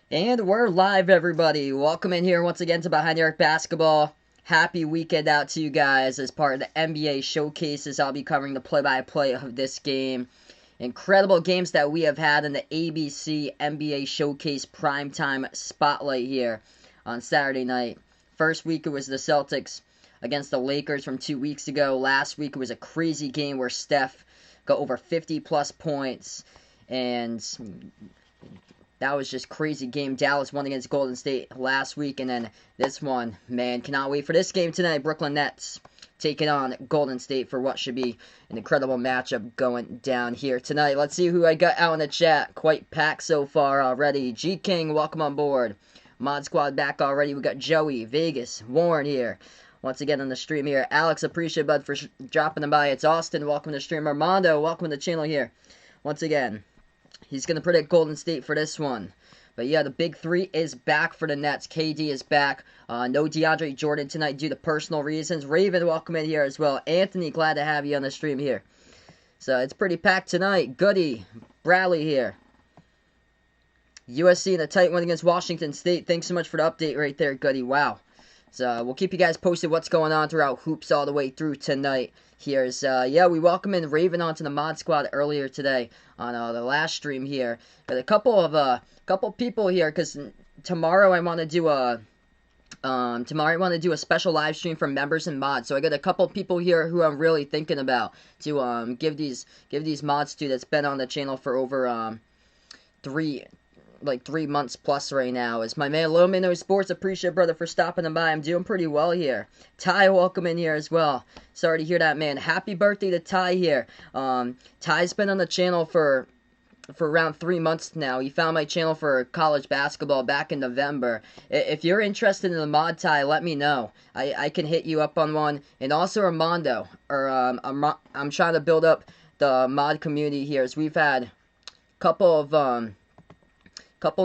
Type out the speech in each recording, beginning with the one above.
And we're live, everybody. Welcome in here once again to Behind the Arc Basketball. Happy weekend out to you guys. As part of the NBA showcases, I'll be covering the play-by-play of this game. Incredible games that we have had in the ABC NBA Showcase Primetime Spotlight here on Saturday night. First week it was the Celtics against the Lakers from 2 weeks ago. Last week it was a crazy game where Steph got over 50-plus points, and that was just crazy game. Dallas won against Golden State last week, and then this one, man, cannot wait for this game tonight. Brooklyn Nets taking on Golden State for what should be an incredible matchup going down here tonight. Let's see who I got out in the chat. Quite packed so far already. G King, welcome on board. Mod Squad back already. We got Joey, Vegas, Warren here. Once again on the stream here. Alex, appreciate bud for dropping them by. It's Austin, welcome to the stream. Armando, welcome to the channel here. Once again, he's going to predict Golden State for this one. But yeah, the big three is back for the Nets. KD is back. No DeAndre Jordan tonight due to personal reasons. Raven, welcome in here as well. Anthony, glad to have you on the stream here. So it's pretty packed tonight. Goody, Bradley here. USC in a tight one against Washington State. Thanks so much for the update right there, Goody. Wow. So we'll keep you guys posted what's going on throughout hoops all the way through tonight. Here's, we welcome in Raven onto the Mod Squad earlier today on the last stream here. Got a couple people here, because tomorrow I want to do a special live stream for members and mods. So I got a couple people here who I'm really thinking about to give these mods to that's been on the channel for over 3 months plus right now. Is my man Low Minnow Sports. Appreciate brother for stopping by. I'm doing pretty well here. Ty, welcome in here as well. Sorry to hear that, man. Happy birthday to Ty here. Ty's been on the channel for around 3 months now. He found my channel for college basketball back in November. If you're interested in the mod, Ty, let me know. I can hit you up on one. And also Armando. I'm trying to build up the mod community here, as we've had a couple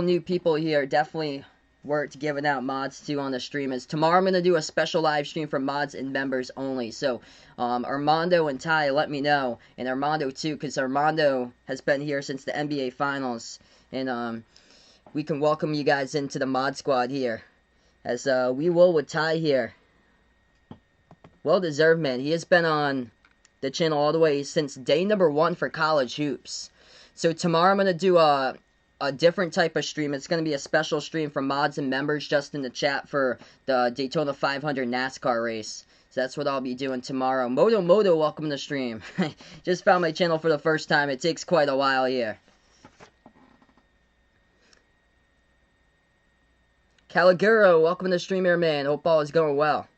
new people here. Definitely worth giving out mods to on the stream. As tomorrow I'm going to do a special live stream for mods and members only. So Armando and Ty, let me know. And Armando too, because Armando has been here since the NBA Finals. And we can welcome you guys into the mod squad here. As we will with Ty here. Well deserved, man. He has been on the channel all the way since day number 1 for college hoops. So tomorrow I'm going to do a different type of stream. It's going to be a special stream for mods and members just in the chat for the Daytona 500 NASCAR race. So that's what I'll be doing tomorrow. Moto, welcome to the stream. Just found my channel for the first time. It takes quite a while here. Caliguro, welcome to the stream here, man. Hope all is going well.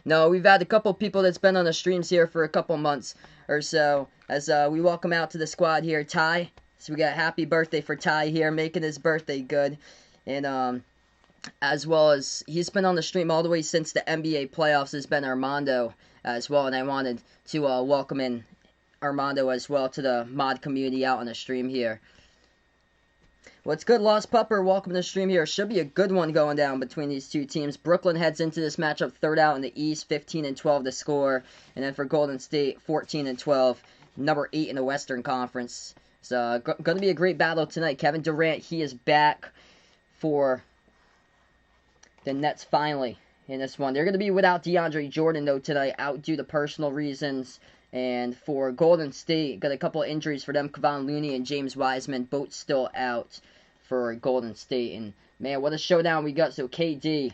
No, we've had a couple people that's been on the streams here for a couple months or so. As we welcome out to the squad here, Ty. So we got happy birthday for Ty here, making his birthday good. And as well as he's been on the stream all the way since the NBA playoffs has been Armando as well. And I wanted to welcome in Armando as well to the mod community out on the stream here. What's good, Lost Pupper? Welcome to the stream here. Should be a good one going down between these two teams. Brooklyn heads into this matchup third out in the East, 15-12 to score. And then for Golden State, 14-12, number 8 in the Western Conference. So, going to be a great battle tonight. Kevin Durant, he is back for the Nets finally in this one. They're going to be without DeAndre Jordan, though, tonight, out due to personal reasons. And for Golden State, got a couple of injuries for them. Kevon Looney and James Wiseman, both still out for Golden State. And, man, what a showdown we got. So, KD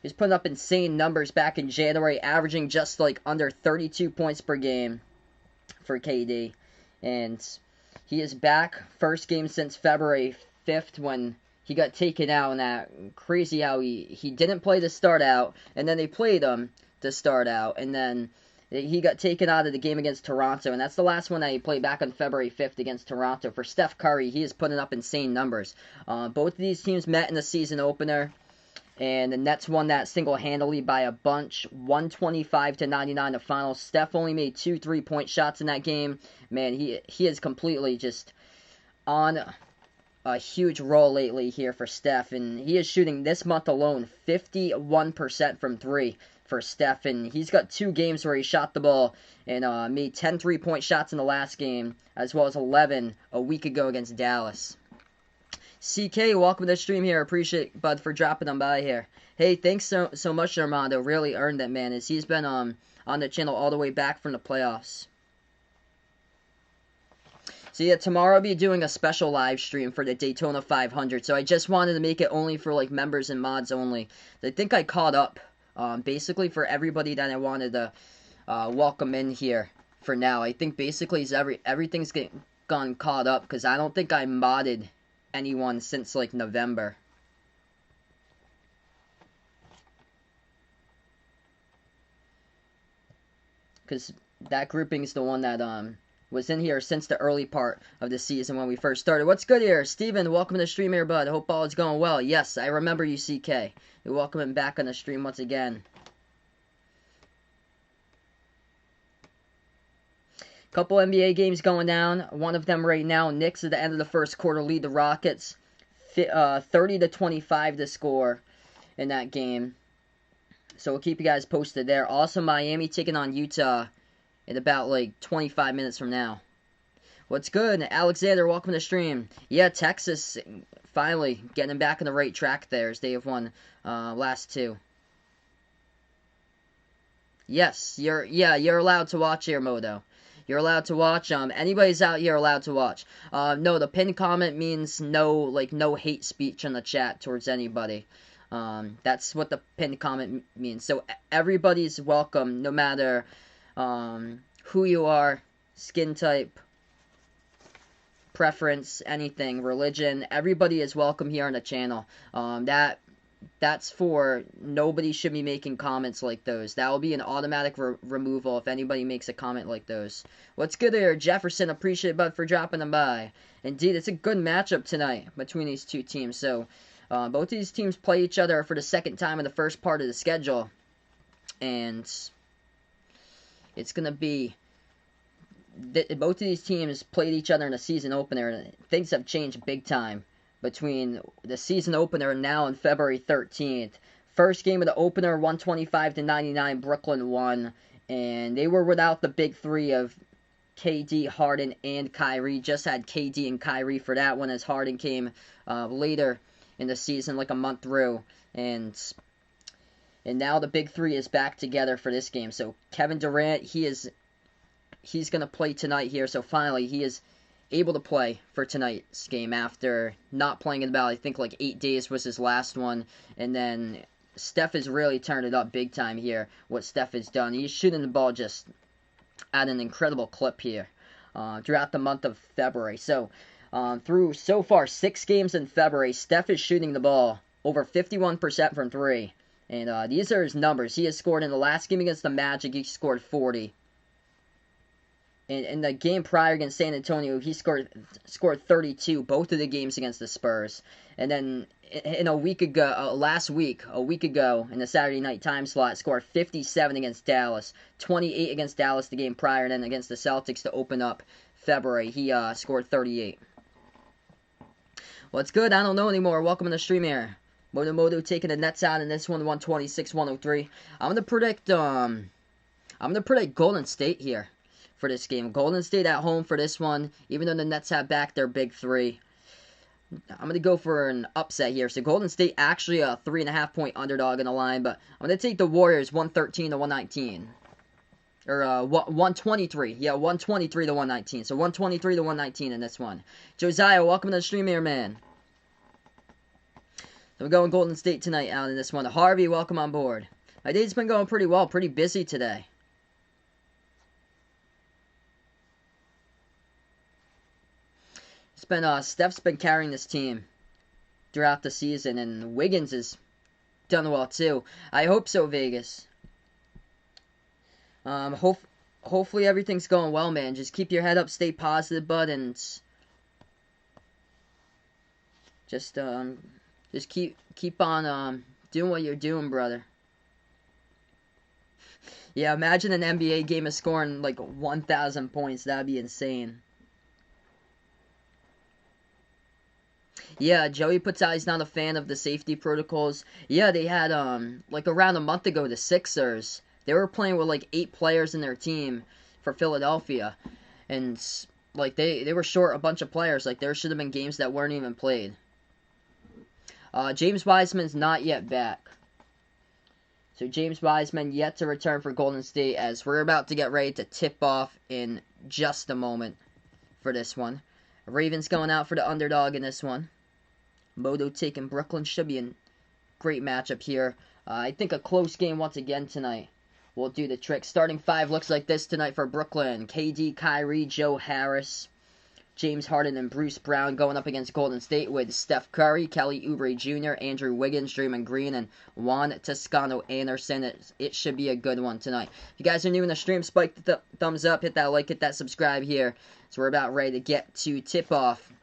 is putting up insane numbers back in January, averaging just like under 32 points per game for KD. And he is back. First game since February 5th when he got taken out. And that crazy how he didn't play to start out. And then they played him to start out. And then he got taken out of the game against Toronto. And that's the last one that he played back on February 5th against Toronto. For Steph Curry, he is putting up insane numbers. Both of these teams met in the season opener. And the Nets won that single-handedly by a bunch, 125-99 the final. Steph only made 2 3-point shots in that game. Man, he is completely just on a huge roll lately here for Steph. And he is shooting this month alone 51% from 3 for Steph. And he's got 2 games where he shot the ball and made 10 3-point shots in the last game, as well as 11 a week ago against Dallas. CK, welcome to the stream here. Appreciate Bud for dropping them by here. Hey, thanks so much, Armando. Really earned it, man. As he's been on the channel all the way back from the playoffs. So yeah, tomorrow I'll be doing a special live stream for the Daytona 500. So I just wanted to make it only for like members and mods only. I think I caught up, basically for everybody that I wanted to welcome in here for now. I think basically everything's gone caught up because I don't think I modded anyone since like November. Because that grouping is the one that was in here since the early part of the season when we first started. What's good here? Steven, welcome to the stream here, bud. Hope all is going well. Yes, I remember you, CK. You're welcome back on the stream once again. Couple NBA games going down. One of them right now. Knicks at the end of the first quarter lead the Rockets 30-25 to score in that game. So we'll keep you guys posted there. Also, Miami taking on Utah in about like 25 minutes from now. What's good? Alexander, welcome to the stream. Yeah, Texas finally getting back on the right track there as they have won last two. Yes, you're allowed to watch here, Modo. You're allowed to watch. Anybody's out here allowed to watch. No, the pinned comment means no hate speech in the chat towards anybody. That's what the pinned comment means. So everybody's welcome, no matter who you are, skin type, preference, anything, religion. Everybody is welcome here on the channel. That's for nobody should be making comments like those. That will be an automatic removal if anybody makes a comment like those. What's good there, Jefferson? Appreciate Bud for dropping them by. Indeed, it's a good matchup tonight between these two teams. So both these teams play each other for the second time in the first part of the schedule. And it's going to be... both of these teams played each other in the season opener, and things have changed big time between the season opener and now on February 13th. First game of the opener, 125-99, Brooklyn won, and they were without the big three of KD, Harden, and Kyrie. Just had KD and Kyrie for that one, as Harden came later in the season, like a month through, and now the big three is back together for this game. So Kevin Durant, he's going to play tonight here, so finally he is able to play for tonight's game after not playing in about, I think, like 8 days was his last one. And then Steph has really turned it up big time here, what Steph has done. He's shooting the ball just at an incredible clip here throughout the month of February. So through so far 6 games in February, Steph is shooting the ball over 51% from 3. And these are his numbers. He has scored in the last game against the Magic, he scored 40. In the game prior against San Antonio, he scored 32, both of the games against the Spurs. And then in a week ago, a week ago, in the Saturday night time slot, scored 57 against Dallas, 28 against Dallas the game prior, and then against the Celtics to open up February, he scored 38. What's good? I don't know anymore. Welcome to the stream here. Moto taking the Nets out in this one, 126-103. I'm gonna predict Golden State here for this game. Golden State at home for this one, even though the Nets have back their big three. I'm going to go for an upset here. So Golden State actually a 3.5 point underdog in the line, but I'm going to take the Warriors 113-119. Or 123. Yeah, 123-119. So 123-119 in this one. Josiah, welcome to the stream here, man. So we're going Golden State tonight out in this one. Harvey, welcome on board. My day's been going pretty well. Pretty busy today. Steph's been carrying this team throughout the season, and Wiggins has done well too. I hope so, Vegas. Hopefully everything's going well, man. Just keep your head up, stay positive, bud, and just keep on doing what you're doing, brother. Yeah, imagine an NBA game of scoring like 1,000 points. That'd be insane. Yeah, Joey puts out he's not a fan of the safety protocols. Yeah, they had, like around a month ago, the Sixers. They were playing with like 8 players in their team for Philadelphia. And, like, they were short a bunch of players. Like, there should have been games that weren't even played. James Wiseman's not yet back. So James Wiseman yet to return for Golden State, as we're about to get ready to tip off in just a moment for this one. Ravens going out for the underdog in this one. Moto taking Brooklyn. Should be a great matchup here. I think a close game once again tonight will do the trick. Starting five looks like this tonight for Brooklyn. KD, Kyrie, Joe Harris, James Harden, and Bruce Brown going up against Golden State with Steph Curry, Kelly Oubre Jr., Andrew Wiggins, Draymond Green, and Juan Toscano Anderson. It should be a good one tonight. If you guys are new in the stream, spike the thumbs up, hit that like, hit that subscribe here. So we're about ready to get to tip-off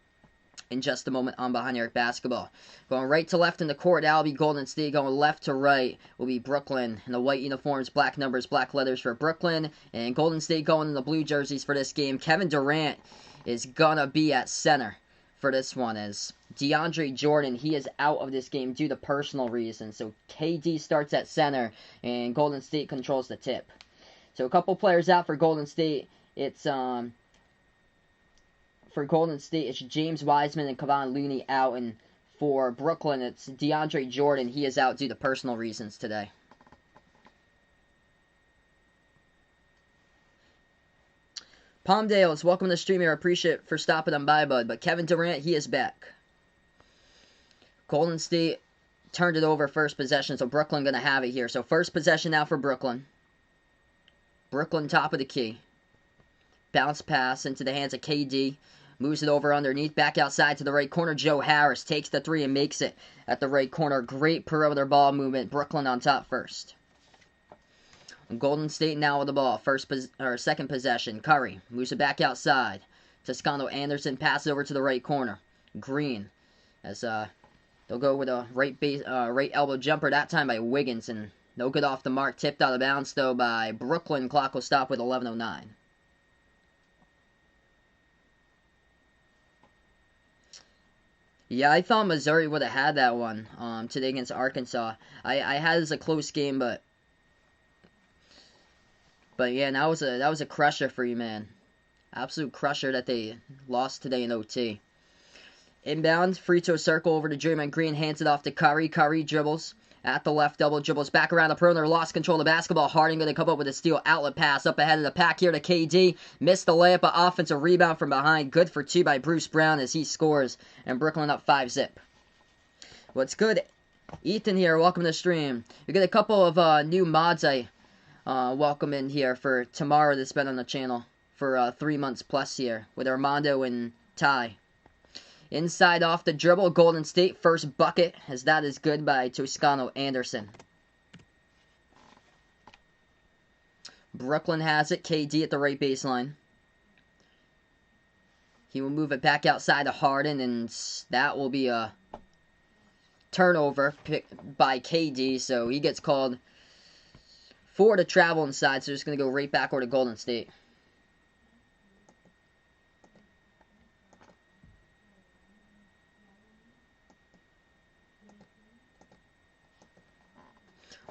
in just a moment on Behind the Arc Basketball. Going right to left in the court, that'll be Golden State. Going left to right will be Brooklyn. In the white uniforms, black numbers, black letters for Brooklyn. And Golden State going in the blue jerseys for this game. Kevin Durant is gonna be at center for this one, as DeAndre Jordan, he is out of this game due to personal reasons. So KD starts at center, and Golden State controls the tip. So a couple players out for Golden State. It's for Golden State, it's James Wiseman and Kevon Looney out, and for Brooklyn, it's DeAndre Jordan. He is out due to personal reasons today. Palmdales, welcome to the stream here. I appreciate it for stopping on by, bud. But Kevin Durant, he is back. Golden State turned it over first possession, so Brooklyn going to have it here. So first possession now for Brooklyn. Brooklyn top of the key. Bounce pass into the hands of KD. Moves it over underneath, back outside to the right corner. Joe Harris takes the three and makes it at the right corner. Great perimeter ball movement. Brooklyn on top first. Golden State now with the ball. Second possession. Curry moves it back outside. Toscano Anderson passes over to the right corner. Green, as they'll go with a right elbow jumper that time by Wiggins, and no good off the mark. Tipped out of bounds though by Brooklyn. Clock will stop with 11:09. Yeah, I thought Missouri would have had that one today against Arkansas. I had it as a close game, but yeah, that was a crusher for you, man. Absolute crusher that they lost today in OT. Inbound, free throw circle over to Draymond Green, hands it off to Curry. Curry dribbles at the left elbow, dribbles back around the perimeter, lost control of the basketball. Harden going to come up with a steal outlet pass up ahead of the pack here to KD. Missed the layup, but offensive rebound from behind. Good for two by Bruce Brown as he scores, and Brooklyn up 5-zip. What's good? Ethan here, welcome to the stream. We get a couple of new mods I welcome in here for tomorrow that's been on the channel for 3 months plus here with Armando and Ty. Inside off the dribble, Golden State first bucket, as that is good by Toscano Anderson. Brooklyn has it, KD at the right baseline. He will move it back outside to Harden, and that will be a turnover picked by KD, so he gets called for the travel inside, so just going to go right back over to Golden State.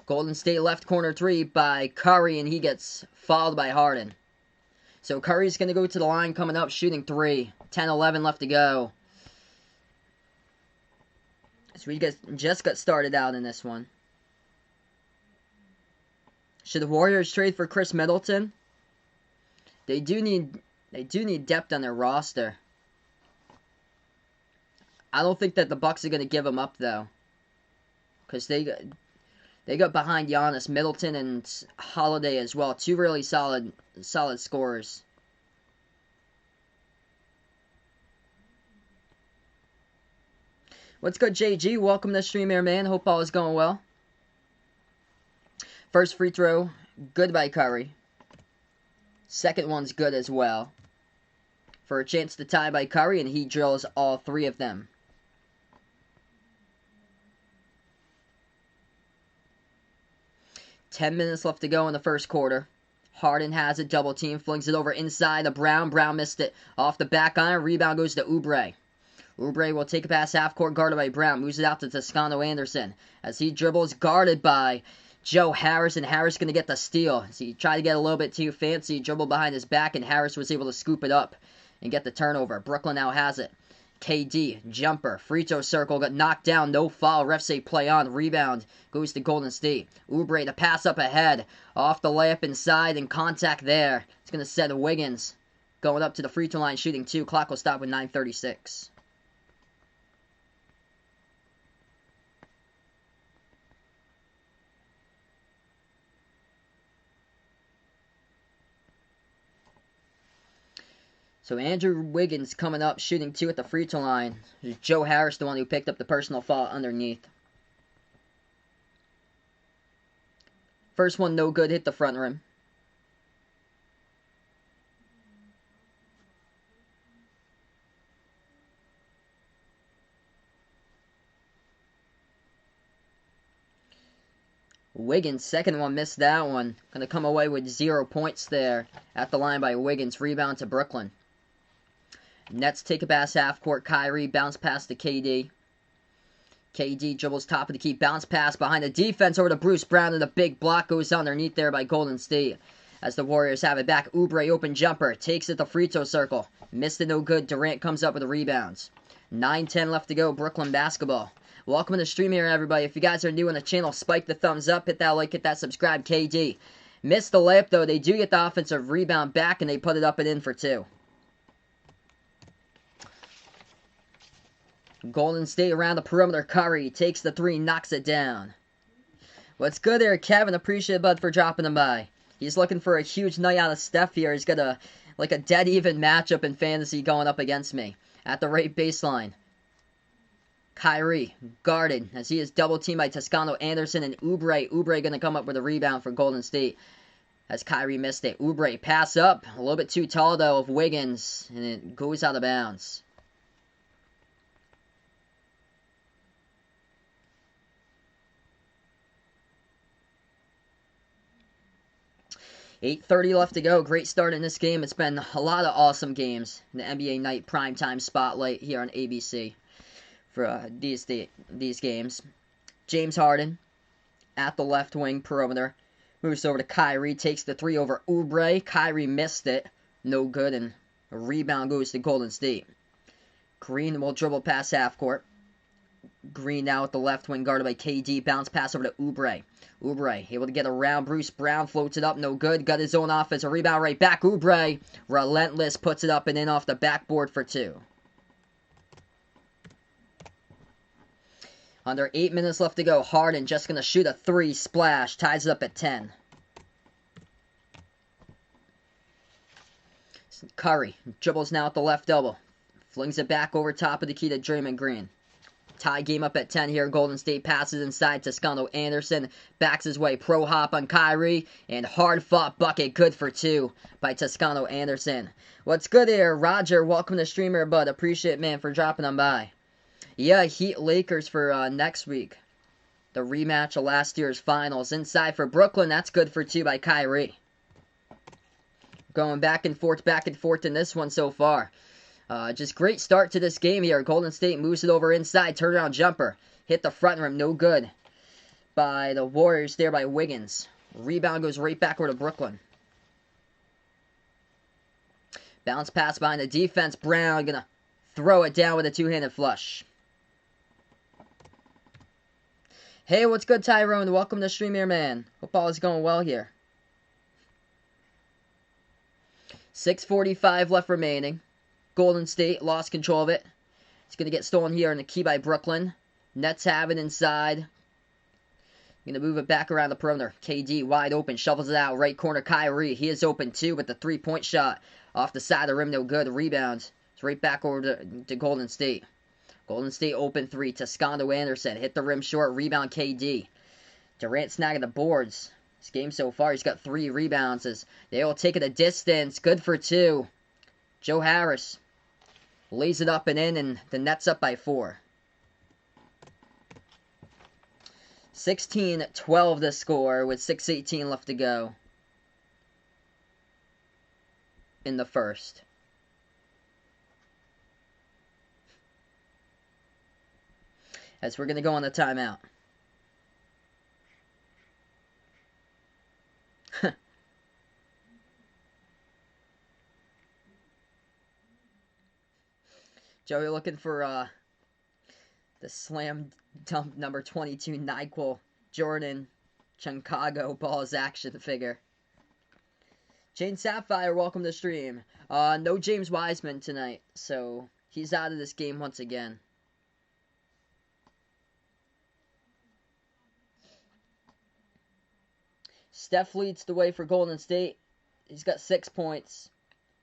Golden State left corner three by Curry, and he gets fouled by Harden. So Curry's going to go to the line coming up, shooting three. 10-11 left to go. So we just got started out in this one. Should the Warriors trade for Chris Middleton? They do need depth on their roster. I don't think that the Bucks are going to give him up, though. Because they got behind Giannis, Middleton, and Holiday as well. Two really solid scorers. What's good, JG? Welcome to the stream here, man. Hope all is going well. First free throw, good by Curry. Second one's good as well. For a chance to tie by Curry, and he drills all three of them. Ten minutes left to go in the first quarter. Harden has it, double team, flings it over inside to Brown. Brown missed it off the back iron. Rebound goes to Oubre. Oubre will take a pass half court, guarded by Brown. Moves it out to Toscano Anderson. As he dribbles, guarded by Joe Harris, and Harris going to get the steal. So he tried to get a little bit too fancy, dribbled behind his back, and Harris was able to scoop it up and get the turnover. Brooklyn now has it. KD, jumper, free throw circle, got knocked down, no foul, refs say play on, rebound, goes to Golden State. Oubre to pass up ahead, off the layup inside, and contact there. It's going to set Wiggins going up to the free throw line, shooting 2. Clock will stop with 9:36. So Andrew Wiggins coming up, shooting 2 at the free throw line. Joe Harris, the one who picked up the personal foul underneath. First one, no good, hit the front rim. Wiggins, second one, missed that one. Going to come away with 0 points there at the line by Wiggins. Rebound to Brooklyn. Nets take a pass half court. Kyrie bounce pass to KD. KD dribbles top of the key. Bounce pass behind the defense over to Bruce Brown. And the big block goes underneath there by Golden State. As the Warriors have it back. Oubre open jumper. Takes it the free throw circle. Missed it, no good. Durant comes up with the rebounds. 9:10 left to go. Brooklyn basketball. Welcome to the stream here, everybody. If you guys are new on the channel, spike the thumbs up. Hit that like, hit that subscribe. KD. Missed the layup, though. They do get the offensive rebound back, and they put it up and in for 2. Golden State around the perimeter. Curry takes the 3, knocks it down. What's good there, Kevin? Appreciate it, bud, for dropping him by. He's looking for a huge night out of Steph here. He's got a dead even matchup in fantasy going up against me at the right baseline. Kyrie guarded as he is double teamed by Toscano Anderson and Oubre. Oubre going to come up with a rebound for Golden State as Kyrie missed it. Oubre pass up, a little bit too tall though of Wiggins, and it goes out of bounds. $8:30 left to go. Great start in this game. It's been a lot of awesome games in the NBA Night Primetime Spotlight here on ABC for these games. James Harden at the left wing perimeter. Moves over to Kyrie. Takes the 3 over Oubre. Kyrie missed it. No good. And a rebound goes to Golden State. Green will dribble past half court. Green now at the left wing guarded by KD. Bounce pass over to Oubre. Oubre able to get around Bruce Brown. Floats it up. No good. Got his own offensive rebound right back. Oubre relentless. Puts it up and in off the backboard for 2. Under 8 minutes left to go. Harden just going to shoot a 3. Splash. Ties it up at 10. Curry dribbles now at the left elbow. Flings it back over top of the key to Draymond Green. Tie game up at 10 here. Golden State passes inside. Toscano Anderson backs his way. Pro hop on Kyrie. And hard fought bucket. Good for 2 by Toscano Anderson. What's good here? Roger, welcome to streamer, bud. Appreciate it, man, for dropping on by. Yeah, Heat Lakers for next week. The rematch of last year's finals. Inside for Brooklyn. That's good for 2 by Kyrie. Going back and forth in this one so far. Just great start to this game here. Golden State moves it over inside. Turnaround jumper. Hit the front rim. No good by the Warriors there by Wiggins. Rebound goes right back over to Brooklyn. Bounce pass behind the defense. Brown gonna throw it down with a 2-handed flush. Hey, what's good, Tyrone? Welcome to stream here, man. Hope all is going well here. 6:45 left remaining. Golden State lost control of it. It's going to get stolen here in the key by Brooklyn. Nets have it inside. Going to move it back around the perimeter. KD wide open. Shovels it out. Right corner Kyrie. He is open too, but the 3-point shot off the side of the rim. No good. Rebound. It's right back over to Golden State. Golden State open 3. Toscano Anderson. Hit the rim short. Rebound KD. Durant snagging the boards. This game so far, he's got 3 rebounds. As they will take it a distance. Good for 2. Joe Harris lays it up and in, and the Nets up by 4. 16-12 the score with 6:18 left to go in the first. As we're going to go on the timeout. Joey looking for the slam dunk number 22 NyQuil Jordan Chicago Balls action figure. Jane Sapphire, welcome to the stream. No James Wiseman tonight, so he's out of this game once again. Steph leads the way for Golden State. He's got 6 points.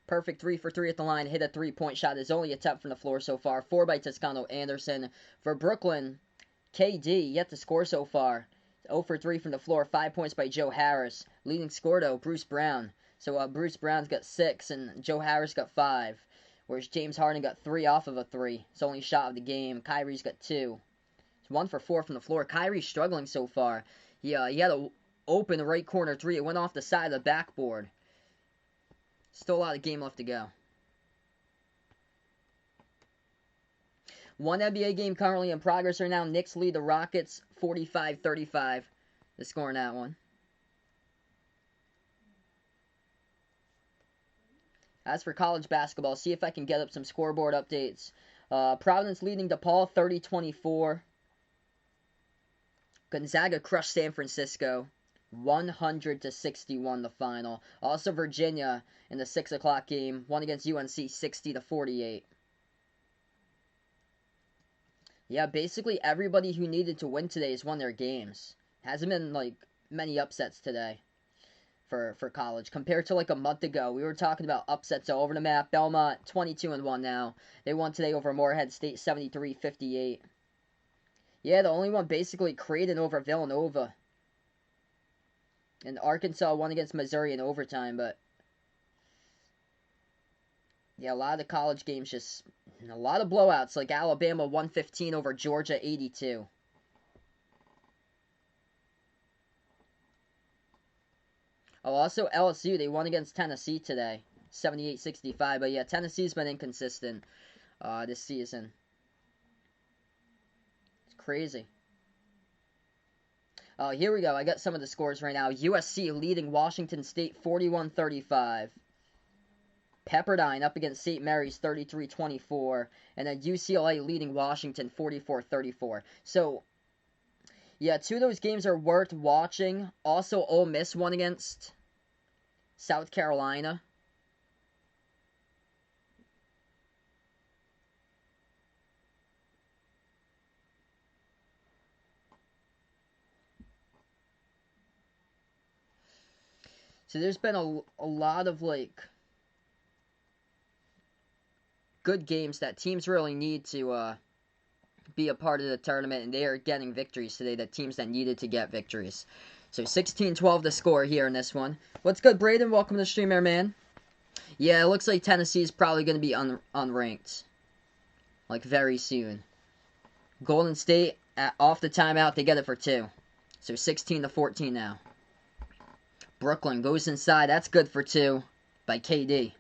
Perfect 3 for 3 at the line. Hit a 3-point shot. His only attempt from the floor so far. 4 by Toscano Anderson. For Brooklyn, KD yet to score so far. 0 for 3 from the floor. 5 points by Joe Harris. Leading scorer, though, Bruce Brown. So Bruce Brown's got 6 and Joe Harris got 5. Whereas James Harden got 3 off of a 3. His only shot of the game. Kyrie's got 2. It's 1 for 4 from the floor. Kyrie's struggling so far. He had a open right corner 3. It went off the side of the backboard. Still a lot of game left to go. One NBA game currently in progress right now. Knicks lead the Rockets 45-35. The score in that one. As for college basketball, see if I can get up some scoreboard updates. Providence leading DePaul 30-24. Gonzaga crushed San Francisco 100-61 the final. Also Virginia in the 6 o'clock game won against UNC 60-48. Yeah, basically everybody who needed to win today has won their games. Hasn't been like many upsets today for college compared to like a month ago. We were talking about upsets all over the map. Belmont 22-1 now. They won today over Morehead State 73-58. Yeah, the only one basically Creighton over Villanova. And Arkansas won against Missouri in overtime, but yeah, a lot of the college games just a lot of blowouts, like Alabama 115 over Georgia 82. Oh, also LSU, they won against Tennessee today, 78-65. But yeah, Tennessee's been inconsistent this season. It's crazy. Oh, here we go. I got some of the scores right now. USC leading Washington State 41-35. Pepperdine up against St. Mary's 33-24. And then UCLA leading Washington 44-34. So, yeah, 2 of those games are worth watching. Also, Ole Miss won against South Carolina. So there's been a lot of, like, good games that teams really need to be a part of the tournament, and they are getting victories today, the teams that needed to get victories. So 16-12 the score here in this one. What's good, Braden? Welcome to the stream, man. Yeah, it looks like Tennessee is probably going to be unranked. Like, very soon. Golden State, off the timeout, they get it for 2. So 16-14 now. Brooklyn goes inside. That's good for 2 by KD.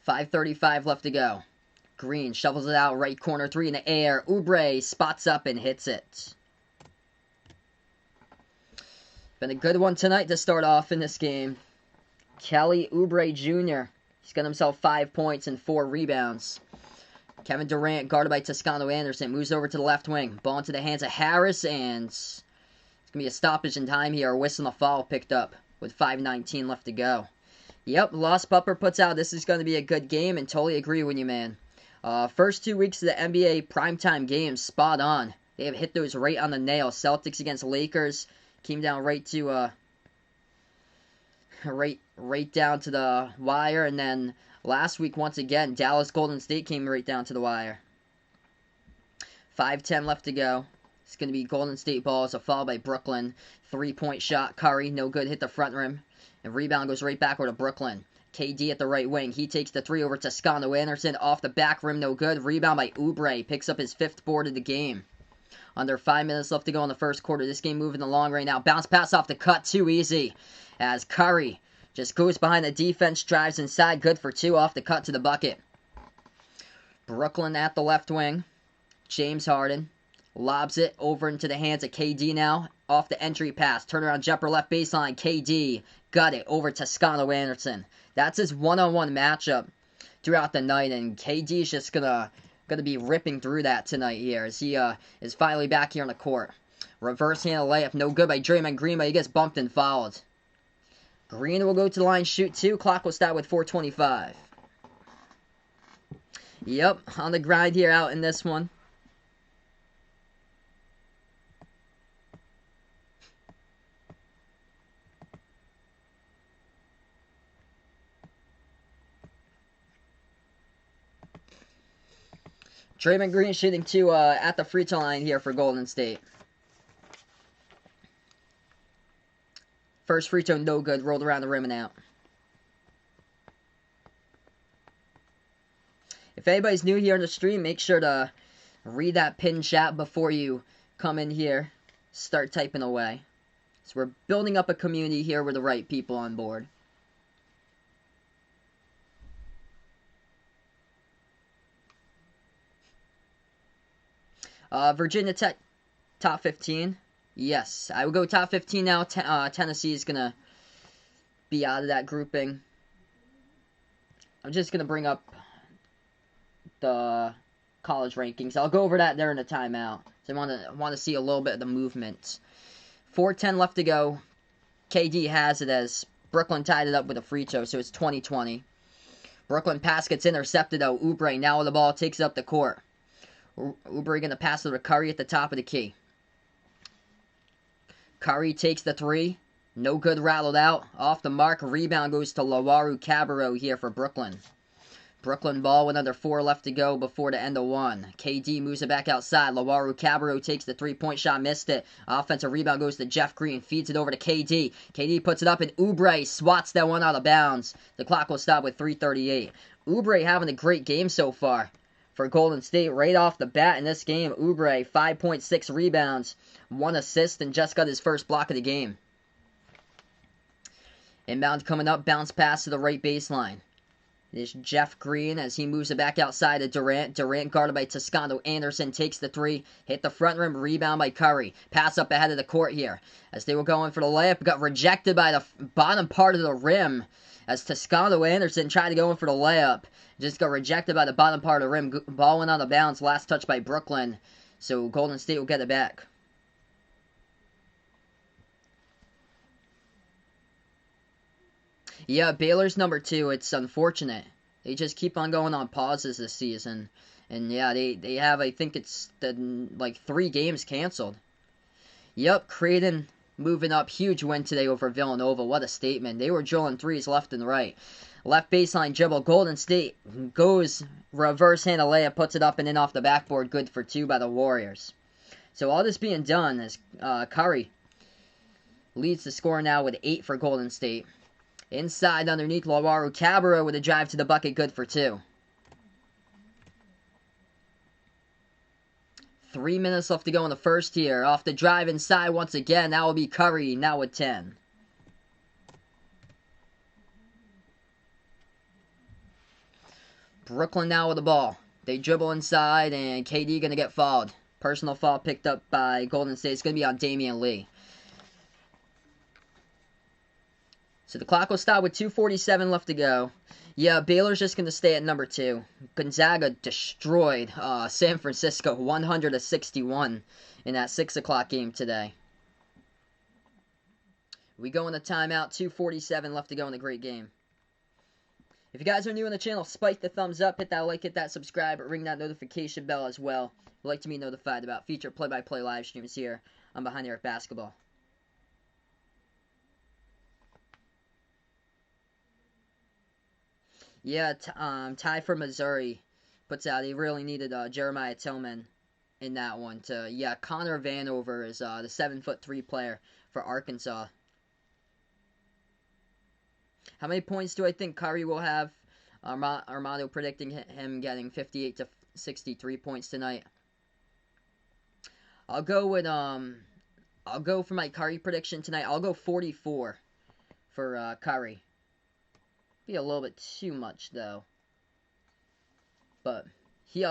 5:35 left to go. Green shovels it out. Right corner 3 in the air. Oubre spots up and hits it. Been a good one tonight to start off in this game. Kelly Oubre Jr. He's got himself 5 points and 4 rebounds. Kevin Durant, guarded by Toscano Anderson, moves over to the left wing. Ball into the hands of Harris, and it's going to be a stoppage in time here. A whistle and a foul picked up with 5:19 left to go. Yep, Lost Pupper puts out, this is going to be a good game, and totally agree with you, man. First 2 weeks of the NBA primetime games, spot on. They have hit those right on the nail. Celtics against Lakers came down right to, right down to the wire, and then last week, once again, Dallas Golden State came right down to the wire. 5:10 left to go. It's going to be Golden State ball. It's a foul by Brooklyn. 3-point shot. Curry, no good. Hit the front rim. And rebound goes right backward to Brooklyn. KD at the right wing. He takes the 3 over to Toscano Anderson. Off the back rim, no good. Rebound by Oubre. Picks up his 5th board of the game. Under 5 minutes left to go in the first quarter. This game moving along right now. Bounce pass off the cut. Too easy. As Curry just goes behind the defense, drives inside. Good for 2 off the cut to the bucket. Brooklyn at the left wing. James Harden lobs it over into the hands of KD now. Off the entry pass. Turnaround jumper left baseline. KD got it over Toscano Anderson. That's his one-on-one matchup throughout the night, and KD's just gonna be ripping through that tonight here as he is finally back here on the court. Reverse handle layup, no good by Draymond Green, but he gets bumped and fouled. Green will go to the line, shoot 2. Clock will start with 4:25. Yep, on the grind here out in this one. Draymond Green shooting 2 at the free throw line here for Golden State. First free throw, no good. Rolled around the rim and out. If anybody's new here on the stream, make sure to read that pinned chat before you come in here. Start typing away. So we're building up a community here with the right people on board. Virginia Tech, top 15. Yes, I will go top 15 now. Tennessee is going to be out of that grouping. I'm just going to bring up the college rankings. I'll go over that there in the timeout. So I want to see a little bit of the movement. 4:10 left to go. KD has it as Brooklyn tied it up with a free throw, so it's 20-20. Brooklyn pass gets intercepted, though. Oubre now with the ball takes up the court. Oubre going to pass it to Curry at the top of the key. Curry takes the 3. No good, rattled out. Off the mark, rebound goes to Loaru-Cabarrot here for Brooklyn. Brooklyn ball with under 4 left to go before the end of 1. KD moves it back outside. Loaru-Cabarrot takes the 3-point shot, missed it. Offensive rebound goes to Jeff Green, feeds it over to KD. KD puts it up, and Oubre swats that one out of bounds. The clock will stop with 3:38. Oubre having a great game so far for Golden State. Right off the bat in this game, Oubre, 5.6 rebounds, 1 assist, and just got his first block of the game. Inbound coming up, bounce pass to the right baseline. It is Jeff Green as he moves it back outside to Durant. Durant guarded by Toscano. Anderson takes the 3. Hit the front rim. Rebound by Curry. Pass up ahead of the court here. As they were going for the layup, got rejected by the bottom part of the rim. As Toscano Anderson tried to go in for the layup. Just got rejected by the bottom part of the rim. Ball went out of bounds. Last touch by Brooklyn. So Golden State will get it back. Yeah, Baylor's number 2. It's unfortunate. They just keep on going on pauses this season. And yeah, they have, I think it's like 3 games canceled. Yep, Creighton moving up. Huge win today over Villanova. What a statement. They were drilling 3s left and right. Left baseline dribble. Golden State goes reverse handle layup, puts it up and in off the backboard. Good for 2 by the Warriors. So all this being done as Curry leads the score now with 8 for Golden State. Inside underneath, Loaru-Cabarrot with a drive to the bucket, good for 2. 3 minutes left to go in the first here. Off the drive inside once again. That will be Curry, now with 10. Brooklyn now with the ball. They dribble inside, and KD going to get fouled. Personal foul picked up by Golden State. It's going to be on Damian Lee. So the clock will stop with 2:47 left to go. Yeah, Baylor's just going to stay at number 2. Gonzaga destroyed San Francisco 100-61 in that 6 o'clock game today. We go in the timeout. 2:47 left to go in the great game. If you guys are new on the channel, spike the thumbs up, hit that like, hit that subscribe, ring that notification bell as well. If you'd like to be notified about future play-by-play live streams here on Behind the Arc Basketball. Yeah, Ty from Missouri puts out. He really needed Jeremiah Tillman in that one. Yeah, Connor Vanover is the 7'3" player for Arkansas. How many points do I think Curry will have? Armando predicting him getting 58 to 63 points tonight. I'll go for my Curry prediction tonight. I'll go 44 for Curry. Be a little bit too much though. But he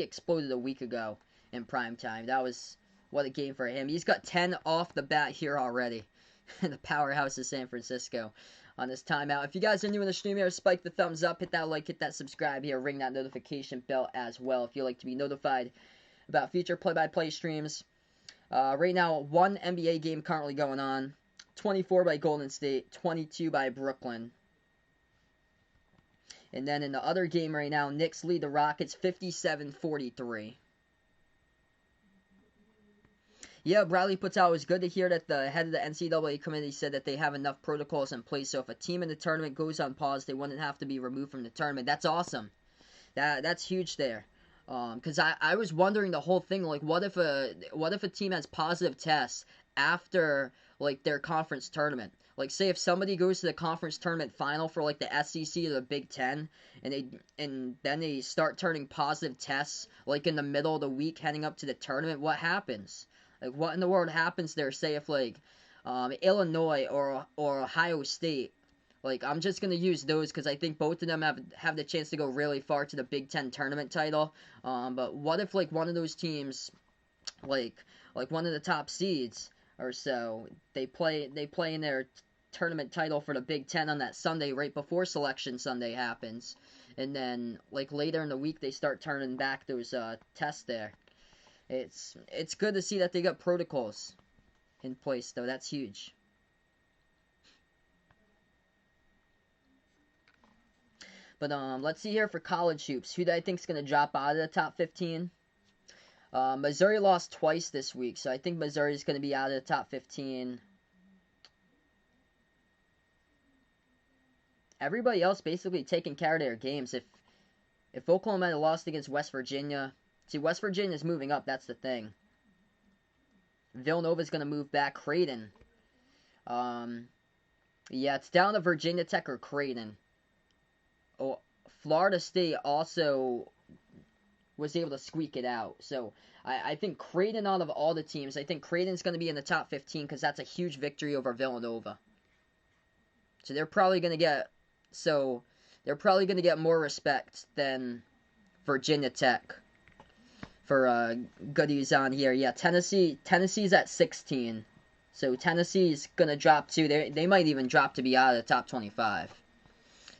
exploded a week ago in prime time. That was what a game for him. He's got 10 off the bat here already. The powerhouse of San Francisco. on this timeout. If you guys are new in the stream here, spike the thumbs up, hit that like, hit that subscribe here, ring that notification bell as well if you'd like to be notified about future play-by-play streams. Right now, one NBA game currently going on. 24 by Golden State, 22 by Brooklyn. And then in the other game right now, Knicks lead the Rockets 57-43. Yeah, Bradley puts out, it was good to hear that the head of the NCAA committee said that they have enough protocols in place, so if a team in the tournament goes on pause, they wouldn't have to be removed from the tournament. That's awesome. That's huge there. Because I was wondering the whole thing, like, what if a team has positive tests after, like, their conference tournament? Like, say if somebody goes to the conference tournament final for, like, the SEC or the Big Ten, and then they start turning positive tests, like, in the middle of the week heading up to the tournament, what happens? Like, what in the world happens there? Say if, like, Illinois or Ohio State, like, I'm just going to use those because I think both of them have the chance to go really far to the Big Ten tournament title. But what if, like, one of those teams, like one of the top seeds or so, they play in their tournament title for the Big Ten on that Sunday right before Selection Sunday happens. And then, like, later in the week, they start turning back those tests there. It's good to see that they got protocols in place, though. That's huge. But let's see here for college hoops. Who do I think is going to drop out of the top 15? Missouri lost twice this week, so I think Missouri is going to be out of the top 15. Everybody else basically taking care of their games. If Oklahoma had lost against West Virginia, see, West Virginia is moving up. That's the thing. Villanova is going to move back. Creighton. Yeah, it's down to Virginia Tech or Creighton. Oh, Florida State also was able to squeak it out. So I think Creighton, out of all the teams, I think Creighton's going to be in the top 15 because that's a huge victory over Villanova. So they're probably going to get more respect than Virginia Tech for goodies on here. Yeah, Tennessee's at 16. So Tennessee's going to drop too. They might even drop to be out of the top 25.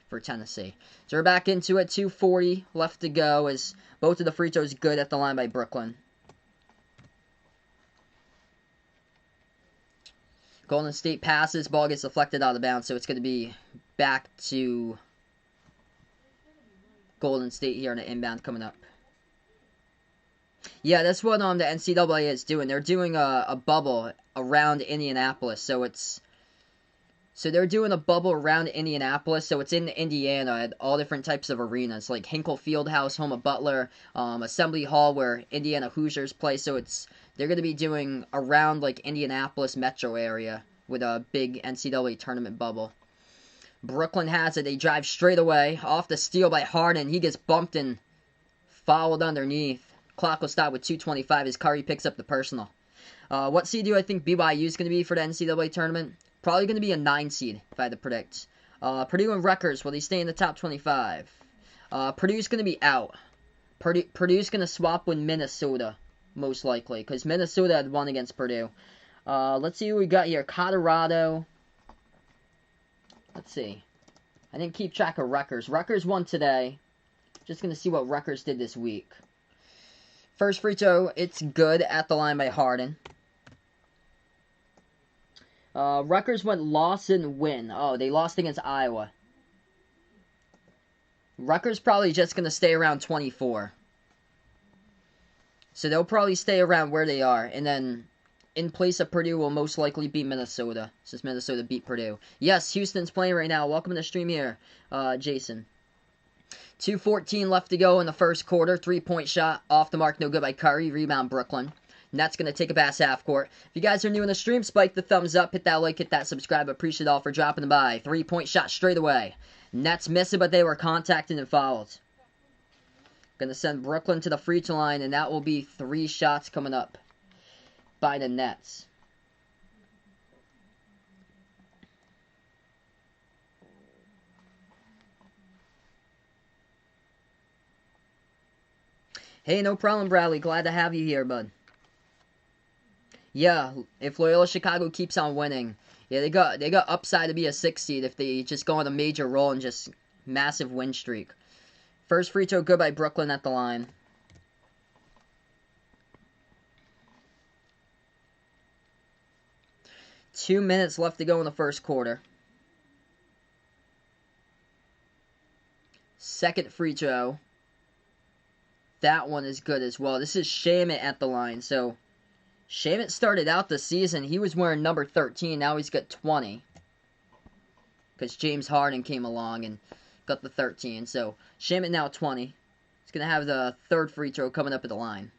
For Tennessee. So we're back into it. 2:40 left to go as both of the free throws good at the line by Brooklyn. Golden State passes. Ball gets deflected out of bounds. So it's going to be back to Golden State here on the inbound coming up. Yeah, that's what the NCAA is doing. They're doing a bubble around Indianapolis. So they're doing a bubble around Indianapolis, so it's in Indiana at all different types of arenas, like Hinkle Fieldhouse, home of Butler, Assembly Hall, where Indiana Hoosiers play. So they're going to be doing around, like, Indianapolis metro area with a big NCAA tournament bubble. Brooklyn has it. They drive straight away off the steal by Harden. He gets bumped and fouled underneath. Clock will stop with 2:25 as Curry picks up the personal. What seed do I think BYU is going to be for the NCAA tournament? Probably going to be a 9 seed, if I had to predict. Purdue and Rutgers, will they stay in the top 25? Purdue's going to be out. Purdue's going to swap with Minnesota, most likely, because Minnesota had won against Purdue. Let's see who we got here. Colorado. Let's see. I didn't keep track of Rutgers. Rutgers won today. Just going to see what Rutgers did this week. First free throw, it's good at the line by Harden. Rutgers went loss and win. Oh, they lost against Iowa. Rutgers probably just going to stay around 24. So they'll probably stay around where they are. And then in place of Purdue will most likely be Minnesota, since Minnesota beat Purdue. Yes, Houston's playing right now. Welcome to the stream here, Jason. 2:14 left to go in the first quarter. 3-point shot off the mark. No good by Curry. Rebound Brooklyn. Nets going to take a pass half court. If you guys are new in the stream, spike the thumbs up, hit that like, hit that subscribe. Appreciate it all for dropping by. 3-point shot straight away. Nets miss it, but they were contacted and fouled. Going to send Brooklyn to the free throw line, and that will be 3 shots coming up by the Nets. Hey, no problem, Bradley. Glad to have you here, bud. Yeah, if Loyola Chicago keeps on winning, yeah, they got upside to be a 6 seed if they just go on a major roll and just massive win streak. First free throw good by Brooklyn at the line. Two minutes left to go in the first quarter. Second free throw. That one is good as well. This is Shamet at the line. So, Shamet started out the season. He was wearing number 13. Now he's got 20. Because James Harden came along and got the 13. So, Shamet now 20. He's going to have the third free throw coming up at the line.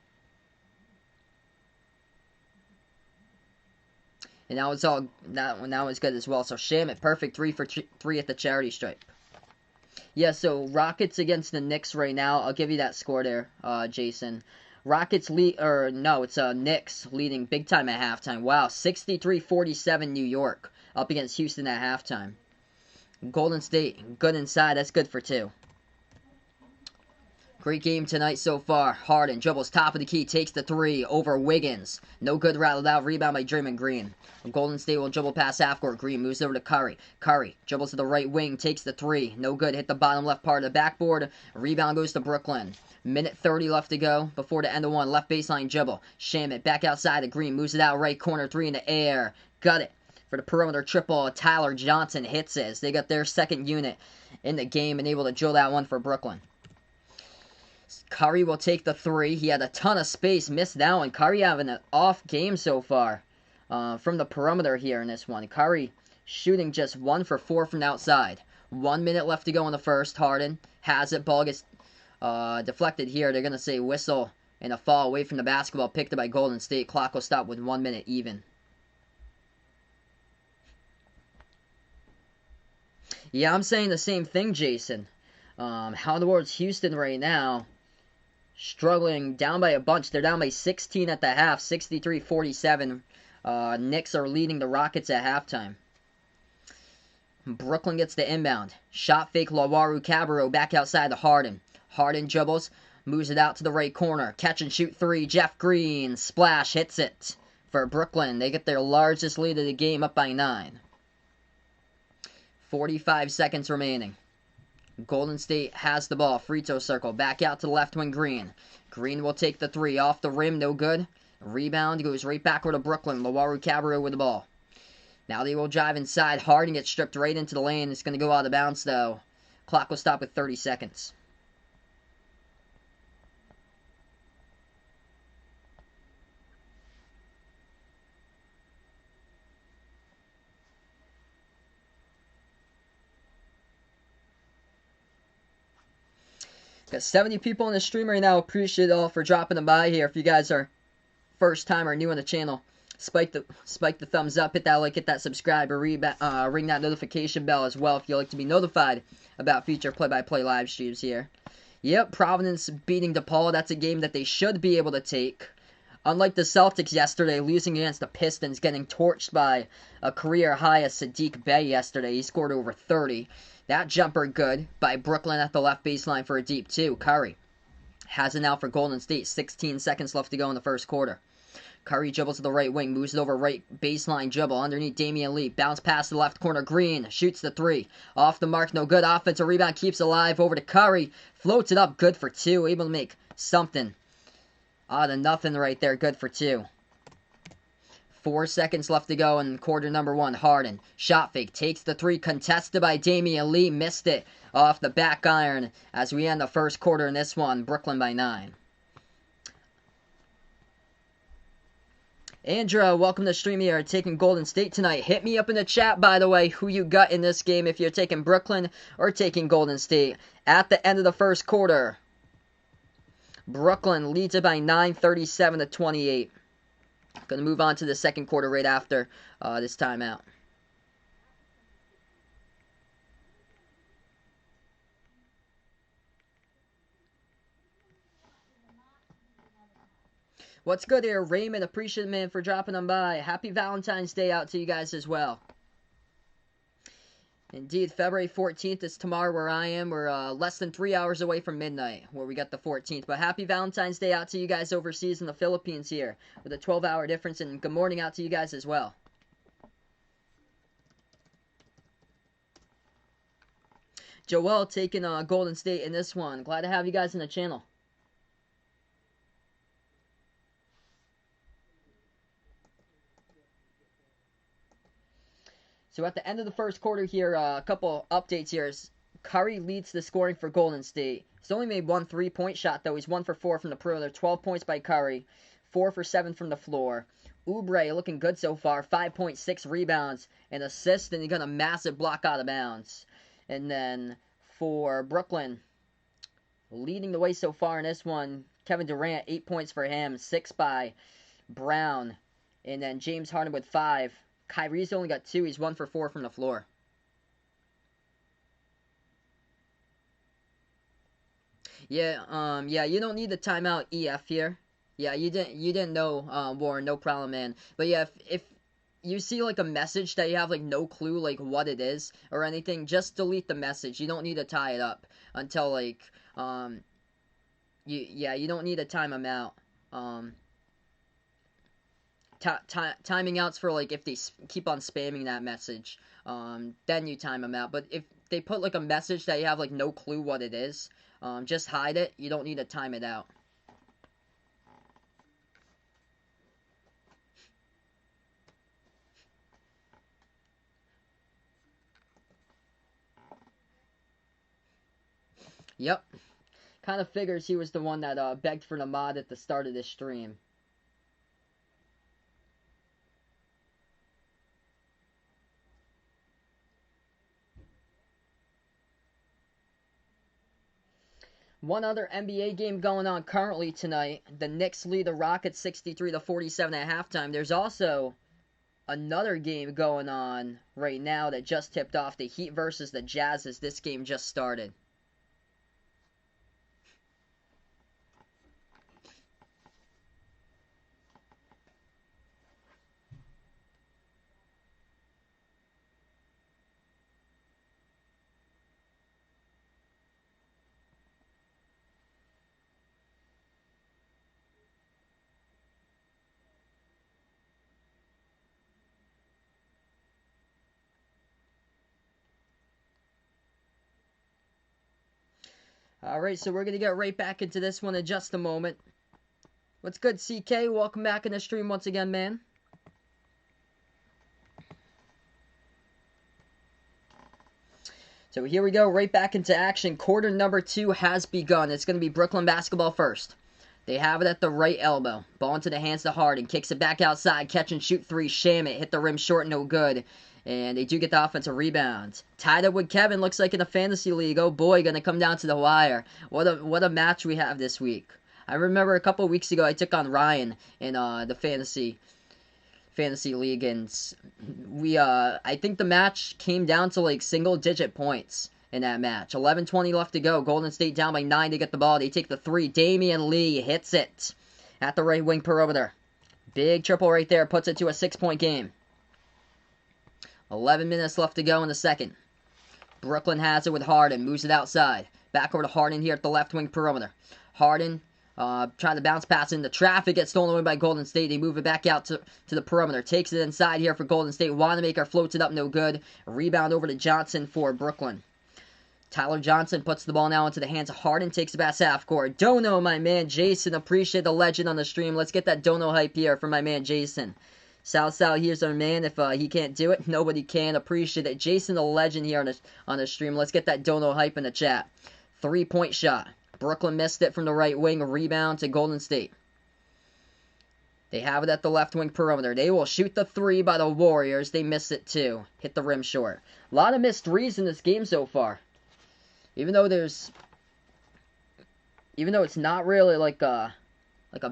And that was good as well. So, Shamet, perfect 3 for 3 at the charity stripe. Yeah, so Rockets against the Knicks right now. I'll give you that score there, Jason. Rockets lead, or no, it's Knicks leading big time at halftime. Wow, 63-47 New York up against Houston at halftime. Golden State, good inside. That's good for 2. Great game tonight so far. Harden dribbles top of the key, takes the 3 over Wiggins. No good, rattled out. Rebound by Draymond Green. Golden State will dribble past half court. Green moves over to Curry. Curry dribbles to the right wing, takes the 3. No good, hit the bottom left part of the backboard. Rebound goes to Brooklyn. Minute 30 left to go before the end of one. Left baseline dribble. Shamet back outside to Green. Moves it out right corner. 3 in the air. Got it. For the perimeter triple, Tyler Johnson hits it. They got their second unit in the game and able to drill that one for Brooklyn. Curry will take the 3. He had a ton of space. Missed that one. Curry having an off game so far from the perimeter here in this one. Curry shooting just 1 for 4 from the outside. 1 minute left to go in the first. Harden has it. Ball gets deflected here. They're going to say whistle and a fall away from the basketball. Picked up by Golden State. Clock will stop with 1 minute even. Yeah, I'm saying the same thing, Jason. How in the world's Houston right now struggling, down by a bunch. They're down by 16 at the half, 63-47. Knicks are leading the Rockets at halftime. Brooklyn gets the inbound. Shot fake, Lawaru Cabarro back outside to Harden. Harden dribbles, moves it out to the right corner. Catch and shoot 3, Jeff Green. Splash, hits it for Brooklyn. They get their largest lead of the game, up by 9. 45 seconds remaining. Golden State has the ball. Free throw circle. Back out to the left wing, Green. Green will take the 3. Off the rim, no good. Rebound goes right backward to Brooklyn. Lawaru Cabarro with the ball. Now they will drive inside. Harden gets stripped right into the lane. It's going to go out of bounds, though. Clock will stop with 30 seconds. Got 70 people in the stream right now. Appreciate it all for dropping them by here. If you guys are first time or new on the channel, spike the thumbs up, hit that like, hit that subscribe, or ring that notification bell as well if you'd like to be notified about future play-by-play live streams here. Yep, Providence beating DePaul. That's a game that they should be able to take. Unlike the Celtics yesterday, losing against the Pistons, getting torched by a career high of Sadiq Bey yesterday. He scored over 30. That jumper good by Brooklyn at the left baseline for a deep 2. Curry has it now for Golden State. 16 seconds left to go in the first quarter. Curry dribbles to the right wing, moves it over right baseline dribble underneath Damian Lee. Bounce past the left corner. Green shoots the 3. Off the mark, no good. Offensive rebound, keeps alive. Over to Curry. Floats it up, good for 2. Able to make something out of nothing right there. Good for 2. 4 seconds left to go in quarter number 1. Harden, shot fake, takes the 3, contested by Damian Lee, missed it off the back iron as we end the first quarter in this one. Brooklyn by 9. Andra, welcome to the stream here. Taking Golden State tonight. Hit me up in the chat, by the way, who you got in this game, if you're taking Brooklyn or taking Golden State. At the end of the first quarter, Brooklyn leads it by 9, 37-28. Going to move on to the second quarter right after this timeout. What's good here, Raymond? Appreciate it, man, for dropping them by. Happy Valentine's Day out to you guys as well. Indeed, February 14th is tomorrow where I am. We're less than 3 hours away from midnight where we got the 14th. But happy Valentine's Day out to you guys overseas in the Philippines here with a 12-hour difference. And good morning out to you guys as well. Joel taking Golden State in this one. Glad to have you guys in the channel. So at the end of the first quarter here, a couple updates here. Curry leads the scoring for Golden State. He's only made one three-point shot, though. He's 1 for 4 from the perimeter. 12 points by Curry. 4 for 7 from the floor. Oubre looking good so far. 5.6 rebounds and assists, and he got a massive block out of bounds. And then for Brooklyn, leading the way so far in this one, Kevin Durant, 8 points for him. 6 by Brown. And then James Harden with 5. Kyrie's only got 2. He's 1 for 4 from the floor. Yeah, you don't need the timeout EF here. Yeah, you didn't know, Warren, no problem, man. But yeah, if you see like a message that you have like no clue like what it is or anything, just delete the message. You don't need to tie it up until like you don't need to time them out. Timing outs for like if they keep on spamming that message, then you time them out. But if they put like a message that you have like no clue what it is, just hide it. You don't need to time it out. Yep. Kind of figures he was the one that begged for the mod at the start of this stream. One other NBA game going on currently tonight. The Knicks lead the Rockets 63-47 at halftime. There's also another game going on right now that just tipped off. The Heat versus the Jazz as this game just started. Alright, so we're going to get right back into this one in just a moment. What's good, CK? Welcome back in the stream once again, man. So here we go, right back into action. Quarter number 2 has begun. It's going to be Brooklyn basketball first. They have it at the right elbow. Ball into the hands of Harden. Kicks it back outside. Catch and shoot 3. Shamit. Hit the rim short. No good. And they do get the offensive rebound. Tied up with Kevin. Looks like in the fantasy league. Oh boy, going to come down to the wire. What a match we have this week. I remember a couple weeks ago I took on Ryan in the fantasy league, and I think the match came down to like single digit points in that match. 11:20 left to go. Golden State down by 9 to get the ball. They take the 3. Damian Lee hits it at the right wing perimeter. Big triple right there. Puts it to a 6-point game. 11 minutes left to go in the second. Brooklyn has it with Harden. Moves it outside. Back over to Harden here at the left wing perimeter. Harden trying to bounce pass into traffic. Gets stolen away by Golden State. They move it back out to the perimeter. Takes it inside here for Golden State. Wanamaker floats it up. No good. Rebound over to Johnson for Brooklyn. Tyler Johnson puts the ball now into the hands of Harden. Takes it back half court. Dono, my man Jason. Appreciate the legend on the stream. Let's get that Dono hype here for my man Jason. South, here's our man. If he can't do it, nobody can. Appreciate it. Jason, the legend here on the stream. Let's get that Dono hype in the chat. 3-point shot. Brooklyn missed it from the right wing. Rebound to Golden State. They have it at the left wing perimeter. They will shoot the 3 by the Warriors. They miss it too. Hit the rim short. A lot of missed threes in this game so far. Even though it's not really like a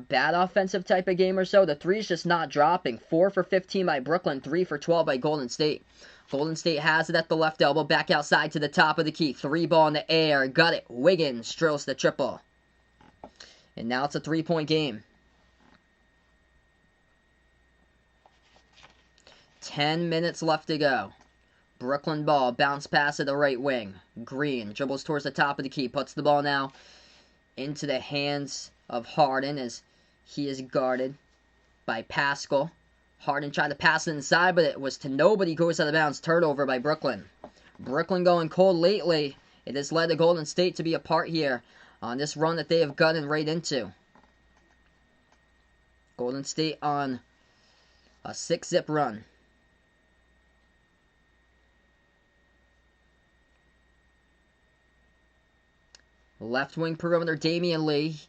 bad offensive type of game or so, the 3's just not dropping. 4 for 15 by Brooklyn, 3 for 12 by Golden State. Golden State has it at the left elbow, back outside to the top of the key. 3 ball in the air, got it. Wiggins drills the triple. And now it's a 3-point game. 10 minutes left to go. Brooklyn ball, bounce pass to the right wing. Green dribbles towards the top of the key, puts the ball now into the hands of Harden as he is guarded by Pascal. Harden tried to pass it inside, but it was to nobody. Goes out of bounds. Turnover by Brooklyn. Brooklyn going cold lately. It has led the Golden State to be a part here on this run that they have gotten right into. Golden State on a 6-zip run. Left wing perimeter, Damian Lee.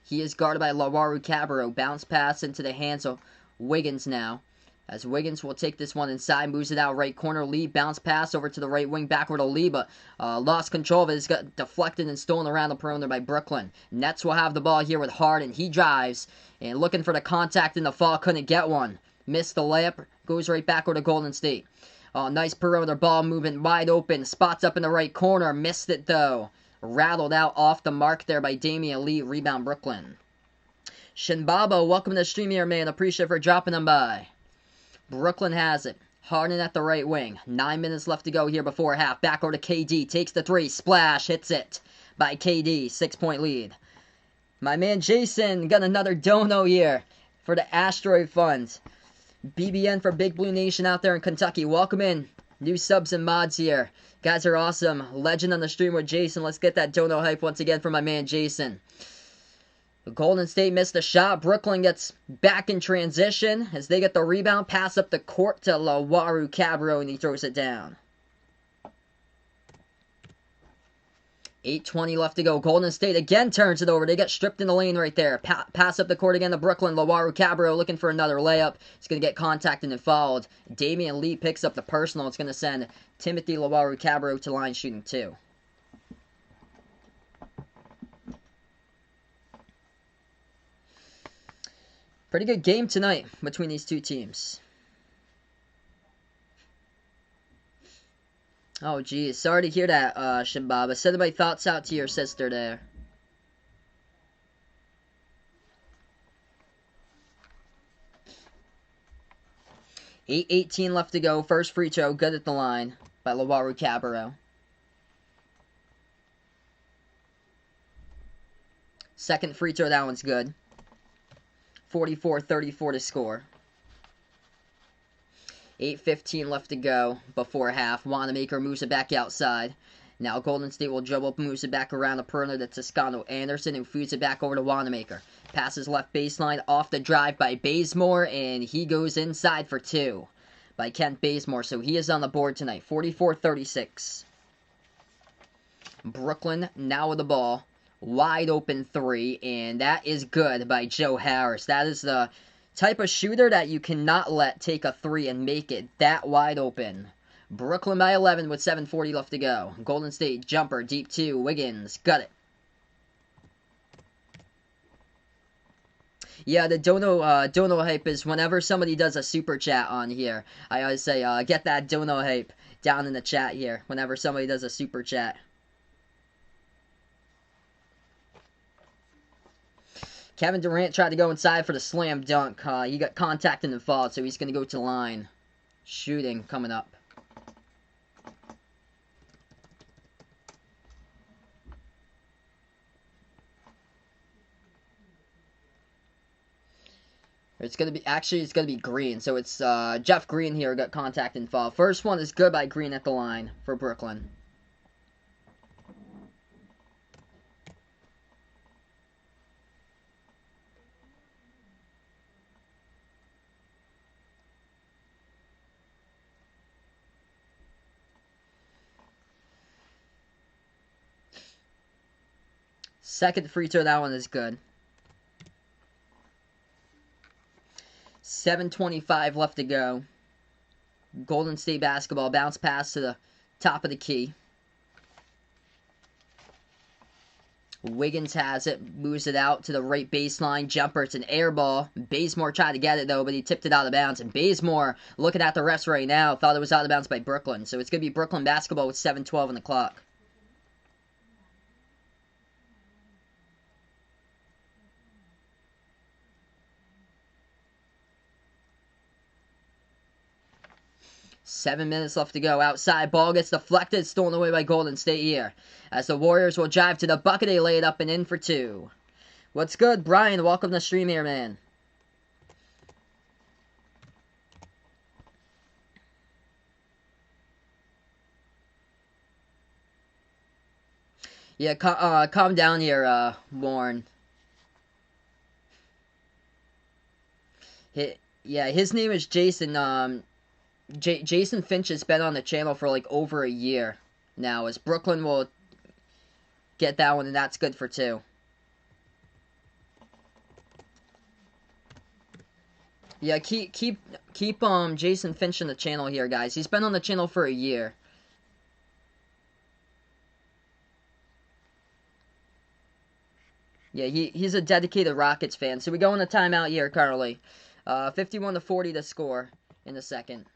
He is guarded by Lawaru-Cabarrot. Bounce pass into the hands of Wiggins now. As Wiggins will take this one inside, moves it out right corner. Lee, bounce pass over to the right wing, backward to Lee, but lost control of it. It's got deflected and stolen around the perimeter by Brooklyn. Nets will have the ball here with Harden. He drives, and looking for the contact in the fall, couldn't get one. Missed the layup, goes right backward to Golden State. Nice perimeter ball movement, wide open, spots up in the right corner, missed it though. Rattled out off the mark there by Damian Lee. Rebound Brooklyn. Shinbaba, welcome to the stream here, man. Appreciate it for dropping them by. Brooklyn has it. Harden at the right wing. 9 minutes left to go here before half. Back over to KD. Takes the three. Splash. Hits it by KD. 6-point lead. My man Jason got another dono here for the Asteroid Fund. BBN for Big Blue Nation out there in Kentucky. Welcome in. New subs and mods here. Guys are awesome. Legend on the stream with Jason. Let's get that dono hype once again for my man Jason. Golden State missed a shot. Brooklyn gets back in transition as they get the rebound. Pass up the court to Lawaru-Cabarrot, and he throws it down. 8:20 left to go. Golden State again turns it over. They get stripped in the lane right there. Pass up the court again to Brooklyn. Lawaru-Cabarrot looking for another layup. He's going to get contacted and fouled. Damian Lee picks up the personal. It's going to send Timothy Lawaru-Cabarrot to line shooting 2. Pretty good game tonight between these two teams. Oh, geez. Sorry to hear that, Shimbaba. Send my thoughts out to your sister there. $8:18 left to go. First free throw, good at the line by Lawaru-Cabarrot. Second free throw, that one's good. 44-34 to score. 8:15 left to go before half. Wanamaker moves it back outside. Now Golden State will dribble, moves it back around the perimeter to Toscano Anderson, and feeds it back over to Wanamaker. Passes left baseline off the drive by Bazemore, and he goes inside for 2 by Kent Bazemore. So he is on the board tonight. 44-36. Brooklyn now with the ball. Wide open 3, and that is good by Joe Harris. That is the type of shooter that you cannot let take a 3 and make it that wide open. Brooklyn by 11 with 7:40 left to go. Golden State jumper, deep 2. Wiggins, got it. Yeah, the dono hype is whenever somebody does a super chat on here. I always say, get that dono hype down in the chat here whenever somebody does a super chat. Kevin Durant tried to go inside for the slam dunk. He got contacted and fouled, so he's going to go to the line. Shooting coming up. It's going to be Green. So it's Jeff Green here got contacted and fouled. First one is good by Green at the line for Brooklyn. Second free throw, that one is good. 7:25 left to go. Golden State basketball. Bounce pass to the top of the key. Wiggins has it. Moves it out to the right baseline. Jumper. It's an air ball. Bazemore tried to get it, though, but he tipped it out of bounds. And Bazemore, looking at the refs right now, thought it was out of bounds by Brooklyn. So it's going to be Brooklyn basketball with 7:12 on the clock. 7 minutes left to go. Outside, ball gets deflected, stolen away by Golden State here. As the Warriors will drive to the bucket, they lay it up and in for two. What's good, Brian? Welcome to the stream here, man. Yeah, calm down here, Warren. His name is Jason. Jason Finch has been on the channel for like over a year now. As Brooklyn will get that one, and that's good for two. Yeah, keep Jason Finch on the channel here, guys. He's been on the channel for a year. Yeah, he's a dedicated Rockets fan. So we go in a timeout here, Carly. 51-40 to score in the second.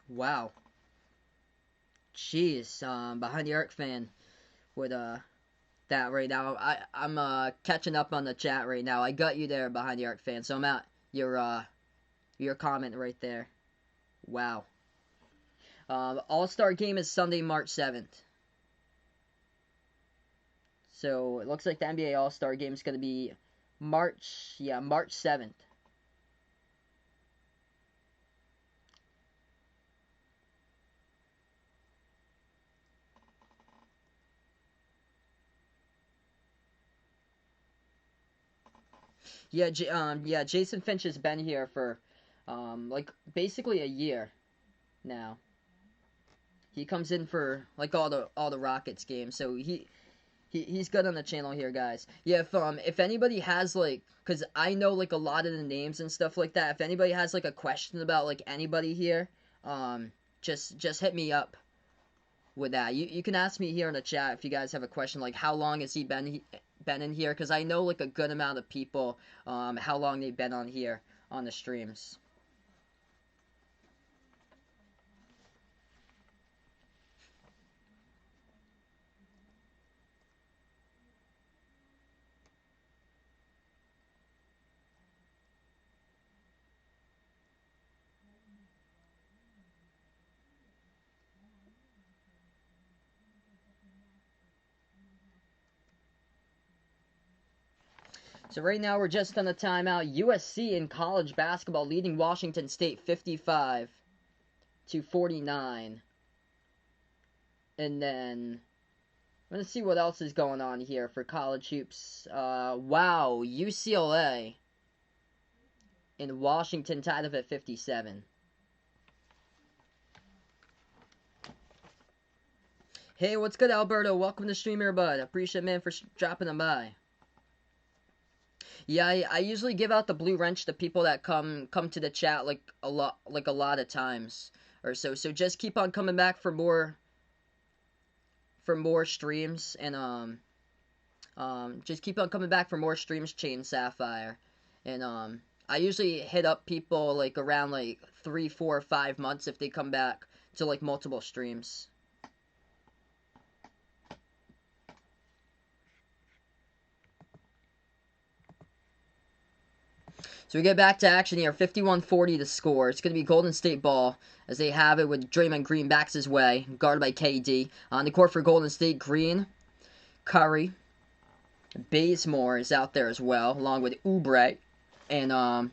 Wow. Jeez, behind the arc fan with that right now. I'm catching up on the chat right now. I got you there, behind the arc fan. So I'm at your comment right there. Wow. All-Star game is Sunday, March 7th. So it looks like the NBA All-Star game is going to be March 7th. Yeah, Jason Finch has been here for, like, basically a year now. He comes in for, like, all the Rockets games, so he's good on the channel here, guys. Yeah, if anybody has, like, because I know, like, a lot of the names and stuff like that, if anybody has, like, a question about, like, anybody here, just hit me up with that. You can ask me here in the chat if you guys have a question, like, how long has he been in here, because I know, like, a good amount of people, how long they've been on here on the streams. So right now we're just on the timeout. USC in college basketball leading Washington State 55-49. And then I'm going to see what else is going on here for college hoops. Wow, UCLA in Washington tied up at 57. Hey, what's good, Alberto? Welcome to stream here, bud. Appreciate, man, for dropping them by. Yeah, I usually give out the blue wrench to people that come to the chat like a lot of times or so. So just keep on coming back for more streams, and just keep on coming back for more streams, Chain Sapphire. And I usually hit up people like around like 3, 4, 5 months if they come back to like multiple streams. So we get back to action here. 51-40 to score. It's going to be Golden State ball as they have it with Draymond Green backs his way, guarded by KD. On the court for Golden State, Green, Curry, Bazemore is out there as well, along with Oubre. And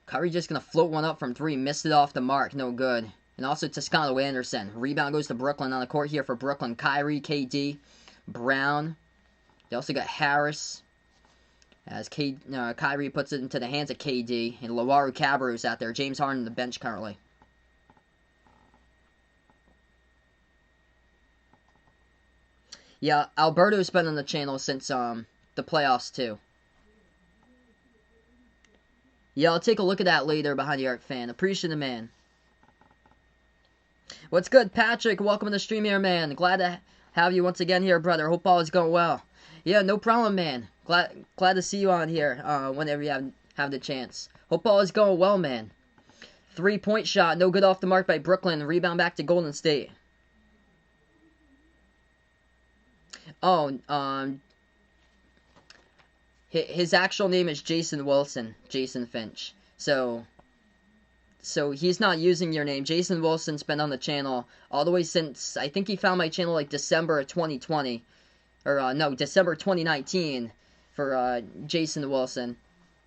Curry just going to float one up from three. Missed it off the mark. No good. And also Toscano Anderson. Rebound goes to Brooklyn on the court here for Brooklyn. Kyrie, KD, Brown. They also got Harris. As Kyrie puts it into the hands of KD. And Loaru Cabarrot's out there. James Harden on the bench currently. Yeah, Alberto's been on the channel since the playoffs too. Yeah, I'll take a look at that later, behind the arc fan. Appreciate it, man. What's good, Patrick? Welcome to the stream here, man. Glad to have you once again here, brother. Hope all is going well. Yeah, no problem, man. Glad to see you on here whenever you have the chance. Hope all is going well, man. 3-point shot, no good off the mark by Brooklyn. Rebound back to Golden State. Oh, his actual name is Jason Wilson, Jason Finch. So he's not using your name. Jason Wilson's been on the channel all the way since, I think he found my channel like December of 2020. Or, no, December 2019 for, Jason Wilson.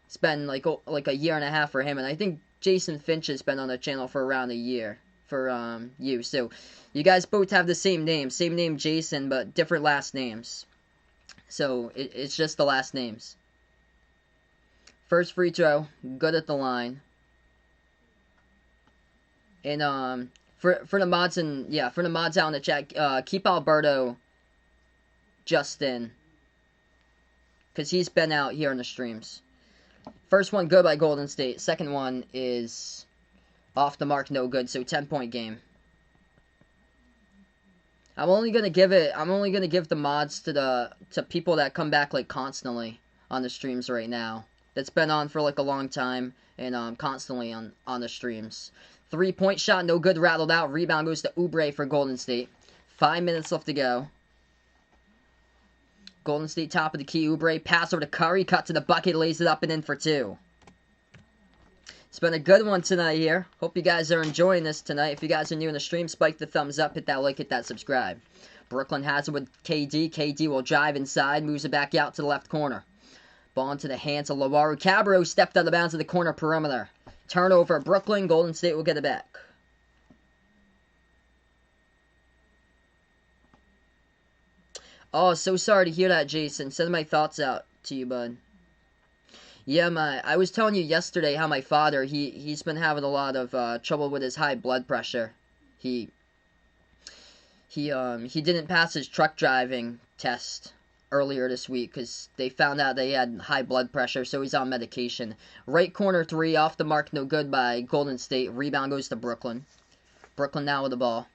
It's been like a year and a half for him, and I think Jason Finch has been on the channel for around a year for, you. So, you guys both have the same name Jason, but different last names. So, it's just the last names. First free throw, good at the line. And, for the mods for the mods out in the chat, keep Alberto Justin, because he's been out here in the streams. First one good by Golden State. Second one is off the mark, no good. So 10-point game. I'm only gonna give the mods to people that come back like constantly on the streams right now. That's been on for like a long time and constantly on the streams. 3-point shot, no good, rattled out. Rebound goes to Oubre for Golden State. 5 minutes left to go. Golden State top of the key. Oubre pass over to Curry. Cut to the bucket. Lays it up and in for 2. It's been a good one tonight here. Hope you guys are enjoying this tonight. If you guys are new in the stream, spike the thumbs up. Hit that like. Hit that subscribe. Brooklyn has it with KD. KD will drive inside. Moves it back out to the left corner. Ball into the hands of Lovaru. Cabarrot stepped out of bounds of the corner perimeter. Turnover. Brooklyn. Golden State will get it back. Oh, so sorry to hear that, Jason. Send my thoughts out to you, bud. Yeah, I was telling you yesterday how my father, he's been having a lot of trouble with his high blood pressure. He didn't pass his truck driving test earlier this week because they found out they had high blood pressure, so he's on medication. Right corner 3, off the mark, no good by Golden State. Rebound goes to Brooklyn. Brooklyn now with the ball.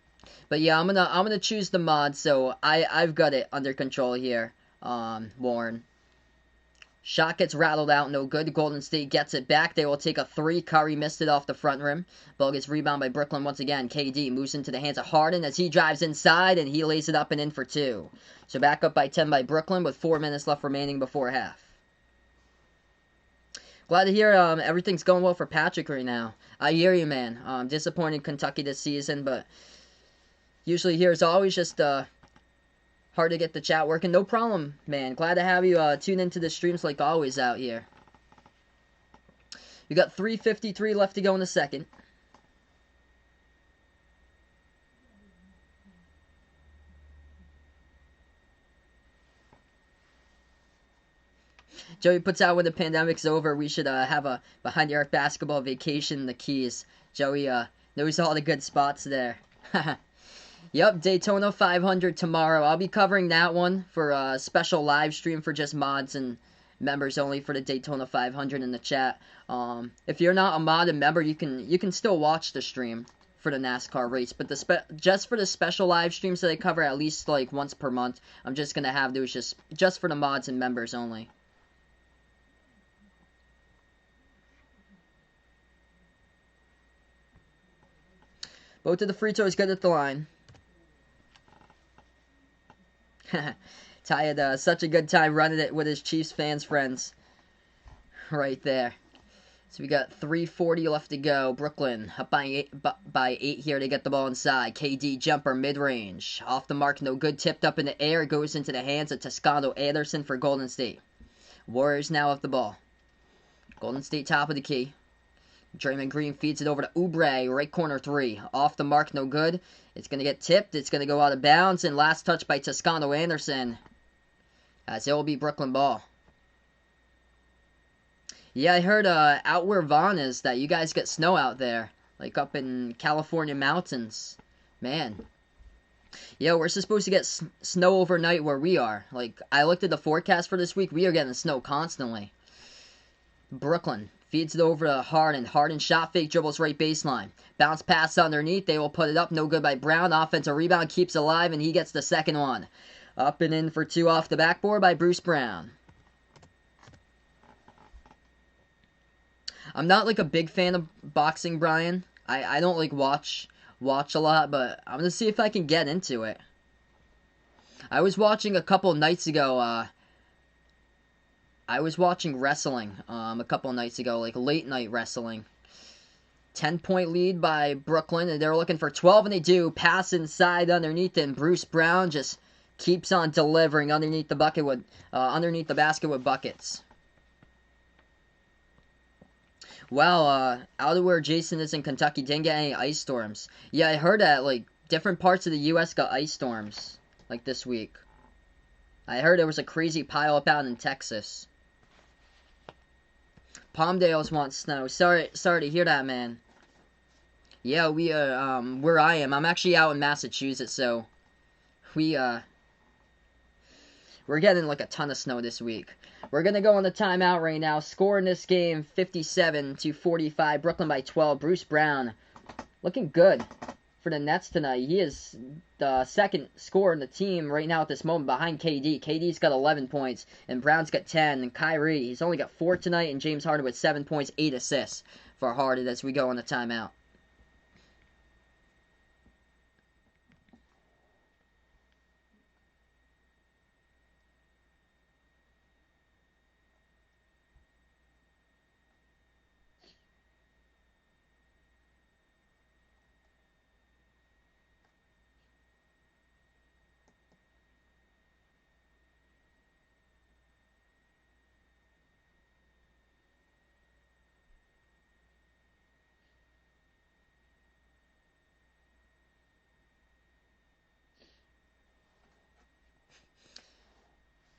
But yeah, I'm gonna choose the mod, so I've got it under control here, Warren. Shot gets rattled out, no good. Golden State gets it back. They will take a 3. Curry missed it off the front rim. Ball gets rebounded by Brooklyn once again. KD moves into the hands of Harden as he drives inside, and he lays it up and in for 2. So back up by 10 by Brooklyn with 4 minutes left remaining before half. Glad to hear everything's going well for Patrick right now. I hear you, man. Disappointed in Kentucky this season, but usually here is always just hard to get the chat working. No problem, man. Glad to have you tune into the streams like always out here. You got 3:53 left to go in the second. Joey puts out when the pandemic's over, we should have a behind the arc basketball vacation in the Keys. Joey knows all the good spots there. Yep, Daytona 500 tomorrow. I'll be covering that one for a special live stream for just mods and members only for the Daytona 500 in the chat. If you're not a mod and member, you can still watch the stream for the NASCAR race, but just for the special live streams that I cover at least like once per month, I'm just gonna have those just for the mods and members only. Both of the free throws good at the line. Ty had such a good time running it with his Chiefs fans friends. Right there. So we got 3:40 left to go. Brooklyn up by 8 here to get the ball inside. KD jumper mid-range. Off the mark, no good. Tipped up in the air. Goes into the hands of Toscano Anderson for Golden State. Warriors now with the ball. Golden State top of the key. Draymond Green feeds it over to Oubre, right corner 3. Off the mark, no good. It's going to get tipped. It's going to go out of bounds. And last touch by Toscano Anderson. As it will be Brooklyn ball. Yeah, I heard out where Vaughn is that you guys get snow out there. Like up in California mountains. Man. Yeah, we're supposed to get snow overnight where we are. Like, I looked at the forecast for this week. We are getting snow constantly. Brooklyn feeds it over to Harden. Harden shot fake, dribbles right baseline. Bounce pass underneath. They will put it up. No good by Brown. Offensive rebound keeps alive, and he gets the second one. Up and in for 2 off the backboard by Bruce Brown. I'm not like a big fan of boxing, Brian. I don't like watch a lot, but I'm gonna see if I can get into it. I was watching a couple nights ago. I was watching wrestling a couple nights ago, like late night wrestling. 10-point lead by Brooklyn, and they're looking for 12, and they do. Pass inside underneath, and Bruce Brown just keeps on delivering underneath the basket with buckets. Well, out of where Jason is in Kentucky, didn't get any ice storms. Yeah, I heard that like different parts of the U.S. got ice storms like this week. I heard there was a crazy pile up out in Texas. Palmdale's want snow. Sorry to hear that, man. Yeah, we where I am, I'm actually out in Massachusetts, so we're getting like a ton of snow this week. We're gonna go on the timeout right now. Score in this game 57-45. Brooklyn by 12. Bruce Brown looking good for the Nets tonight. He is the second scorer in the team right now at this moment behind KD. KD's got 11 points, and Brown's got 10. And Kyrie, he's only got 4 tonight, and James Harden with 7 points, 8 assists for Harden as we go on the timeout.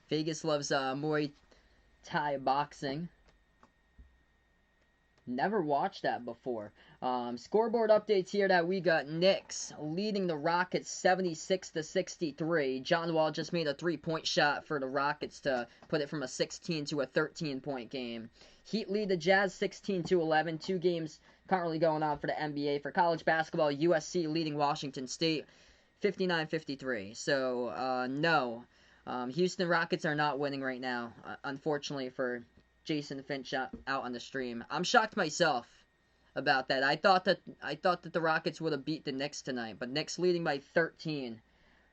Vegas loves Muay Thai boxing. Never watched that before. Scoreboard updates here that we got. Knicks leading the Rockets 76-63. John Wall just made a 3-point shot for the Rockets to put it from a 16 to a 13-point game. Heat lead the Jazz 16-11. 2 games currently going on for the NBA. For college basketball, USC leading Washington State 59-53. So, no. Houston Rockets are not winning right now, unfortunately for Jason Finch out on the stream. I'm shocked myself about that. I thought that the Rockets would have beat the Knicks tonight, but Knicks leading by 13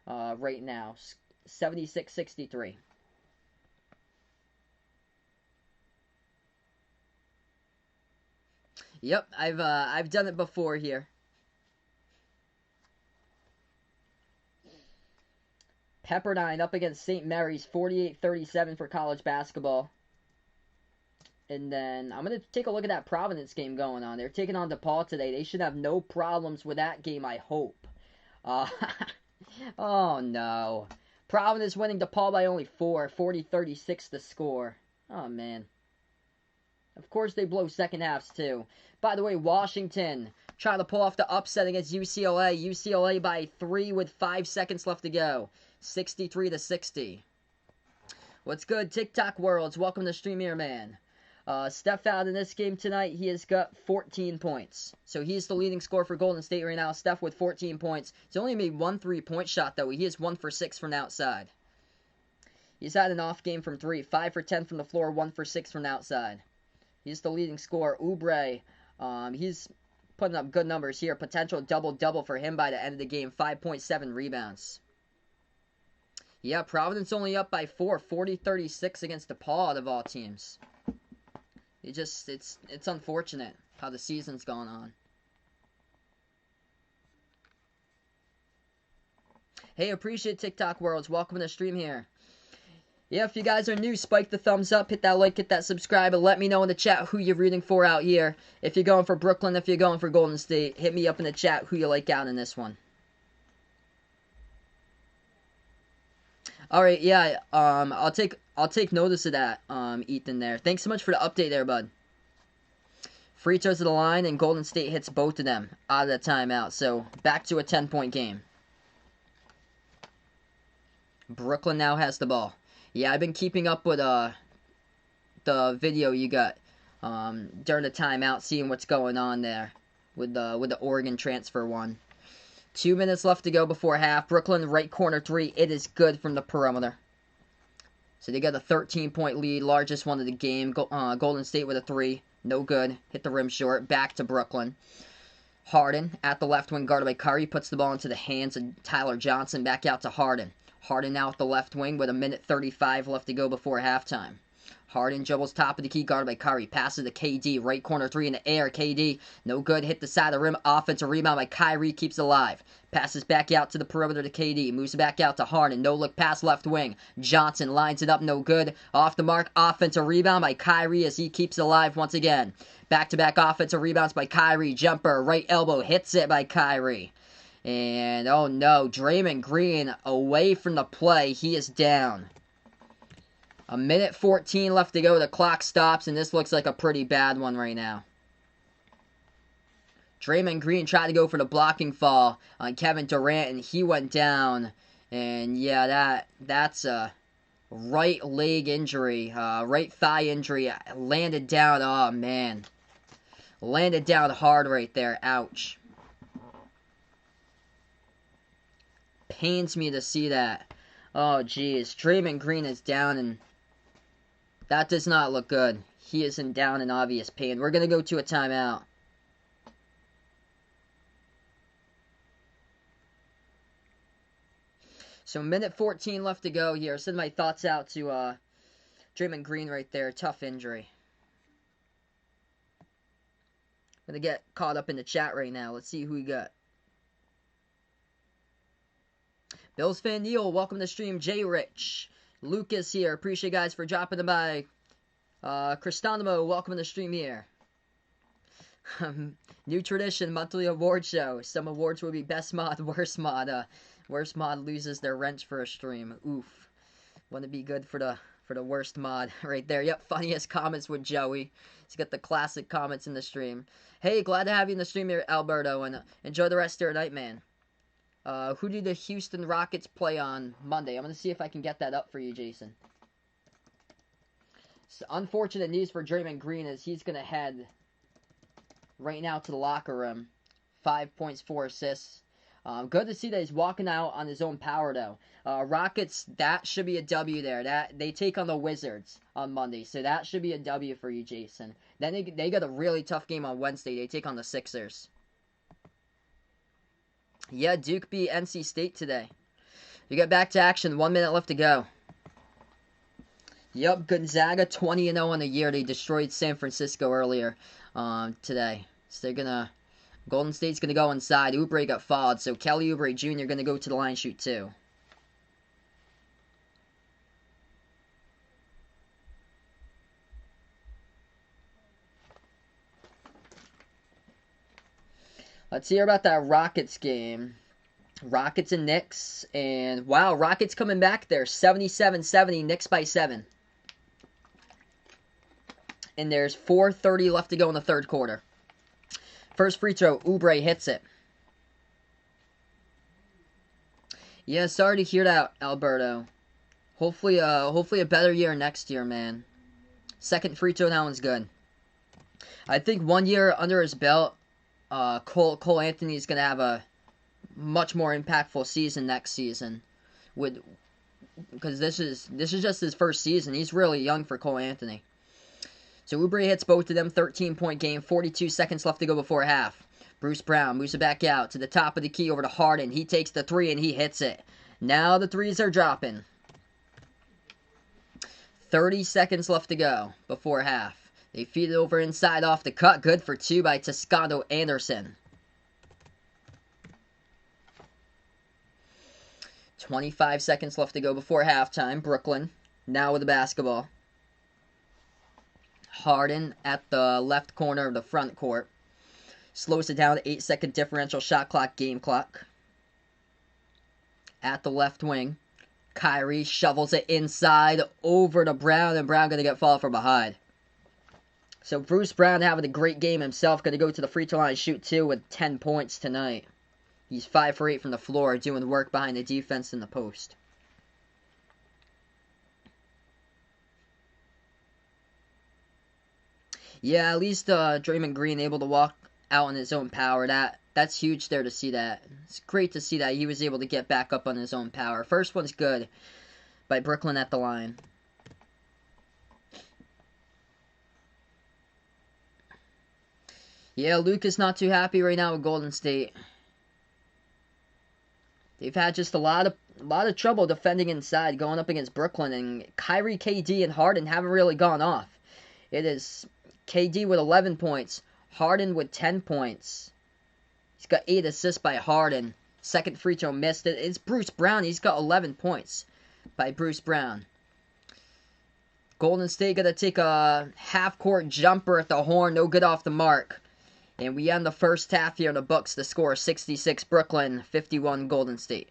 right now, 76-63. Yep, I've done it before here. Pepperdine up against St. Mary's, 48-37 for college basketball. And then I'm going to take a look at that Providence game going on. They're taking on DePaul today. They should have no problems with that game, I hope. Oh, no. Providence winning DePaul by only 4, 40-36 the score. Oh, man. Of course they blow second halves, too. By the way, Washington trying to pull off the upset against UCLA. UCLA by 3 with 5 seconds left to go. 63-60. What's good, TikTok worlds? Welcome to Stream here, man. Steph out in this game tonight. He has got 14 points. So he's the leading scorer for Golden State right now. Steph with 14 points. He's only made 1 3-point shot, though. He is 1 for 6 from outside. He's had an off game from 3. 5 for 10 from the floor. 1 for 6 from outside. He's the leading scorer. Oubre, he's putting up good numbers here. Potential double-double for him by the end of the game. 5.7 rebounds. Yeah, Providence only up by 4. 40-36 against DePaul out of all teams. It's unfortunate how the season's gone on. Hey, appreciate TikTok worlds. Welcome to the stream here. Yeah, if you guys are new, spike the thumbs up, hit that like, hit that subscribe, and let me know in the chat who you're rooting for out here. If you're going for Brooklyn, if you're going for Golden State, hit me up in the chat who you like out in this one. All right, yeah, I'll take notice of that, Ethan there. Thanks so much for the update there, bud. Free throws to the line, and Golden State hits both of them out of the timeout. So, back to a 10-point game. Brooklyn now has the ball. Yeah, I've been keeping up with the video you got during the timeout, seeing what's going on there with the Oregon transfer one. 2 minutes left to go before half. Brooklyn, right corner 3. It is good from the perimeter. So they got a 13-point lead, largest one of the game. Golden State with a 3. No good. Hit the rim short. Back to Brooklyn. Harden at the left wing, guarded by Curry, puts the ball into the hands of Tyler Johnson. Back out to Harden. Harden now at the left wing with 1:35 left to go before halftime. Harden dribbles top of the key, guarded by Curry. Passes to KD. Right corner three in the air. KD, no good. Hit the side of the rim. Offensive rebound by Kyrie. Keeps it alive. Passes back out to the perimeter to KD. Moves it back out to Harden. No look pass left wing. Johnson lines it up. No good. Off the mark. Offensive rebound by Kyrie as he keeps it alive once again. Back-to-back offensive rebounds by Kyrie. Jumper. Right elbow. Hits it by Kyrie. And, oh no. Draymond Green away from the play. He is down. 1:14 left to go. The clock stops, and this looks like a pretty bad one right now. Draymond Green tried to go for the blocking fall on Kevin Durant, and he went down. And yeah, that's a right leg injury, right thigh injury. Landed down. Oh man, landed down hard right there. Ouch. Pains me to see that. Oh geez, Draymond Green is down, and that does not look good. He is in down and obvious pain. We're going to go to a timeout. So 1:14 left to go here. Send my thoughts out to Draymond Green right there. Tough injury. I'm going to get caught up in the chat right now. Let's see who we got. Bills fan Neil, welcome to the stream. Jay Rich. Lucas here. Appreciate you guys for dropping by. Cristanimo, welcome to the stream here. New tradition, monthly award show. Some awards will be best mod, worst mod. Worst mod loses their wrench for a stream. Oof. Wouldn't it be good for the worst mod right there? Yep, funniest comments with Joey. He's got the classic comments in the stream. Hey, glad to have you in the stream here, Alberto, and enjoy the rest of your night, man. Who do the Houston Rockets play on Monday? I'm going to see if I can get that up for you, Jason. So, unfortunate news for Draymond Green is he's going to head right now to the locker room. 5 points, 4 assists. Good to see that he's walking out on his own power, though. Rockets, that should be a W there. They take on the Wizards on Monday, so that should be a W for you, Jason. Then they got a really tough game on Wednesday. They take on the Sixers. Yeah, Duke beat NC State today. You get back to action. 1 minute left to go. Yep, Gonzaga 20-0 on the year. They destroyed San Francisco earlier today. So they're gonna. Golden State's gonna go inside. Oubre got fouled, so Kelly Oubre Jr. gonna go to the line shoot too. Let's hear about that Rockets game. Rockets and Knicks, and wow, Rockets coming back there. 77-70, Knicks by 7. And there's 4:30 left to go in the third quarter. First free throw, Oubre hits it. Yeah, sorry to hear that, Alberto. Hopefully a better year next year, man. Second free throw, that one's good. I think 1 year under his belt, Cole Anthony is gonna have a much more impactful season next season, because this is just his first season. He's really young for Cole Anthony. So Oubre hits both of them. 13-point game. 42 seconds left to go before half. Bruce Brown moves it back out to the top of the key over to Harden. He takes the three and he hits it. Now the threes are dropping. 30 seconds left to go before half. They feed it over inside off the cut. Good for two by Toscano Anderson. 25 seconds left to go before halftime. Brooklyn now with the basketball. Harden at the left corner of the front court. Slows it down to 8-second differential shot clock, game clock. At the left wing. Kyrie shovels it inside over to Brown, and Brown going to get fouled from behind. So Bruce Brown having a great game himself. Going to go to the free throw line, shoot 2 with 10 points tonight. He's 5 for 8 from the floor, doing work behind the defense in the post. Yeah, at least Draymond Green able to walk out on his own power. That's huge there to see that. It's great to see that he was able to get back up on his own power. First one's good by Brooklyn at the line. Yeah, Luke is not too happy right now with Golden State. They've had just a lot of trouble defending inside, going up against Brooklyn, and Kyrie, KD, and Harden haven't really gone off. It is KD with 11 points, Harden with 10 points. He's got 8 assists by Harden. Second free throw missed. It's Bruce Brown. He's got 11 points by Bruce Brown. Golden State gonna take a half-court jumper at the horn, no good off the mark. And we end the first half here in the books. The score 66 Brooklyn, 51 Golden State.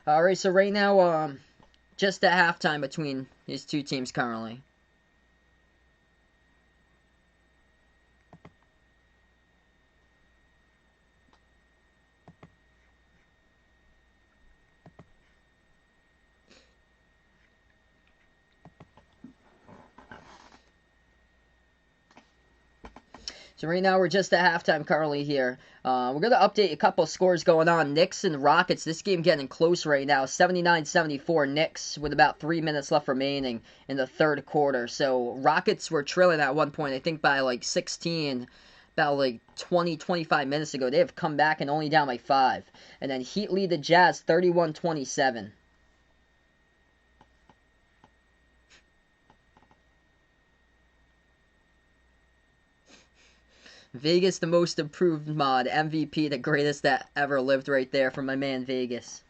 Alright, so right now, just at halftime between these two teams currently. So right now we're just at halftime currently here. We're going to update a couple scores going on. Knicks and Rockets. This game getting close right now. 79-74 Knicks with about 3 minutes left remaining in the third quarter. So Rockets were trailing at one point, I think by like 16, about like 20, 25 minutes ago. They have come back and only down by 5. And then Heat lead the Jazz 31-27. Vegas, the most improved mod. MVP, the greatest that ever lived right there from my man Vegas.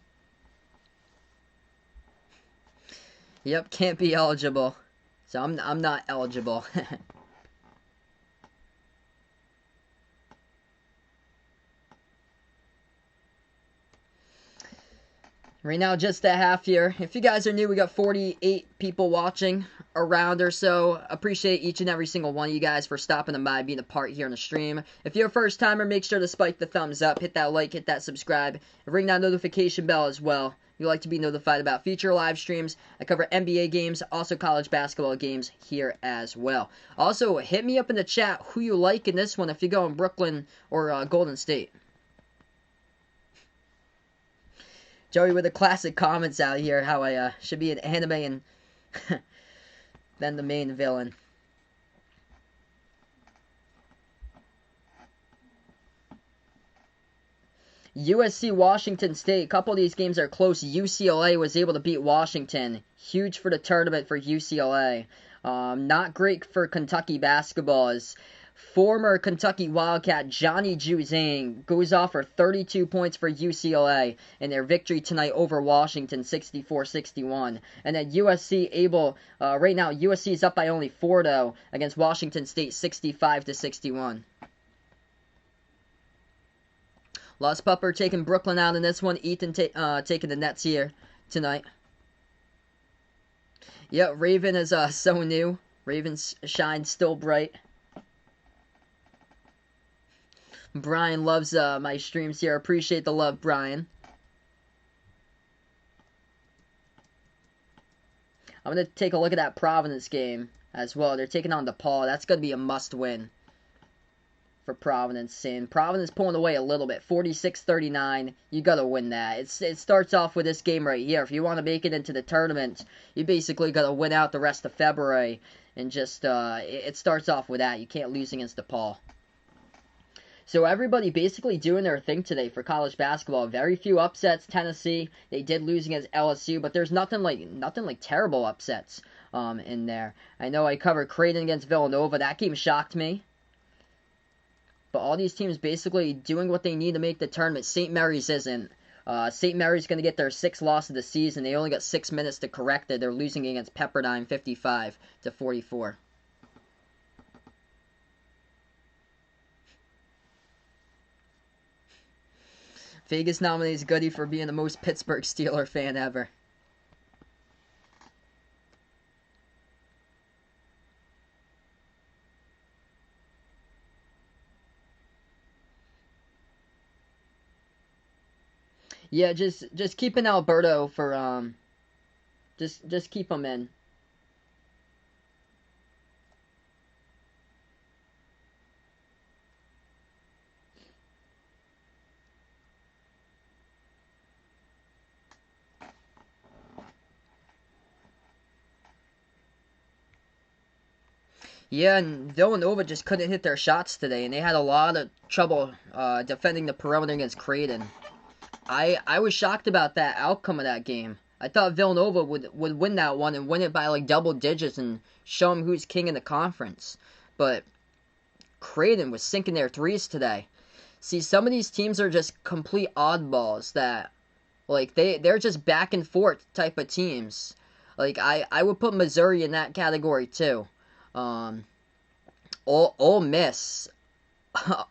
Yep, can't be eligible. So I'm not eligible. Right now, just at half here. If you guys are new, we got 48 people watching around or so. Appreciate each and every single one of you guys for stopping by, being a part here on the stream. If you're a first timer, make sure to spike the thumbs up, hit that like, hit that subscribe, and ring that notification bell as well. If you'd like to be notified about future live streams, I cover NBA games, also college basketball games here as well. Also, hit me up in the chat who you like in this one if you go in Brooklyn or Golden State. Joey with the classic comments out here, how I should be an anime and then the main villain. USC Washington State. A couple of these games are close. UCLA was able to beat Washington. Huge for the tournament for UCLA. Not great for Kentucky basketball as former Kentucky Wildcat Johnny Juzang goes off for 32 points for UCLA in their victory tonight over Washington, 64-61. And then USC able, right now, USC is up by only 4, though, against Washington State, 65-61. Lost Pupper taking Brooklyn out in this one. Ethan taking the Nets here tonight. Yep, Raven is so new. Raven's shine still bright. Brian loves my streams here. Appreciate the love, Brian. I'm going to take a look at that Providence game as well. They're taking on DePaul. That's going to be a must-win for Providence. And Providence pulling away a little bit. 46-39. You got to win that. It starts off with this game right here. If you want to make it into the tournament, you basically got to win out the rest of February. And just, it starts off with that. You can't lose against DePaul. So everybody basically doing their thing today for college basketball. Very few upsets. Tennessee, they did lose against LSU, but there's nothing like terrible upsets in there. I know I covered Creighton against Villanova. That game shocked me. But all these teams basically doing what they need to make the tournament. St. Mary's isn't. St. Mary's going to get their 6th loss of the season. They only got 6 minutes to correct it. They're losing against Pepperdine 55-44. Vegas nominates Goody for being the most Pittsburgh Steeler fan ever. Yeah, just keeping Alberto for just keep him in. Yeah, and Villanova just couldn't hit their shots today, and they had a lot of trouble defending the perimeter against Creighton. I was shocked about that outcome of that game. I thought Villanova would win that one and win it by like double digits and show them who's king in the conference. But Creighton was sinking their threes today. See, some of these teams are just complete oddballs that, like, they're just back and forth type of teams. Like, I would put Missouri in that category too. Um, Ole Miss.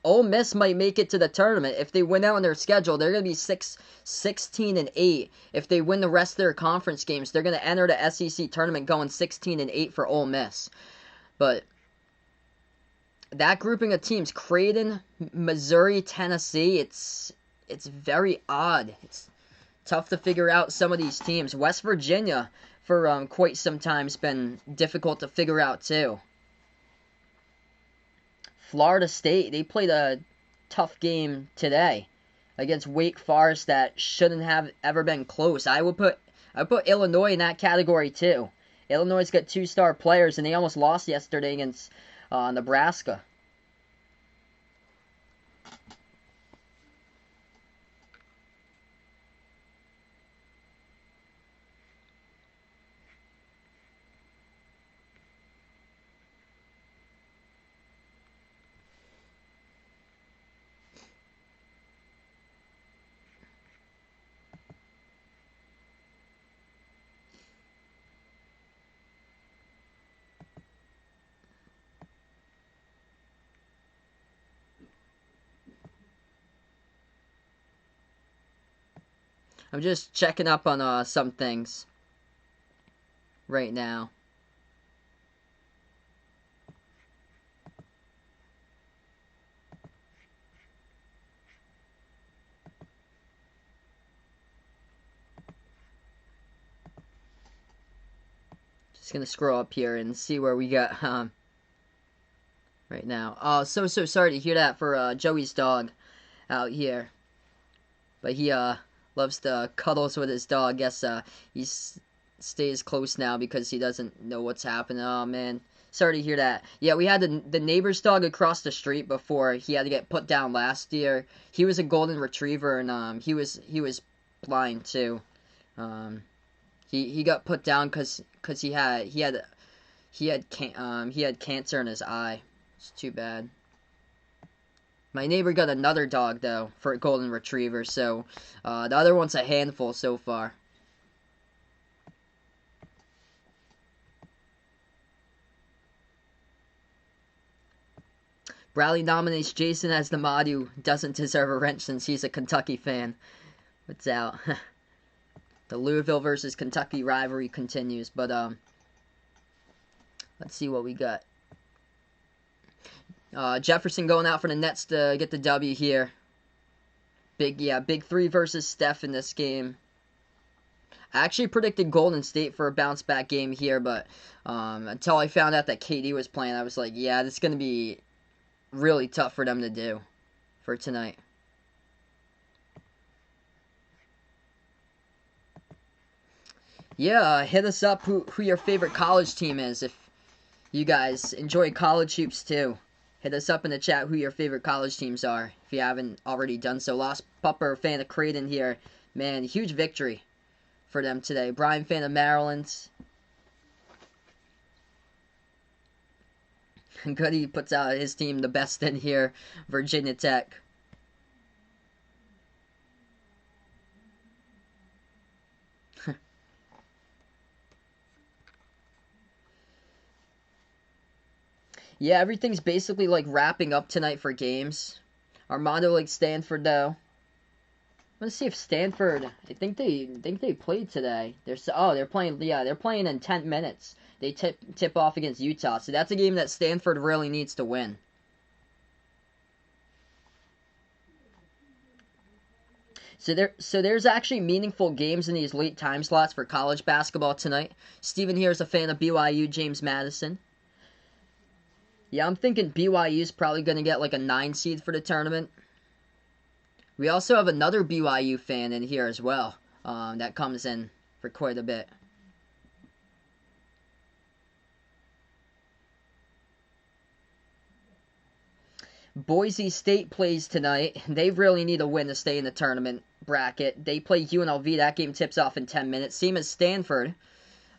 Ole Miss might make it to the tournament. If they win out on their schedule, they're going to be 16-8. If they win the rest of their conference games, they're going to enter the SEC tournament going 16-8 for Ole Miss. But that grouping of teams, Creighton, Missouri, Tennessee, it's very odd. It's tough to figure out some of these teams. West Virginia, for quite some time, has been difficult to figure out too. Florida State, they played a tough game today against Wake Forest that shouldn't have ever been close. I put Illinois in that category too. Illinois' got 2-star players, and they almost lost yesterday against Nebraska. I'm just checking up on some things right now. Just gonna scroll up here and see where we got right now. Oh, so sorry to hear that for Joey's dog out here. But he loves to cuddles with his dog. Guess he stays close now because he doesn't know what's happening. Oh man, sorry to hear that. Yeah, we had the neighbor's dog across the street before. He had to get put down last year. He was a golden retriever, and he was blind too. He got put down because he had cancer in his eye. It's too bad. My neighbor got another dog, though, for a golden retriever, so the other one's a handful so far. Bradley nominates Jason as the mod who doesn't deserve a wrench since he's a Kentucky fan. What's out? The Louisville versus Kentucky rivalry continues, but let's see what we got. Jefferson going out for the Nets to get the W here. Big 3 versus Steph in this game. I actually predicted Golden State for a bounce back game here, but until I found out that KD was playing, I was like, yeah, this is going to be really tough for them to do for tonight. Yeah, hit us up who your favorite college team is if you guys enjoy college hoops too. Hit us up in the chat who your favorite college teams are if you haven't already done so. Lost Pupper, fan of Creighton here. Man, huge victory for them today. Brian, fan of Maryland. Goody puts out his team the best in here. Virginia Tech. Yeah, everything's basically like wrapping up tonight for games. Armando like Stanford though. Let's see if Stanford. I think they played today. They're playing. Yeah, they're playing in 10 minutes. They tip off against Utah, so that's a game that Stanford really needs to win. So there's actually meaningful games in these late time slots for college basketball tonight. Steven here is a fan of BYU, James Madison. Yeah, I'm thinking BYU's probably going to get like a 9 seed for the tournament. We also have another BYU fan in here as well. That comes in for quite a bit. Boise State plays tonight. They really need a win to stay in the tournament bracket. They play UNLV. That game tips off in 10 minutes. Same as Stanford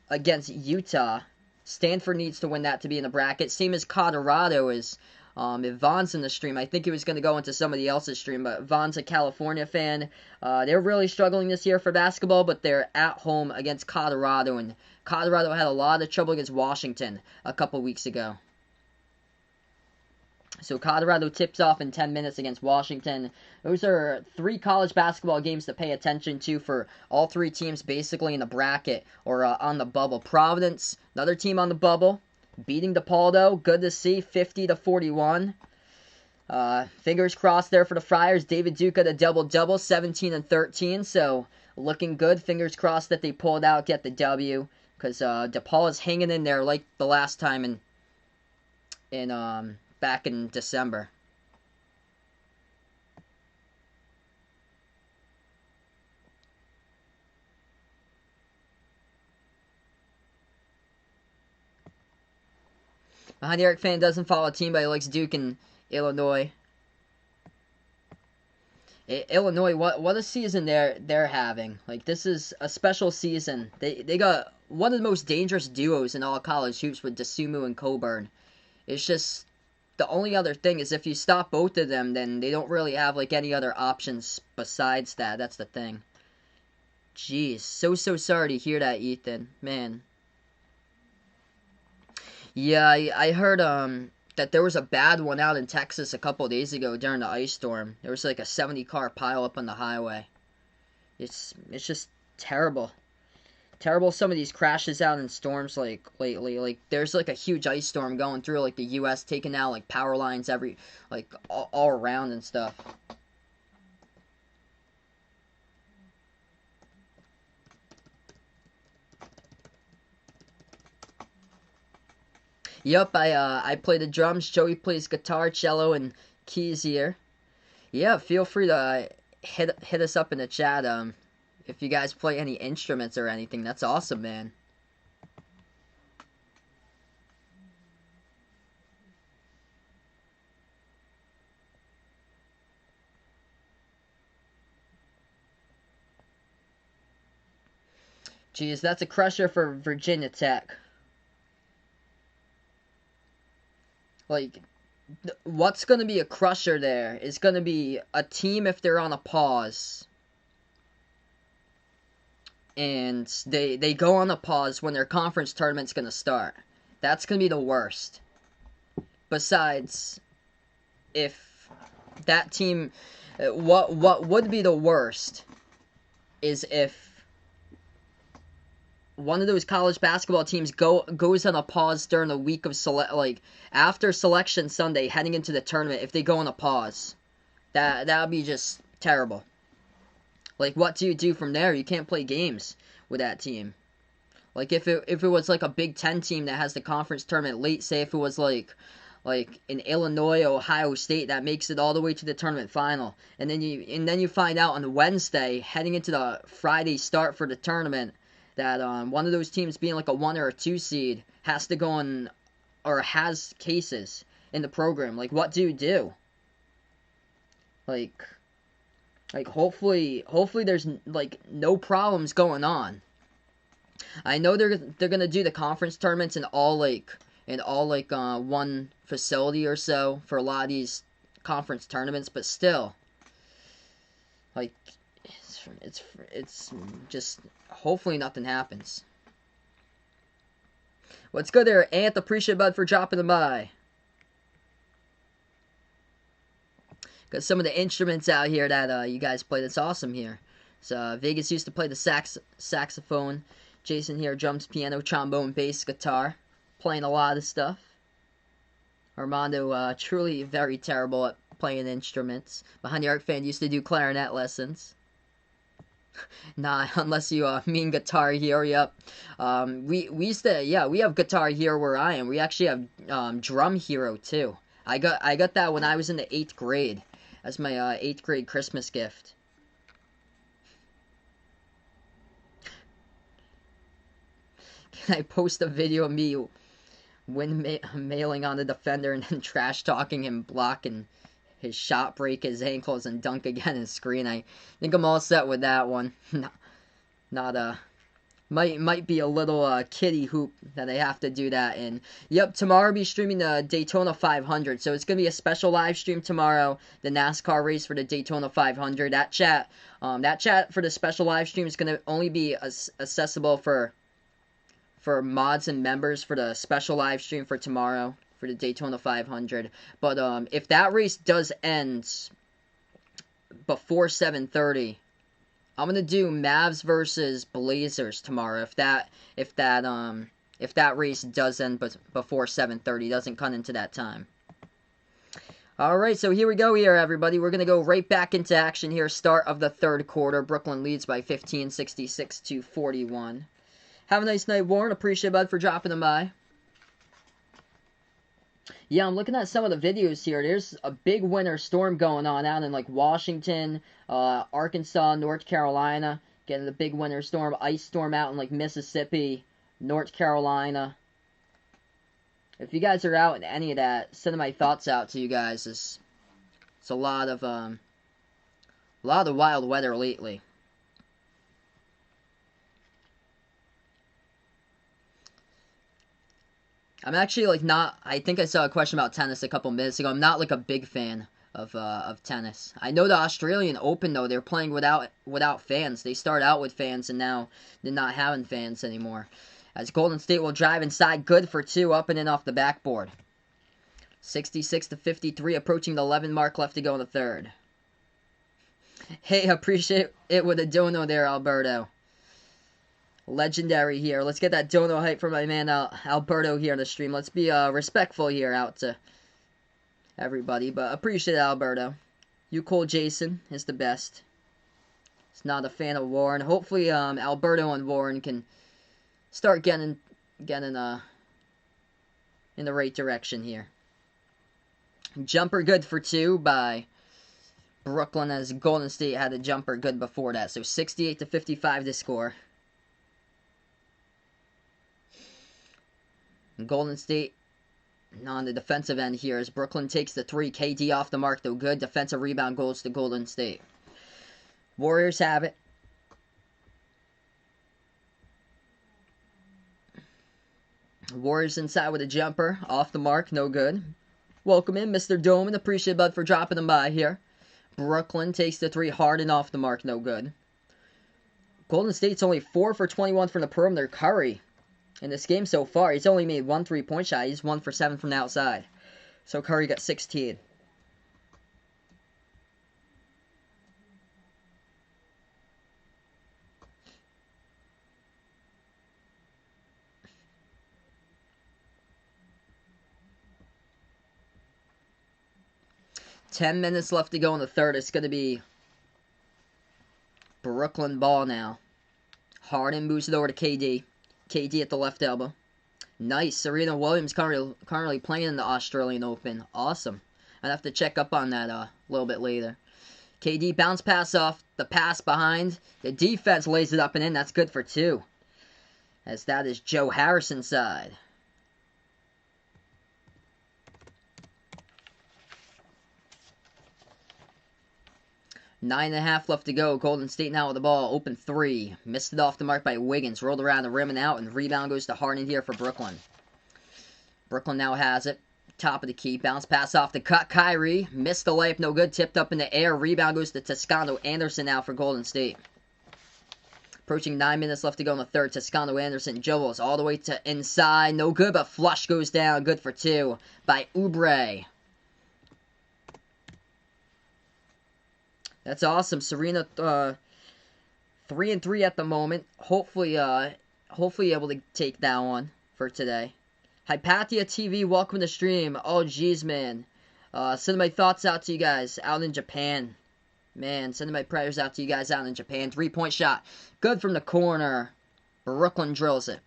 against Utah. Stanford needs to win that to be in the bracket. Same as Colorado is. If Vaughn's in the stream, I think he was going to go into somebody else's stream, but Vaughn's a California fan. They're really struggling this year for basketball, but they're at home against Colorado, and Colorado had a lot of trouble against Washington a couple weeks ago. So Colorado tips off in 10 minutes against Washington. Those are 3 college basketball games to pay attention to for all 3 teams basically in the bracket or on the bubble. Providence, another team on the bubble, beating DePaul, good to see, 50-41. Fingers crossed there for the Friars. David Duke had a double-double, 17 and 13, so looking good. Fingers crossed that they pull it out, get the W, because DePaul is hanging in there like the last time back in December. Behind Eric fan doesn't follow a team, but he likes Duke and Illinois. Illinois, what a season they're having. Like, this is a special season. They got one of the most dangerous duos in all college hoops with Dosunmu and Coburn. It's just the only other thing is if you stop both of them, then they don't really have like any other options besides that. That's the thing. Jeez, so sorry to hear that, Ethan. Man. Yeah, I heard that there was a bad one out in Texas a couple days ago during the ice storm. There was like a 70-car pile up on the highway. It's just terrible. Terrible some of these crashes out in storms like lately. Like there's like a huge ice storm going through like the US, taking out like power lines all around and stuff. Yep, I play the drums. Joey plays guitar, cello, and keys here. Yeah, feel free to hit us up in the chat. If you guys play any instruments or anything, that's awesome, man. Geez, that's a crusher for Virginia Tech. Like, what's going to be a crusher there is going to be a team if they're on a pause. And they go on a pause when their conference tournament's going to start. That's going to be the worst. Besides, if that team... What would be the worst is if one of those college basketball teams goes on a pause during the week of after Selection Sunday, heading into the tournament. If they go on a pause, that would be just terrible. Like, what do you do from there? You can't play games with that team. Like, if it was like a Big Ten team that has the conference tournament late, say if it was like in Illinois, Ohio State, that makes it all the way to the tournament final, and then you find out on Wednesday, heading into the Friday start for the tournament, that one of those teams being like a 1 or a 2 seed has to go on, or has cases in the program. Like, what do you do? Like hopefully there's like no problems going on. I know they're gonna do the conference tournaments in all one facility or so for a lot of these conference tournaments, but still, like, it's just hopefully nothing happens. What's good there, Ant? Appreciate bud for dropping them by. Got some of the instruments out here that you guys play. That's awesome here. So Vegas used to play the saxophone. Jason here, drums, piano, trombone, bass, guitar. Playing a lot of stuff. Armando, truly very terrible at playing instruments. Behind the Arc fan used to do clarinet lessons. Nah, unless you mean Guitar Hero. Yep. We used to, yeah, we have Guitar Hero where I am. We actually have Drum Hero too. I got that when I was in the 8th grade. That's my 8th grade Christmas gift. Can I post a video of me mailing on the defender and then trash talking him, blocking his shot, break his ankles, and dunk again and screen. I think I'm all set with that one. Not might be a little kiddie hoop that I have to do that in. Yep, tomorrow I'll be streaming the Daytona 500, so it's gonna be a special live stream tomorrow. The NASCAR race for the Daytona 500. That chat for the special live stream is gonna only be accessible for mods and members for the special live stream for tomorrow for the Daytona 500. But if that race does end before 7:30, I'm gonna do Mavs versus Blazers tomorrow. If that race does end before 7:30, doesn't cut into that time. All right, so here we go here, everybody. We're gonna go right back into action here. Start of the third quarter. Brooklyn leads by 15, 66-41. Have a nice night, Warren. Appreciate it, bud, for dropping them by. Yeah, I'm looking at some of the videos here. There's a big winter storm going on out in, like, Washington, Arkansas, North Carolina. Getting the big winter storm, ice storm out in, like, Mississippi, North Carolina. If you guys are out in any of that, sending my thoughts out to you guys. It's a lot of the wild weather lately. I'm actually, like, not... I think I saw a question about tennis a couple minutes ago. I'm not, like, a big fan of tennis. I know the Australian Open, though, they're playing without fans. They start out with fans, and now they're not having fans anymore. As Golden State will drive inside, good for two, up and in off the backboard. 66-53, approaching the 11 mark, left to go in the third. Hey, appreciate it with a dono there, Alberto. Legendary here. Let's get that dono hype for my man Alberto here on the stream. Let's be respectful here out to everybody, but appreciate it, Alberto. You cool, Jason is the best. He's not a fan of Warren. Hopefully Alberto and Warren can start getting in the right direction here. Jumper good for two by Brooklyn, as Golden State had a jumper good before that. So 68-55 to score. Golden State on the defensive end here as Brooklyn takes the three. KD off the mark, though good. Defensive rebound goes to Golden State. Warriors have it. Warriors inside with a jumper. Off the mark, no good. Welcome in, Mr. Doman. Appreciate it, bud, for dropping them by here. Brooklyn takes the three. Harden off the mark, no good. Golden State's only 4 for 21 from the perimeter. Curry, in this game so far, he's only made 1 3-point shot. He's 1 for 7 from the outside. So Curry got 16. Ten minutes left to go in the third. It's going to be Brooklyn ball now. Harden moves it over to KD. KD at the left elbow. Nice. Serena Williams currently playing in the Australian Open. Awesome. I'd have to check up on that a little bit later. KD bounce pass off. The pass behind. The defense lays it up and in. That's good for two. As that is Joe Harrison's side. Nine and a half left to go. Golden State now with the ball. Open three. Missed it off the mark by Wiggins. Rolled around the rim and out. And rebound goes to Harden here for Brooklyn. Brooklyn now has it. Top of the key. Bounce pass off the cut. Kyrie. Missed the layup. No good. Tipped up in the air. Rebound goes to Toscano Anderson now for Golden State. Approaching 9 minutes left to go in the third. Toscano Anderson. Joels all the way to inside. No good, but flush goes down. Good for two by Oubre. That's awesome. Serena, 3-3 at the moment. Hopefully able to take that one for today. Hypatia TV, welcome to the stream. Oh, jeez, man. Sending my thoughts out to you guys out in Japan. Man, sending my prayers out to you guys out in Japan. 3-point shot. Good from the corner. Brooklyn drills it.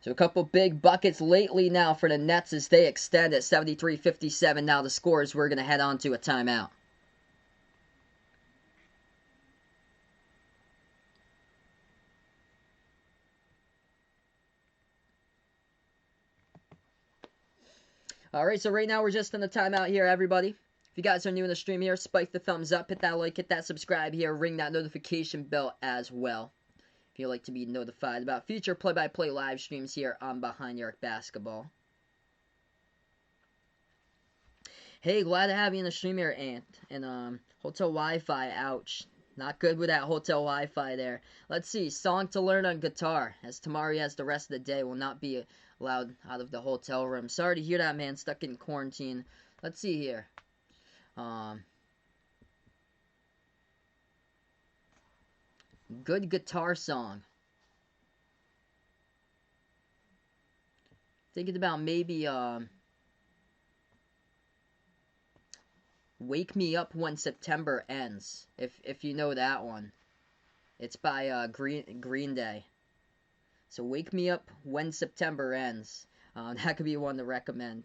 So a couple big buckets lately now for the Nets as they extend at 73-57. Now the score is we're going to head on to a timeout. Alright, so right now we're just in the timeout here, everybody. If you guys are new in the stream here, spike the thumbs up, hit that like, hit that subscribe here, ring that notification bell as well. If you'd like to be notified about future play-by-play live streams here on Behind the Arc Basketball. Hey, glad to have you in the stream here, Ant. And, hotel Wi-Fi, ouch. Not good with that hotel Wi-Fi there. Let's see, song to learn on guitar, as Tamari has the rest of the day, will not be allowed out of the hotel room. Sorry to hear that, man, stuck in quarantine. Let's see here. Good guitar song. Thinking about maybe, Wake Me Up When September Ends, if you know that one. It's by Green Day. So Wake Me Up When September Ends. That could be one to recommend.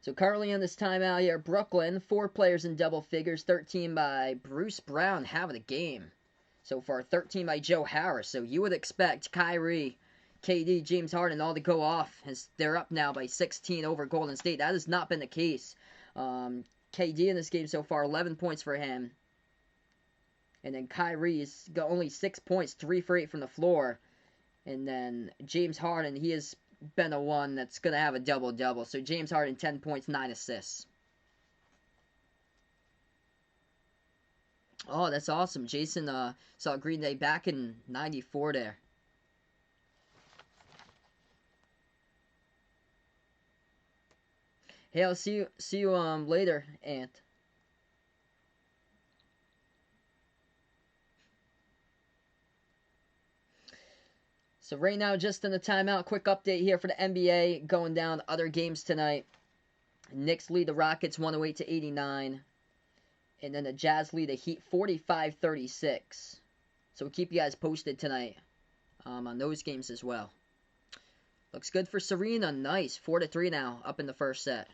So currently in this timeout here, Brooklyn, 4 players in double figures, 13 by Bruce Brown, having a game. So far, 13 by Joe Harris. So you would expect Kyrie, KD, James Harden all to go off, as they're up now by 16 over Golden State. That has not been the case. KD in this game so far, 11 points for him. And then Kyrie's got only 6 points, 3 for 8 from the floor. And then James Harden, he has been the one that's going to have a double-double. So James Harden, 10 points, 9 assists. Oh, that's awesome. Jason saw Green Day back in 94 there. Hey, I'll see you later, Ant. So right now, just in the timeout, quick update here for the NBA, going down other games tonight. Knicks lead the Rockets 108-89. And then the Jazz lead the Heat 45-36. So we'll keep you guys posted tonight on those games as well. Looks good for Serena. Nice. 4-3 now, up in the first set.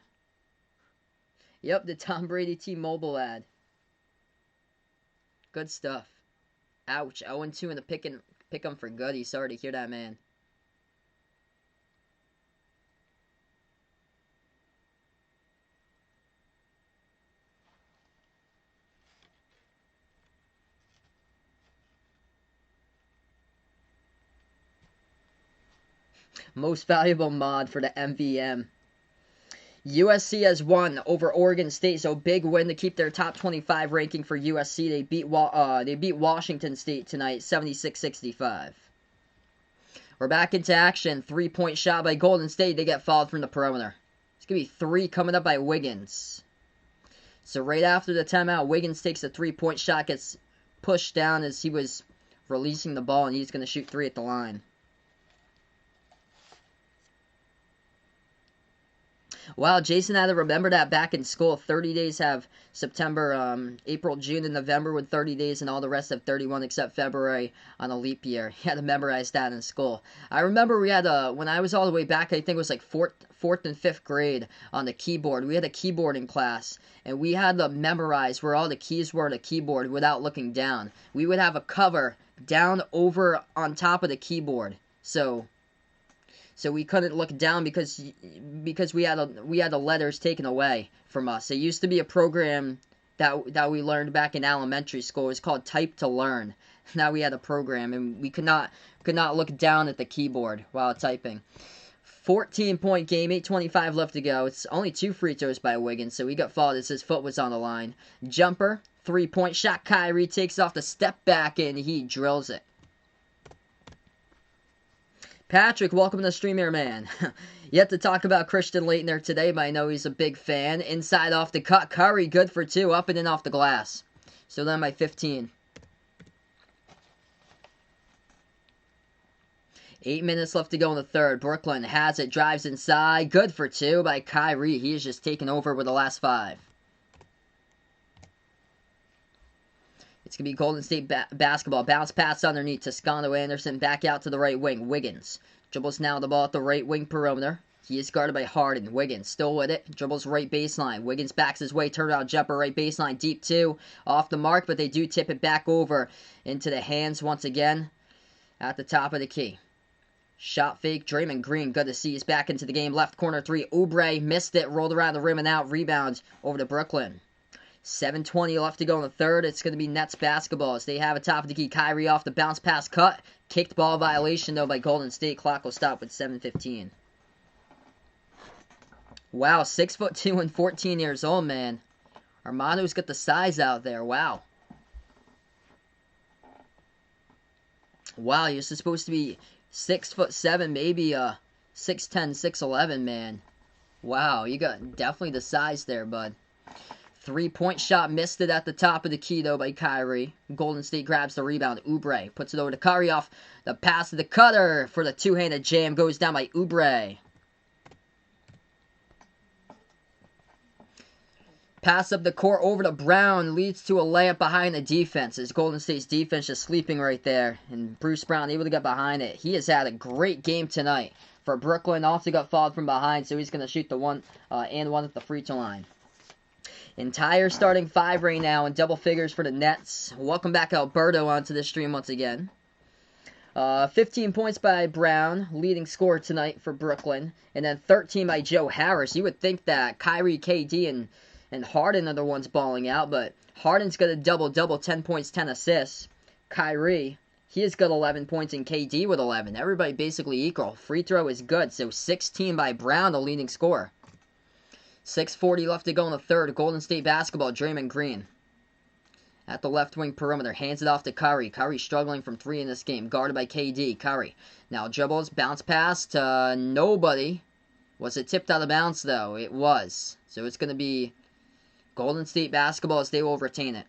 Yep, the Tom Brady T-Mobile ad. Good stuff. Ouch. 0-2 in the pick 'em for Goody. Sorry to hear that, man. Most valuable mod for the MVM. USC has won over Oregon State, so big win to keep their top 25 ranking for USC. They beat Washington State tonight, 76-65. We're back into action. 3-point shot by Golden State. They get fouled from the perimeter. It's going to be 3 coming up by Wiggins. So right after the timeout, Wiggins takes a 3-point shot, gets pushed down as he was releasing the ball, and he's going to shoot 3 at the line. Wow, Jason had to remember that back in school. 30 days have September, April, June, and November with 30 days, and all the rest have 31 except February on a leap year. He had to memorize that in school. I remember we had when I was all the way back, I think it was like 4th and 5th grade on the keyboard. We had a keyboarding class, and we had to memorize where all the keys were on the keyboard without looking down. We would have a cover down over on top of the keyboard. So we couldn't look down because we had the letters taken away from us. It used to be a program that we learned back in elementary school. It was called Type to Learn. Now we had a program, and we could not look down at the keyboard while typing. 14-point game, 8:25 left to go. It's only 2 free throws by Wiggins, so he got fouled as his foot was on the line. Jumper, 3-point shot. Kyrie takes off the step back, and he drills it. Patrick, welcome to the stream here, man. Yet to talk about Christian Laettner today, but I know he's a big fan. Inside off the cut. Curry, good for 2. Up and in off the glass. So then by 15. 8 minutes left to go in the third. Brooklyn has it. Drives inside. Good for 2 by Kyrie. He is just taking over with the last 5. It's going to be Golden State basketball. Bounce pass underneath. Toscano Anderson back out to the right wing. Wiggins dribbles now the ball at the right wing perimeter. He is guarded by Harden. Wiggins still with it. Dribbles right baseline. Wiggins backs his way. Turnaround jumper right baseline. Deep 2. Off the mark, but they do tip it back over into the hands once again at the top of the key. Shot fake, Draymond Green, good to see he's back into the game. Left corner three, Oubre missed it, rolled around the rim and out. Rebound over to Brooklyn. 7:20 left to go in the third. It's going to be Nets basketball as they have a top of the key. Kyrie off the bounce pass cut. Kicked ball violation, though, by Golden State. Clock will stop with 7:15. Wow, 6'2" and 14 years old, man. Armando's got the size out there. Wow. Wow, you're supposed to be 6'7", maybe 6'10", 6'11", man. Wow, you got definitely the size there, bud. 3-point shot, missed it at the top of the key, though, by Kyrie. Golden State grabs the rebound. Oubre puts it over to Curry off the pass to the cutter for the two-handed jam. Goes down by Oubre. Pass up the court over to Brown. Leads to a layup behind the defense. As Golden State's defense is sleeping right there. And Bruce Brown able to get behind it. He has had a great game tonight for Brooklyn. Also got fouled from behind, so he's going to shoot the one and one at the free throw line. Entire starting five right now in double figures for the Nets. Welcome back Alberto onto the stream once again. 15 points by Brown, leading scorer tonight for Brooklyn. And then 13 by Joe Harris. You would think that Kyrie, KD, and Harden are the ones balling out, but Harden's got a double-double, 10 points, 10 assists. Kyrie, he has got 11 points, and KD with 11. Everybody basically equal. Free throw is good, so 16 by Brown, the leading scorer. 6:40 left to go in the third. Golden State basketball, Draymond Green. At the left wing perimeter, hands it off to Curry. Curry struggling from three in this game, guarded by KD. Curry now dribbles, bounce pass to nobody. Was it tipped out of bounds, though? It was. So it's going to be Golden State basketball as they will retain it.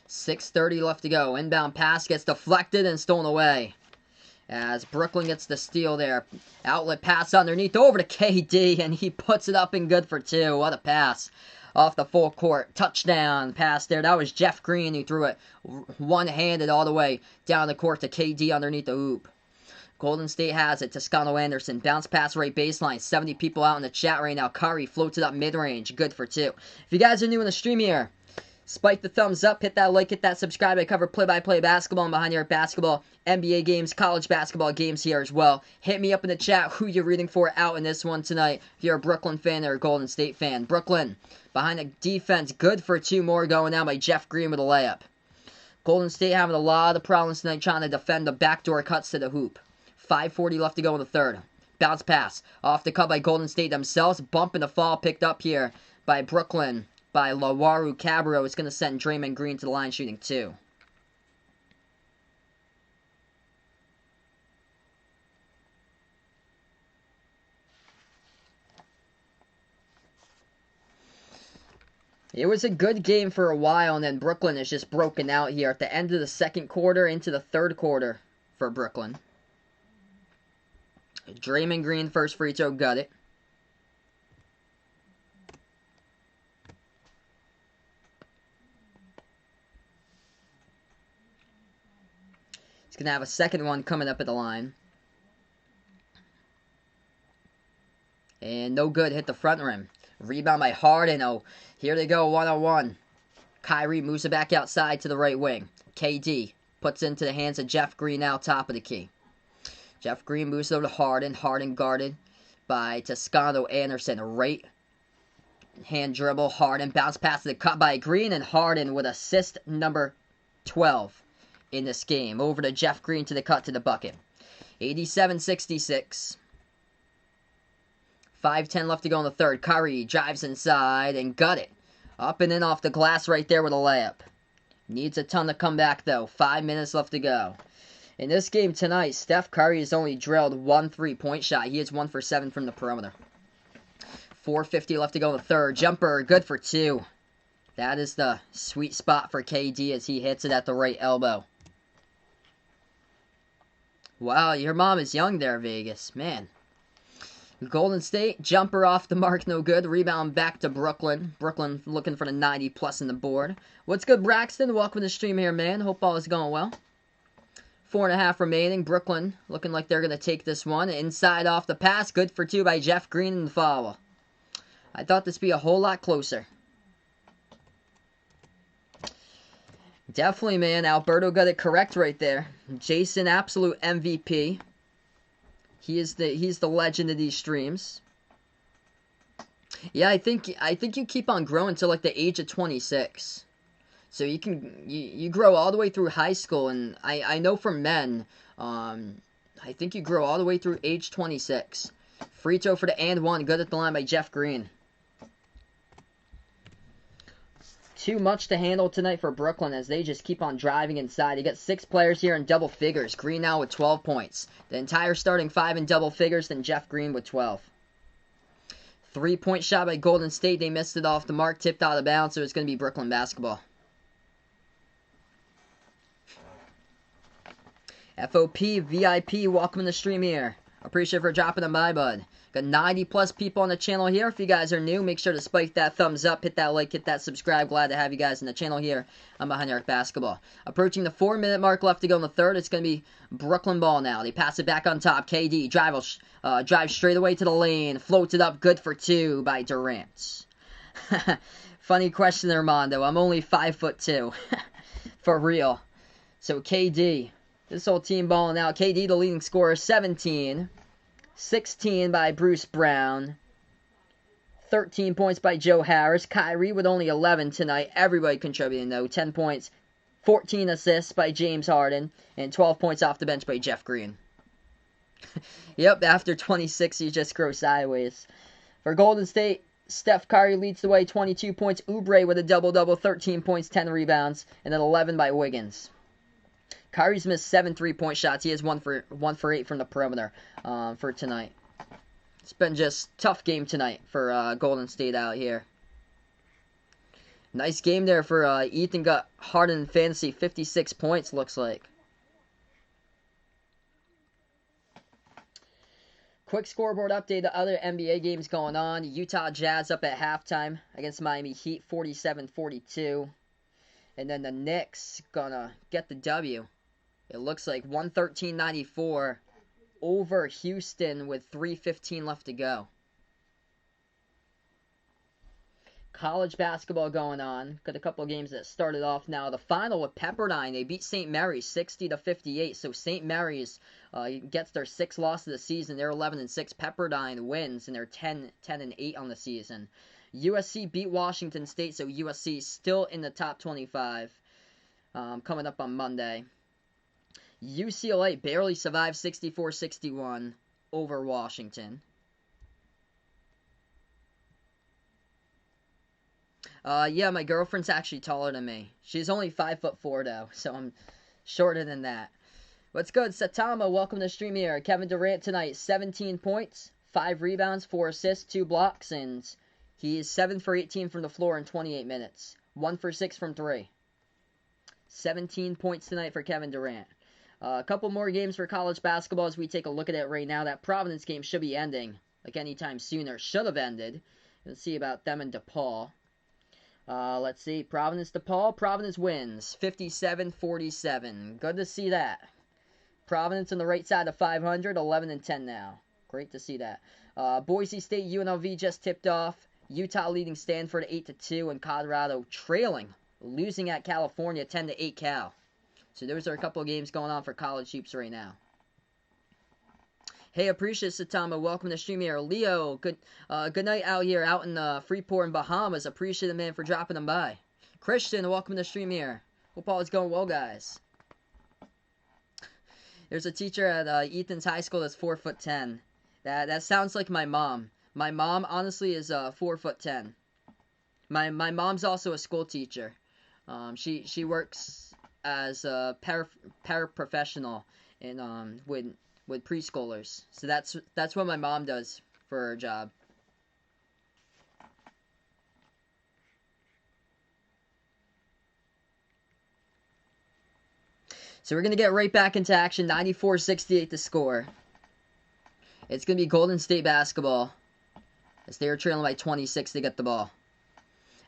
.6:30 left to go. Inbound pass gets deflected and stolen away. As Brooklyn gets the steal there. Outlet pass underneath over to KD, and he puts it up and good for two. What a pass. Off the full court. Touchdown pass there. That was Jeff Green who threw it one-handed all the way down the court to KD underneath the hoop. Golden State has it. Toscano Anderson. Bounce pass right baseline. 70 people out in the chat right now. Curry floats it up mid-range. Good for two. If you guys are new in the stream here, spike the thumbs up, hit that like, hit that subscribe. I cover play-by-play basketball and behind your basketball, NBA games, college basketball games here as well. Hit me up in the chat who you're rooting for out in this one tonight. If you're a Brooklyn fan or a Golden State fan. Brooklyn behind the defense, good for two more going down by Jeff Green with a layup. Golden State having a lot of problems tonight trying to defend the backdoor cuts to the hoop. 5:40 left to go in the third. Bounce pass off the cut by Golden State themselves. Bump in the fall picked up here by Brooklyn. By Lawaru Cabarro. It's going to send Draymond Green to the line shooting two. It was a good game for a while, and then Brooklyn is just broken out here at the end of the second quarter into the third quarter for Brooklyn. Draymond Green, first free throw, got it. Going to have a second one coming up at the line. And no good, hit the front rim. Rebound by Harden. Oh, here they go, one-on-one. Kyrie moves it back outside to the right wing. KD puts it into the hands of Jeff Green now, top of the key. Jeff Green moves it over to Harden. Harden guarded by Toscano Anderson. Right hand dribble. Harden bounce pass to the cut by Green. And Harden with assist number 12. In this game. Over to Jeff Green to the cut to the bucket. 87-66. 5:10 left to go in the third. Curry drives inside and got it. Up and in off the glass right there with a layup. Needs a ton to come back though. 5 minutes left to go. In this game tonight, Steph Curry has only drilled one 3-point shot. He is 1 for 7 from the perimeter. 4:50 left to go in the third. Jumper, good for two. That is the sweet spot for KD as he hits it at the right elbow. Wow, your mom is young there, Vegas. Man. Golden State, jumper off the mark, no good. Rebound back to Brooklyn. Brooklyn looking for the 90+ in the board. What's good, Braxton? Welcome to the stream here, man. Hope all is going well. 4.5 remaining. Brooklyn looking like they're going to take this one. Inside off the pass. Good for two by Jeff Green in the foul. I thought this would be a whole lot closer. Definitely, man. Alberto got it correct right there. Jason, absolute MVP. He's the legend of these streams. Yeah, I think you keep on growing till like the age of 26. So you grow all the way through high school, and I know for men, I think you grow all the way through age 26. Free throw for the and one, good at the line by Jeff Green. Too much to handle tonight for Brooklyn as they just keep on driving inside. You got 6 players here in double figures. Green now with 12 points. The entire starting 5 in double figures, then Jeff Green with 12. 3-point shot by Golden State. They missed it off the mark, tipped out of bounds, so it's going to be Brooklyn basketball. FOP, VIP, welcome to the stream here. Appreciate it for dropping them by, bud. Got 90 plus people on the channel here. If you guys are new, make sure to spike that thumbs up, hit that like, hit that subscribe. Glad to have you guys in the channel here on Behind the Arc Basketball. Approaching the 4-minute mark left to go in the third. It's going to be Brooklyn ball now. They pass it back on top. KD drives straight away to the lane. Floats it up. Good for 2 by Durant. Funny question, Armando. I'm only 5'2". For real. So KD. This whole team balling out. KD, the leading scorer, 17. 16 by Bruce Brown. 13 points by Joe Harris. Kyrie with only 11 tonight. Everybody contributing, though. 10 points. 14 assists by James Harden. And 12 points off the bench by Jeff Green. Yep, after 26, you just grow sideways. For Golden State, Steph Curry leads the way. 22 points. Oubre with a double-double. 13 points, 10 rebounds. And then 11 by Wiggins. Kyrie's missed 7 3-point shots. He has 1 for 8 from the perimeter for tonight. It's been just tough game tonight for Golden State out here. Nice game there for Ethan. Got Harden in fantasy, 56 points looks like. Quick scoreboard update. The other NBA games going on. Utah Jazz up at halftime against Miami Heat, 47-42. And then the Knicks gonna get the W. It looks like 113-94 over Houston with 3:15 left to go. College basketball going on. Got a couple of games that started off now. The final with Pepperdine. They beat St. Mary's 60-58. So St. Mary's gets their 6th loss of the season. They're 11-6. Pepperdine wins, and they're 10-8 on the season. USC beat Washington State, so USC still in the top 25 coming up on Monday. UCLA barely survived 64-61 over Washington. Yeah, my girlfriend's actually taller than me. She's only 5'4", though, so I'm shorter than that. What's good? Satama, welcome to the stream here. Kevin Durant tonight, 17 points, 5 rebounds, 4 assists, 2 blocks, and he is 7 for 18 from the floor in 28 minutes. 1 for 6 from 3. 17 points tonight for Kevin Durant. A couple more games for college basketball as we take a look at it right now. That Providence game should be ending like anytime sooner. Should have ended. Let's see about them and DePaul. Let's see. Providence-DePaul. Providence wins 57-47. Good to see that. Providence on the right side of 500. 11-10 now. Great to see that. Boise State UNLV just tipped off. Utah leading Stanford 8-2, and Colorado trailing, losing at California 10-8 Cal. So those are a couple of games going on for college hoops right now. Hey, appreciate Satama. Welcome to the stream here. Leo, good night out here, out in Freeport in Bahamas. Appreciate the man for dropping them by. Christian, welcome to the stream here. Hope all is going well, guys. There's a teacher at Ethan's high school that's 4'10". That sounds like my mom. My mom, honestly, is 4'10". My mom's also a school teacher. She works as a paraprofessional in with preschoolers. So that's what my mom does for her job. So we're going to get right back into action. 94-68 the score. It's going to be Golden State basketball as they are trailing by 26 to get the ball.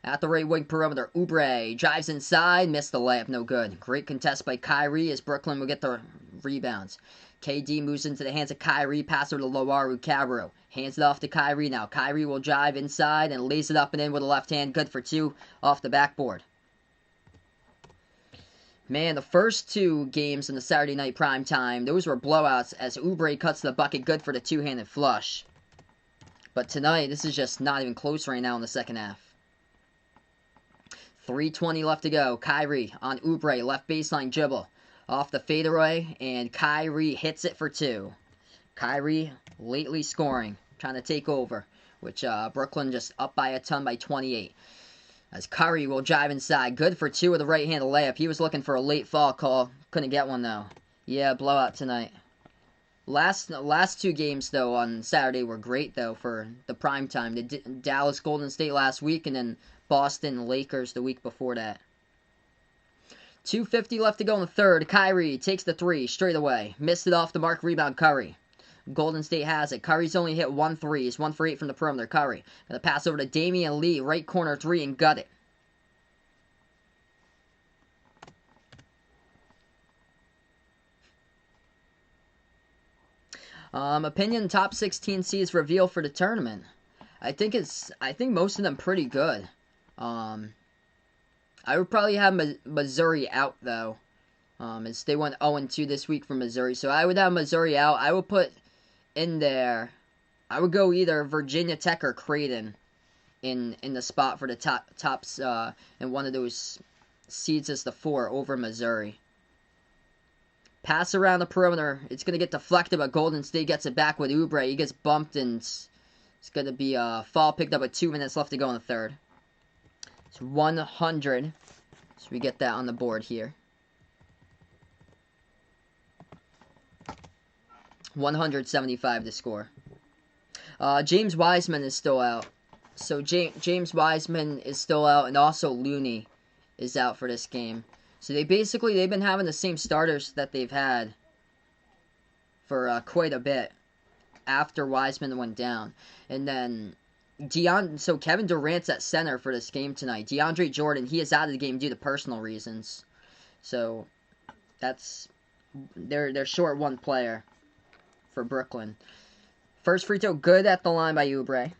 At the right wing perimeter, Oubre drives inside, missed the layup, no good. Great contest by Kyrie as Brooklyn will get the rebounds. KD moves into the hands of Kyrie, pass over to Loaru Cabarro. Hands it off to Kyrie now. Kyrie will drive inside and lays it up and in with a left hand. Good for two off the backboard. Man, the first two games in the Saturday night prime time, those were blowouts as Oubre cuts the bucket. Good for the two-handed flush. But tonight, this is just not even close right now in the second half. 3:20 left to go. Kyrie on Oubre, left baseline dribble. Off the fadeaway, and Kyrie hits it for two. Kyrie lately scoring, trying to take over, which Brooklyn just up by a ton by 28. As Curry will drive inside. Good for two with a right-handed layup. He was looking for a late foul call. Couldn't get one, though. Yeah, blowout tonight. Last two games, though, on Saturday were great, though, for the prime time. The Dallas Golden State last week, and then Boston Lakers the week before that. 2:50 left to go in the third. Kyrie takes the three straight away. Missed it off the mark. Rebound, Curry. Golden State has it. Curry's only hit 1 3. He's 1 for 8 from the perimeter. Curry. Gonna pass over to Damian Lee. Right corner three and gut it. Opinion top 16 seeds reveal for the tournament. I think most of them pretty good. I would probably have Missouri out, though. As they went 0-2 this week for Missouri. So I would have Missouri out. I would put in there, I would go either Virginia Tech or Creighton in the spot for the tops in one of those seeds as the 4 over Missouri. Pass around the perimeter. It's going to get deflected, but Golden State gets it back with Oubre. He gets bumped, and it's going to be a foul picked up with 2 minutes left to go in the third. It's 100. So we get that on the board here. 175 to score. James Wiseman is still out. So James Wiseman is still out, and also Looney is out for this game. So they've been having the same starters that they've had for quite a bit after Wiseman went down. And then so Kevin Durant's at center for this game tonight. DeAndre Jordan, he is out of the game due to personal reasons. So they're short one player for Brooklyn. First free throw good at the line by Oubre.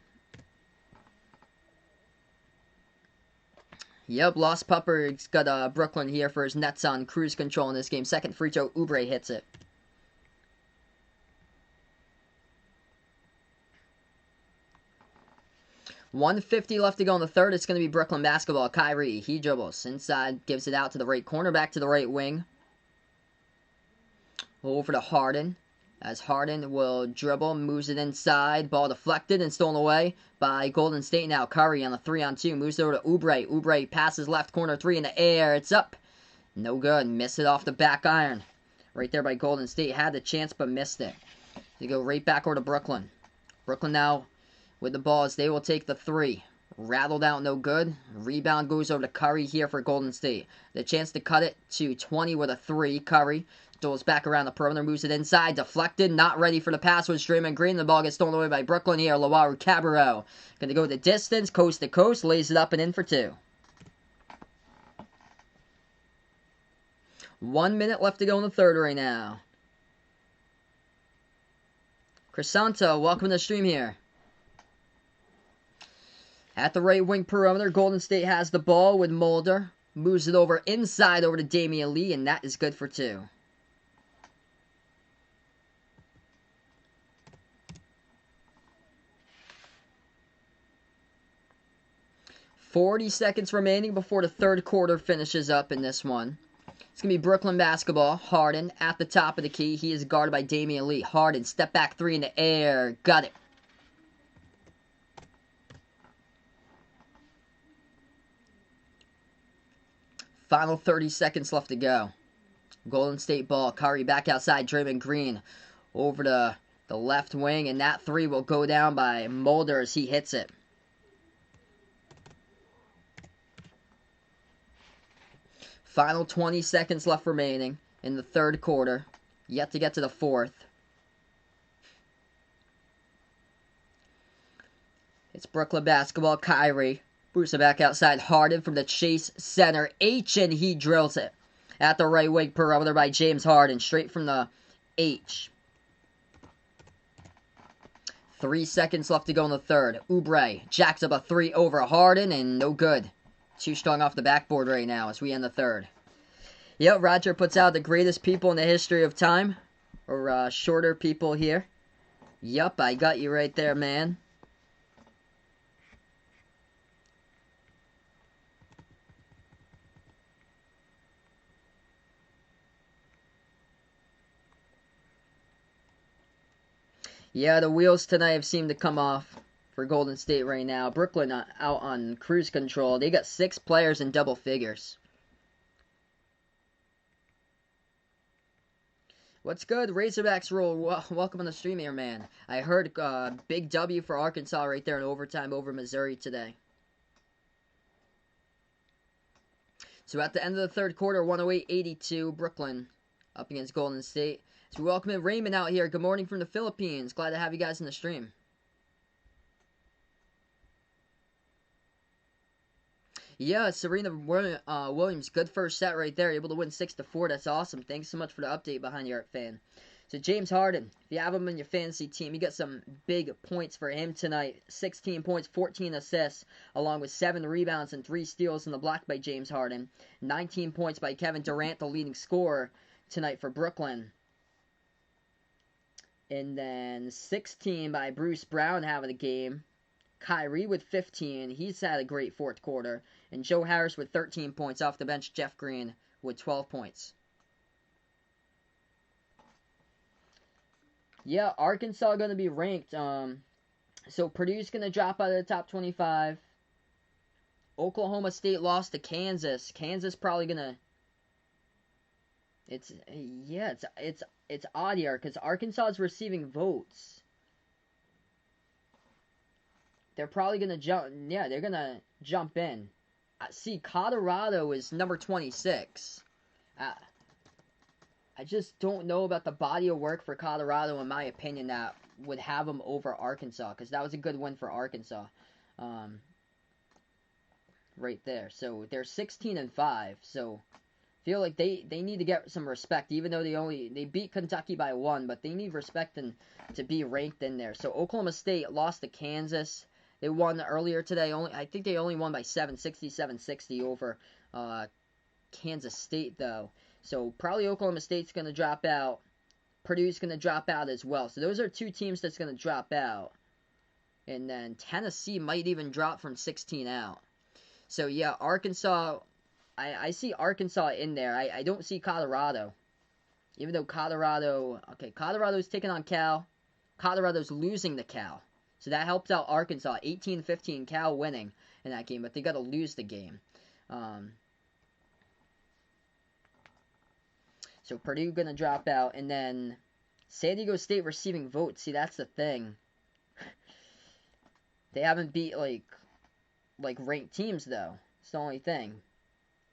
Yep, Lost Pupper's got Brooklyn here for his Nets on cruise control in this game. Second free throw, Oubre hits it. $150 left to go in the third. It's going to be Brooklyn basketball. Kyrie, he dribbles inside, gives it out to the right corner, back to the right wing. Over to Harden. As Harden will dribble, moves it inside. Ball deflected and stolen away by Golden State now. Curry on the 3-on-2. Moves it over to Oubre. Oubre passes left corner 3 in the air. It's up. No good. Missed it off the back iron. Right there by Golden State. Had the chance but missed it. They go right back over to Brooklyn. Brooklyn now with the ball as they will take the 3. Rattled out, no good. Rebound goes over to Curry here for Golden State. The chance to cut it to 20 with a 3. Curry goes back around the perimeter, moves it inside, deflected, not ready for the pass with Draymond Green. The ball gets stolen away by Brooklyn here. Loaru Cabarro gonna go the distance, coast to coast, lays it up and in for 2. 1 minute left to go in the third right now. Crisanto, welcome to the stream here. At the right wing perimeter, Golden State has the ball with Mulder. Moves it over inside over to Damian Lee, and that is good for 2. .40 seconds remaining before the third quarter finishes up in this one. It's going to be Brooklyn basketball. Harden at the top of the key. He is guarded by Damian Lee. Harden, step back 3 in the air. Got it. Final 30 seconds left to go. Golden State ball. Curry back outside. Draymond Green over to the left wing. And that 3 will go down by Mulder as he hits it. Final 20 seconds left remaining in the third quarter. Yet to get to the fourth. It's Brooklyn basketball. Kyrie. Boosts it back outside. Harden from the Chase Center. And he drills it. At the right wing perimeter by James Harden. Straight from the H. 3 seconds left to go in the third. Oubre jacks up a 3 over Harden, and no good. Too strong off the backboard right now as we end the third. Yep, Roger puts out the greatest people in the history of time. Or shorter people here. Yup, I got you right there, man. Yeah, the wheels tonight have seemed to come off for Golden State right now. Brooklyn out on cruise control. They got 6 players in double figures. What's good? Razorbacks roll. Welcome on the stream here, man. I heard big W for Arkansas right there in overtime over Missouri today. So at the end of the third quarter, 108-82, Brooklyn up against Golden State. So we welcome in Raymond out here. Good morning from the Philippines. Glad to have you guys in the stream. Yeah, Serena Williams, good first set right there. Able to win 6-4. That's awesome. Thanks so much for the update behind your fan. So James Harden, if you have him in your fantasy team, you got some big points for him tonight. 16 points, 14 assists, along with 7 rebounds and 3 steals in the block by James Harden. 19 points by Kevin Durant, the leading scorer tonight for Brooklyn. And then 16 by Bruce Brown having a game. Kyrie with 15. He's had a great fourth quarter. And Joe Harris with 13 points. Off the bench, Jeff Green with 12 points. Yeah, Arkansas going to be ranked. So Purdue's going to drop out of the top 25. Oklahoma State lost to Kansas. Kansas probably going to... It's odd here because Arkansas is receiving votes. They're probably going to jump... Yeah, they're going to jump in. See, Colorado is number 26. I just don't know about the body of work for Colorado, in my opinion, that would have them over Arkansas. Because that was a good win for Arkansas. Right there. So, they're 16-5. So, feel like they need to get some respect. Even though they beat Kentucky by 1. But they need respect to be ranked in there. So, Oklahoma State lost to Kansas. They won earlier today. I think they only won by 7, 67-60 over Kansas State, though. So probably Oklahoma State's going to drop out. Purdue's going to drop out as well. So those are 2 teams that's going to drop out. And then Tennessee might even drop from 16 out. So yeah, Arkansas, I see Arkansas in there. I don't see Colorado. Even though Colorado's taking on Cal. Colorado's losing to Cal. So that helped out Arkansas. 18-15, Cal winning in that game. But they got to lose the game. So Purdue going to drop out. And then San Diego State receiving votes. See, that's the thing. They haven't beat, like ranked teams, though. It's the only thing.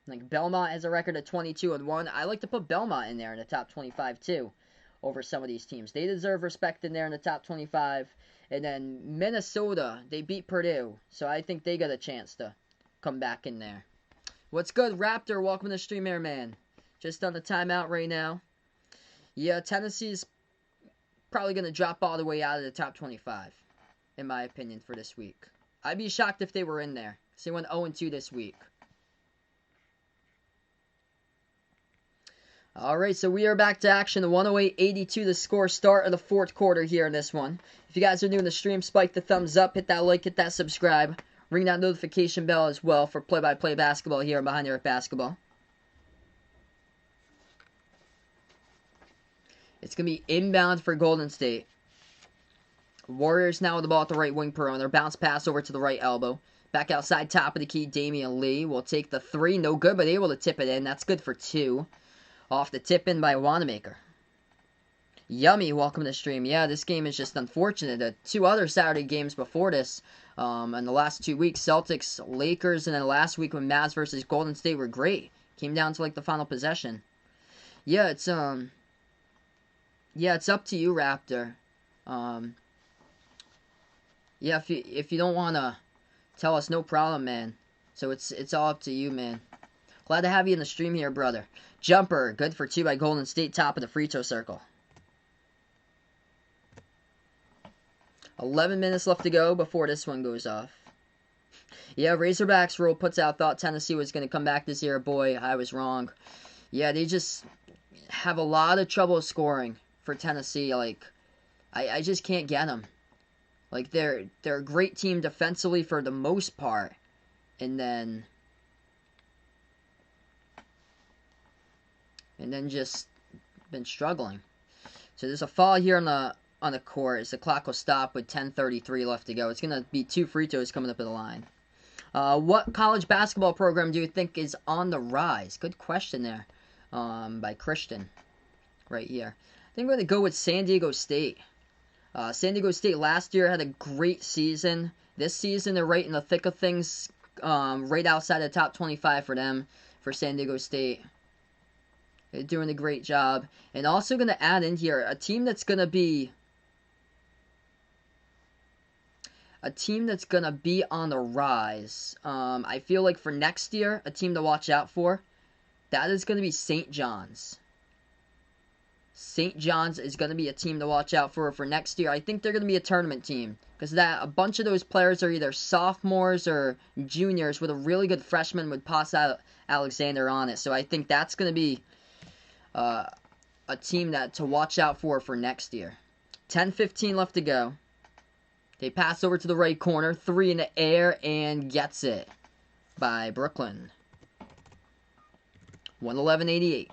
Like, Belmont has a record of 22-1. I like to put Belmont in there in the top 25, too, over some of these teams. They deserve respect in there in the top 25. And then Minnesota, they beat Purdue. So I think they got a chance to come back in there. What's good, Raptor? Welcome to the stream here, man. Just on the timeout right now. Yeah, Tennessee's probably going to drop all the way out of the top 25, in my opinion, for this week. I'd be shocked if they were in there. Because they went 0-2 this week. Alright, so we are back to action. The 108-82, the score, start of the fourth quarter here in this one. If you guys are new in the stream, spike the thumbs up, hit that like, hit that subscribe. Ring that notification bell as well for play-by-play basketball here on Behind the Arc Basketball. It's going to be inbound for Golden State. Warriors now with the ball at the right wing perimeter. Bounce pass over to the right elbow. Back outside, top of the key, Damian Lee will take the 3. No good, but able to tip it in. That's good for 2. Off the tip in by Wanamaker. Yummy, welcome to the stream. Yeah, this game is just unfortunate. The 2 other Saturday games before this, in the last 2 weeks, Celtics, Lakers, and then last week when Mavs versus Golden State were great. Came down to like the final possession. Yeah, it's up to you, Raptor. Yeah, if you don't wanna tell us, no problem, man. So it's all up to you, man. Glad to have you in the stream here, brother. Jumper, good for 2 by Golden State, top of the free throw circle. 11 minutes left to go before this one goes off. Yeah, Razorbacks rule puts out, thought Tennessee was going to come back this year. Boy, I was wrong. Yeah, they just have a lot of trouble scoring for Tennessee. Like, I just can't get them. Like, they're a great team defensively for the most part. And then just been struggling. So there's a foul here on the court as the clock will stop with 10:33 left to go. It's going to be 2 free throws coming up at the line. What college basketball program do you think is on the rise? Good question there by Christian right here. I think I'm going to go with San Diego State. San Diego State last year had a great season. This season they're right in the thick of things, right outside the top 25 for them, for San Diego State. They're doing a great job. And also going to add in here a team that's going to be on the rise. I feel like for next year, a team to watch out for, that is going to be St. John's. St. John's is going to be a team to watch out for next year. I think they're going to be a tournament team because a bunch of those players are either sophomores or juniors with a really good freshman with Paz Alexander on it. So I think that's going to be a team to watch out for next year. 10:15 left to go. They pass over to the right corner. 3 in the air and gets it by Brooklyn. 111-88.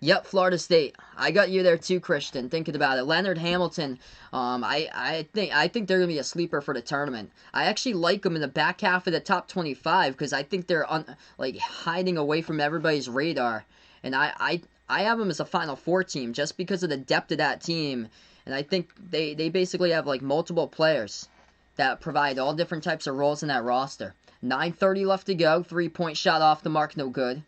Yep, Florida State. I got you there too, Christian. Thinking about it, Leonard Hamilton. I think they're gonna be a sleeper for the tournament. I actually like them in the back half of the top 25 because I think they're hiding away from everybody's radar. And I have them as a Final Four team just because of the depth of that team. And I think they basically have multiple players that provide all different types of roles in that roster. 9:30 left to go. 3-point shot off the mark, no good.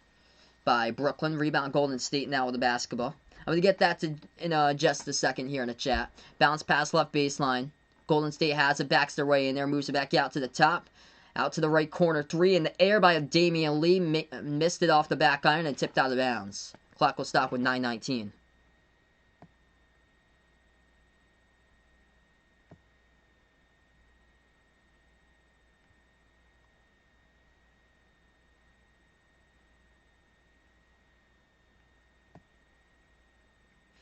By Brooklyn. Rebound Golden State now with the basketball. I'm going to get that in just a second here in the chat. Bounce pass left baseline. Golden State has it, backs their way in there, moves it back out to the top. Out to the right corner. 3 in the air by Damian Lee. Missed it off the back iron and tipped out of bounds. Clock will stop with 9:19.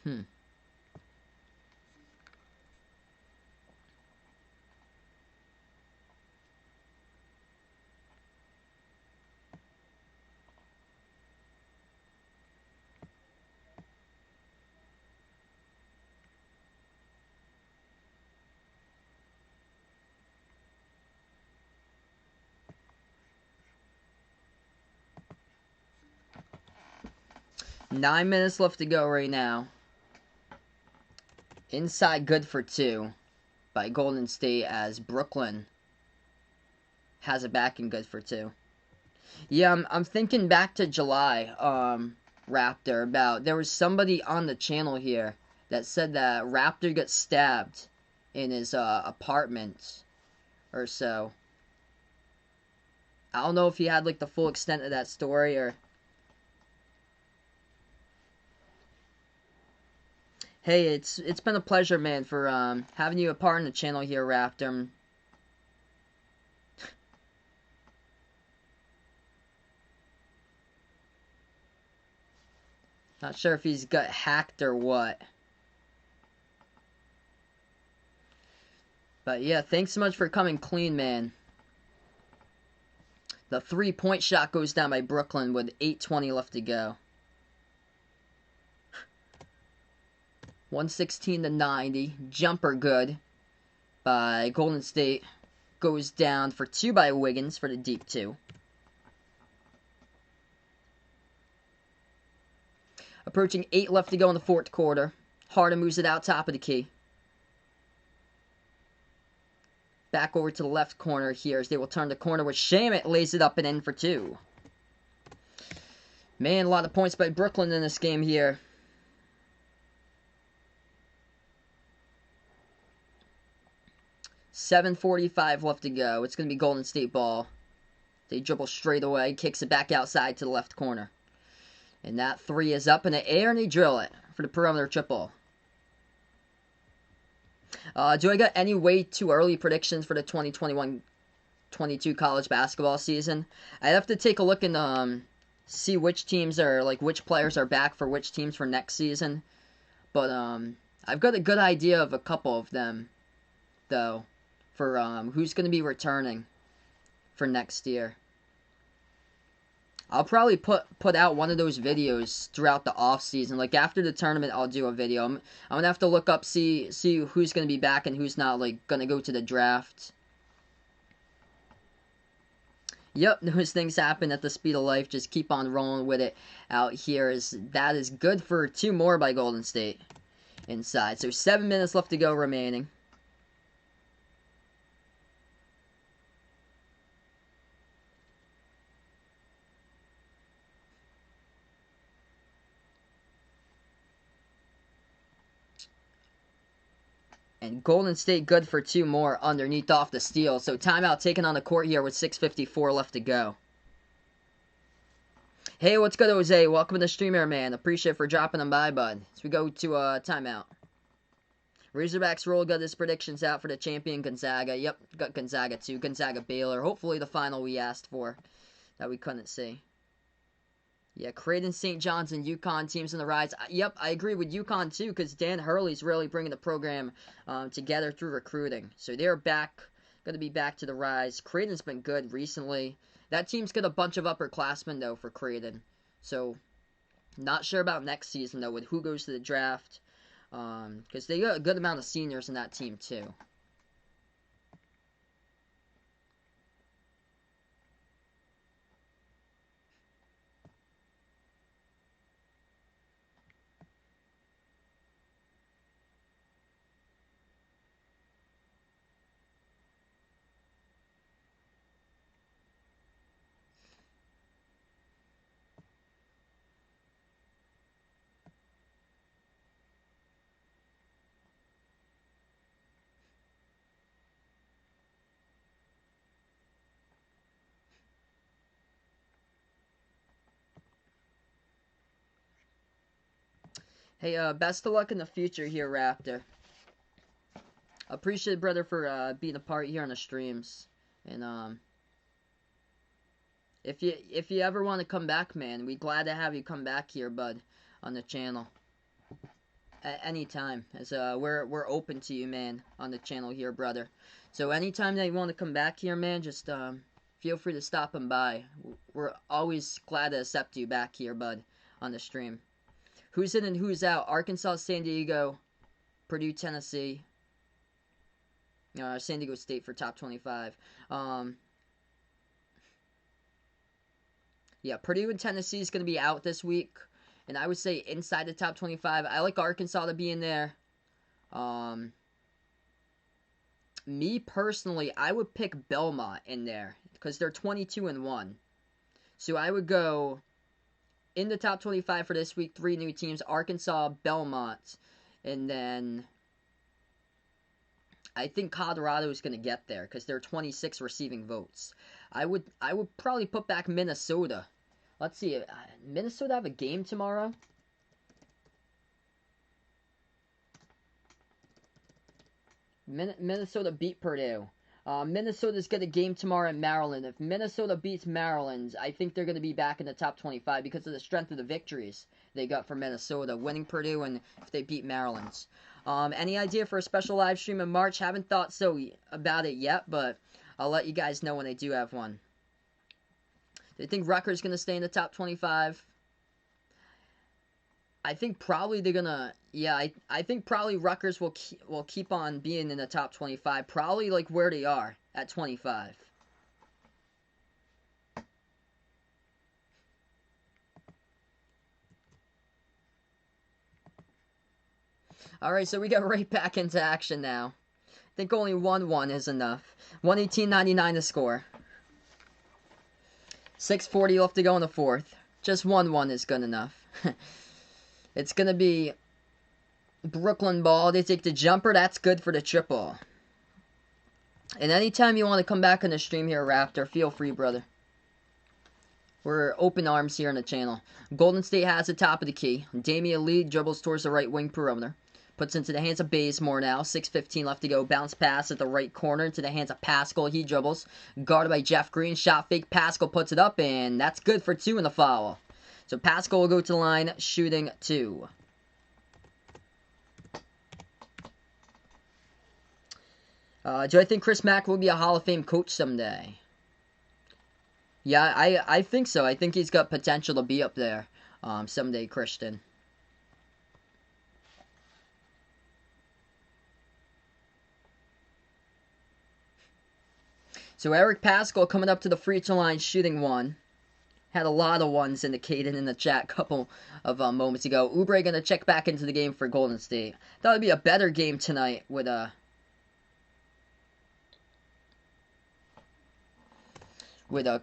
Hmm. Nine minutes left to go right now. Inside good for 2 by Golden State as Brooklyn has it back and good for 2. Yeah, I'm thinking back to July, Raptor, about there was somebody on the channel here that said that Raptor got stabbed in his apartment or so. I don't know if he had the full extent of that story or... Hey, it's been a pleasure, man, for having you a part in the channel here, Raptor. Not sure if he's got hacked or what. But yeah, thanks so much for coming clean, man. The 3-point shot goes down by Brooklyn with 8:20 left to go. 116-90. Jumper good by Golden State. Goes down for 2 by Wiggins for the deep 2. Approaching 8 left to go in the fourth quarter. Harden moves it out top of the key. Back over to the left corner here as they will turn the corner with Shamet. Lays it up and in for 2. Man, a lot of points by Brooklyn in this game here. $7:45 left to go. It's going to be Golden State ball. They dribble straight away. Kicks it back outside to the left corner. And that 3 is up in the air and they drill it for the perimeter triple. Do I got any way too early predictions for the 2021-22 college basketball season? I'd have to take a look and see which teams are, like, which players are back for which teams for next season. But I've got a good idea of a couple of them, though, for who's going to be returning for next year. I'll probably put out one of those videos throughout the off season. Like after the tournament, I'll do a video. I'm gonna have to look up see who's gonna be back and who's not. Like gonna go to the draft. Yep, those things happen at the speed of life. Just keep on rolling with it out here. That is good for 2 more by Golden State inside. So 7 minutes left to go remaining. And Golden State good for 2 more underneath off the steal. So timeout taken on the court here with 6:54 left to go. Hey, what's good, Jose? Welcome to the stream here, man. Appreciate it for dropping them by, bud. So we go to timeout. Razorbacks roll got his predictions out for the champion Gonzaga. Yep, got Gonzaga too. Gonzaga Baylor. Hopefully the final we asked for that we couldn't see. Yeah, Creighton, St. John's, and UConn teams in the rise. Yep, I agree with UConn too, because Dan Hurley's really bringing the program together through recruiting. So they're back, going to be back to the rise. Creighton's been good recently. That team's got a bunch of upperclassmen, though, for Creighton. So, not sure about next season, though, with who goes to the draft. Because they got a good amount of seniors in that team, too. Hey, best of luck in the future here, Raptor. Appreciate it, brother, for being a part here on the streams. And if you ever want to come back, man, we're glad to have you come back here, bud, on the channel. At any time, as we're open to you, man, on the channel here, brother. So anytime that you want to come back here, man, just feel free to stop and by. We're always glad to accept you back here, bud, on the stream. Who's in and who's out? Arkansas, San Diego, Purdue, Tennessee, San Diego State for top 25. Yeah, Purdue and Tennessee is going to be out this week. And I would say inside the top 25. I like Arkansas to be in there. Me personally, I would pick Belmont in there because they're 22-1. So I would go in the top 25 for this week. 3 new teams: Arkansas, Belmont, and then I think Colorado is going to get there because they're 26 receiving votes. I would probably put back Minnesota. Let's see. Minnesota have a game tomorrow? Minnesota beat Purdue. Minnesota's got a game tomorrow in Maryland. If Minnesota beats Maryland, I think they're going to be back in the top 25 because of the strength of the victories they got from Minnesota, winning Purdue, and if they beat Maryland. Any idea for a special live stream in March? Haven't thought about it yet, but I'll let you guys know when they do have one. Do you think Rutgers going to stay in the top 25? I think probably they're going to... Yeah, I think probably Rutgers will keep on being in the top 25. Probably like where they are at 25. Alright, so we got right back into action now. I think only 1-1 is enough. 118.99 to score. 6:40 left to go in the fourth. Just 1-1 is good enough. It's going to be Brooklyn ball. They take the jumper. That's good for the triple. And anytime you want to come back on the stream here, Raptor, feel free, brother. We're open arms here on the channel. Golden State has the top of the key. Damian Lee dribbles towards the right wing perimeter. Puts into the hands of Bazemore now. 6:15 left to go. Bounce pass at the right corner into the hands of Pascal. He dribbles. Guarded by Jeff Green. Shot fake. Pascal puts it up, and that's good for 2 in the foul. So Pascal will go to the line, shooting 2. Do I think Chris Mack will be a Hall of Fame coach someday? Yeah, I think so. I think he's got potential to be up there someday, Christian. So Eric Pascal coming up to the free throw line, shooting 1. Had a lot of ones indicated in the chat a couple of moments ago. Oubre going to check back into the game for Golden State. Thought it would be a better game tonight with a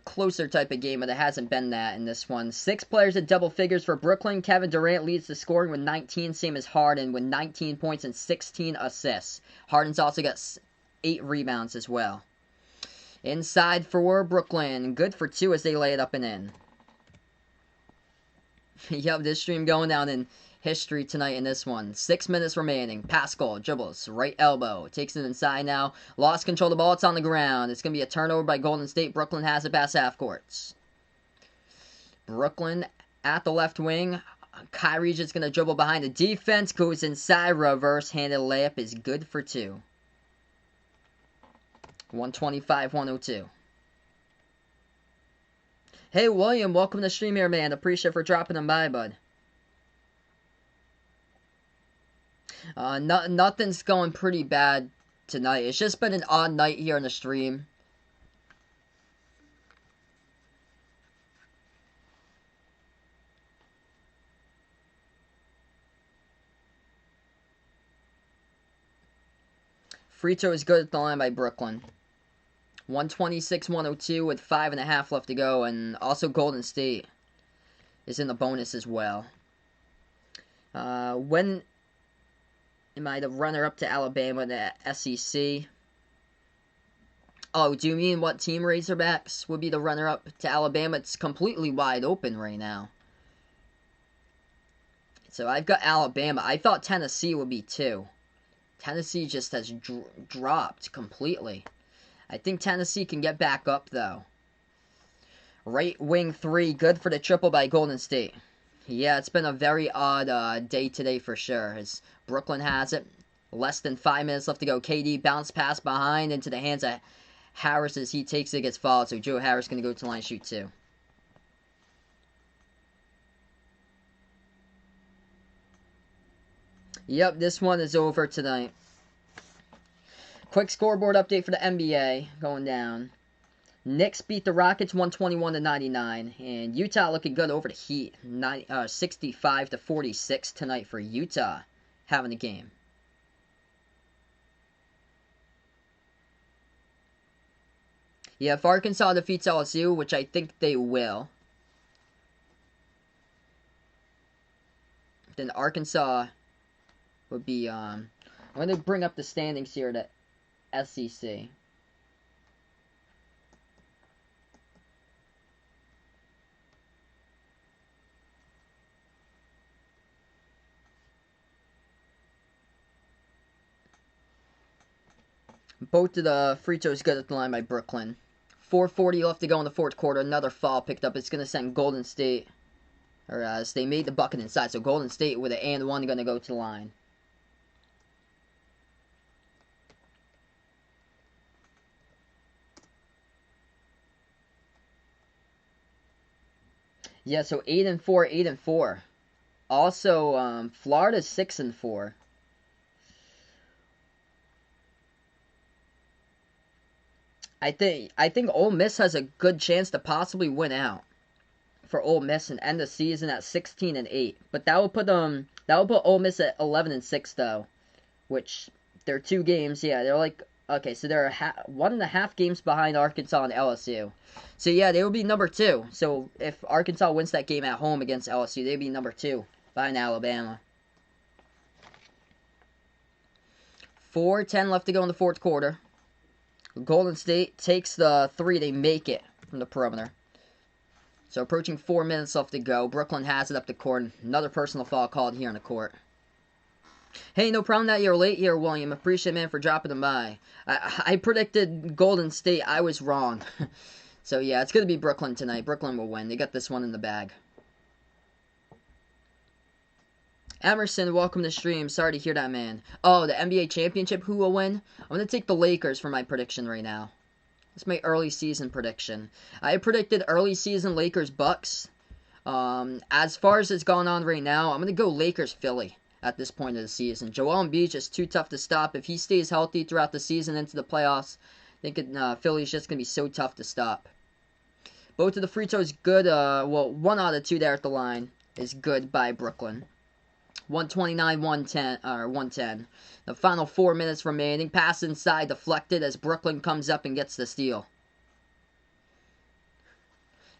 closer type of game, but it hasn't been that in this one. 6 players at double figures for Brooklyn. Kevin Durant leads the scoring with 19, same as Harden with 19 points and 16 assists. Harden's also got 8 rebounds as well. Inside for Brooklyn. Good for 2 as they lay it up and in. Yep, this stream going down in history tonight in this one. 6 minutes remaining. Pascal dribbles. Right elbow. Takes it inside now. Lost control of the ball. It's on the ground. It's going to be a turnover by Golden State. Brooklyn has it past half courts. Brooklyn at the left wing. Kyrie just going to dribble behind the defense. Goes inside. Reverse-handed layup is good for 2. 125-102. Hey, William. Welcome to the stream here, man. Appreciate for dropping them by, bud. Nothing's going pretty bad tonight. It's just been an odd night here on the stream. Free throw is good at the line by Brooklyn. 126-102 with 5.5 left to go, and also Golden State is in the bonus as well. When am I the runner-up to Alabama in the SEC? Oh, do you mean what team Razorbacks would be the runner-up to Alabama? It's completely wide open right now. So I've got Alabama. I thought Tennessee would be 2. Tennessee just has dropped completely. I think Tennessee can get back up, though. Right wing 3, good for the triple by Golden State. Yeah, it's been a very odd day today for sure. As Brooklyn has it. Less than 5 minutes left to go. KD bounce pass behind into the hands of Harris as he takes it, gets fouled. So Joe Harris going to go to the line, shoot 2. Yep, this one is over tonight. Quick scoreboard update for the NBA going down. Knicks beat the Rockets 121-99, and Utah looking good over the Heat, 65-46 tonight for Utah, having a game. Yeah, if Arkansas defeats LSU, which I think they will, then Arkansas would be, I'm going to bring up the standings here to SEC. Both of the free throws good at the line by Brooklyn. 4:40 left to go in the fourth quarter. Another foul picked up. It's going to send Golden State, or as they made the bucket inside. So Golden State with an and one going to go to the line. Yeah, so 8-4, 8-4. Also, Florida's 6-4. I think Ole Miss has a good chance to possibly win out for Ole Miss and end the season at 16-8. But that will put Ole Miss at 11-6 though, which they're 2 games. Yeah, they're like, okay, so they're 1.5 games behind Arkansas and LSU. So yeah, they will be number 2. So if Arkansas wins that game at home against LSU, they'd be number 2 behind Alabama. 4:10 left to go in the fourth quarter. Golden State takes the 3. They make it from the perimeter. So approaching 4 minutes left to go. Brooklyn has it up the court. Another personal foul called here in the court. Hey, no problem that you're late here, William. Appreciate it, man, for dropping them by. I predicted Golden State. I was wrong. So, yeah, it's going to be Brooklyn tonight. Brooklyn will win. They got this one in the bag. Emerson, welcome to the stream. Sorry to hear that, man. Oh, the NBA championship, who will win? I'm going to take the Lakers for my prediction right now. It's my early season prediction. I predicted early season Lakers Bucks. As far as it's gone on right now, I'm going to go Lakers Philly at this point of the season. Joel Embiid is too tough to stop. If he stays healthy throughout the season into the playoffs, I think Philly's just going to be so tough to stop. Both of the free throws good. Well, one out of two there at the line is good by Brooklyn. 129, 110. The final 4 minutes remaining. Pass inside, deflected as Brooklyn comes up and gets the steal.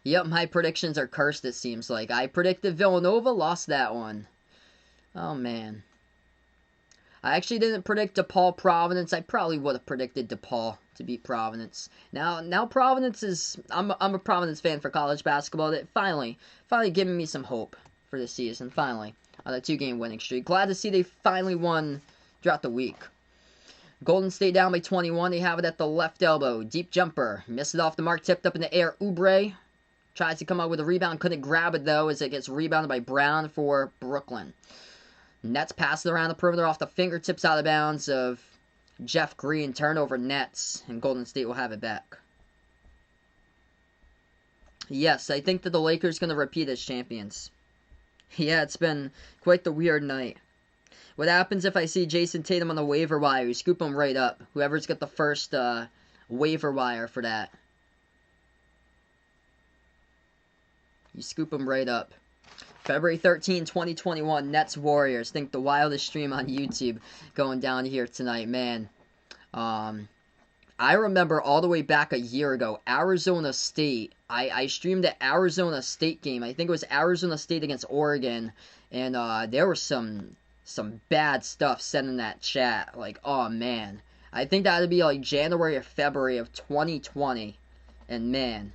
Yep, my predictions are cursed, it seems like. I predicted Villanova, lost that one. Oh, man. I actually didn't predict DePaul Providence. I probably would have predicted DePaul to beat Providence. Now Providence is... I'm a Providence fan for college basketball. That finally giving me some hope for this season. Finally. On a 2-game winning streak. Glad to see they finally won throughout the week. Golden State down by 21. They have it at the left elbow. Deep jumper. Missed it off the mark. Tipped up in the air. Oubre tries to come up with a rebound. Couldn't grab it, though, as it gets rebounded by Brown for Brooklyn. Nets pass it around the perimeter off the fingertips out of bounds of Jeff Green. Turnover Nets. And Golden State will have it back. Yes, I think that the Lakers going to repeat as champions. Yeah, it's been quite the weird night. What happens if I see Jason Tatum on the waiver wire? You scoop him right up. Whoever's got the first waiver wire for that. You scoop him right up. February 13, 2021, Nets Warriors. Think the wildest stream on YouTube going down here tonight, man. I remember all the way back a year ago, Arizona State. I streamed the Arizona State game. I think it was Arizona State against Oregon, and there was some bad stuff said in that chat. Like, oh man, I think that would be like January or February of 2020, and man,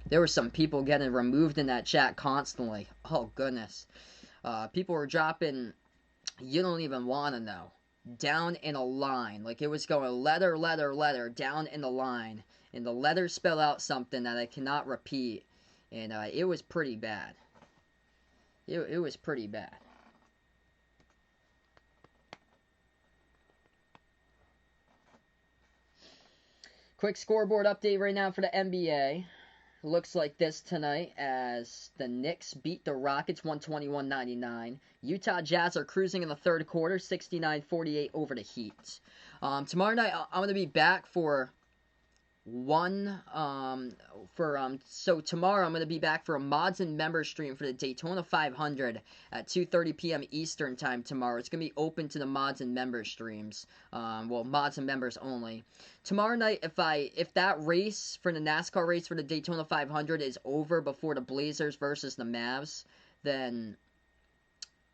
there were some people getting removed in that chat constantly. Oh goodness, people were dropping. You don't even want to know. Down in a line. Like, it was going letter, down in the line. And the letter spelled out something that I cannot repeat. And it was pretty bad. It was pretty bad. Quick scoreboard update right now for the NBA. Looks like this tonight as the Knicks beat the Rockets 121-99. Utah Jazz are cruising in the third quarter, 69-48 over the Heat. Tomorrow night I'm going to be back for so tomorrow I'm going to be back for a mods and members stream for the Daytona 500 at 2:30 p.m. Eastern time tomorrow. It's going to be open to the mods and members streams. Well, mods and members only. Tomorrow night, if that race for the NASCAR race for the Daytona 500 is over before the Blazers versus the Mavs, then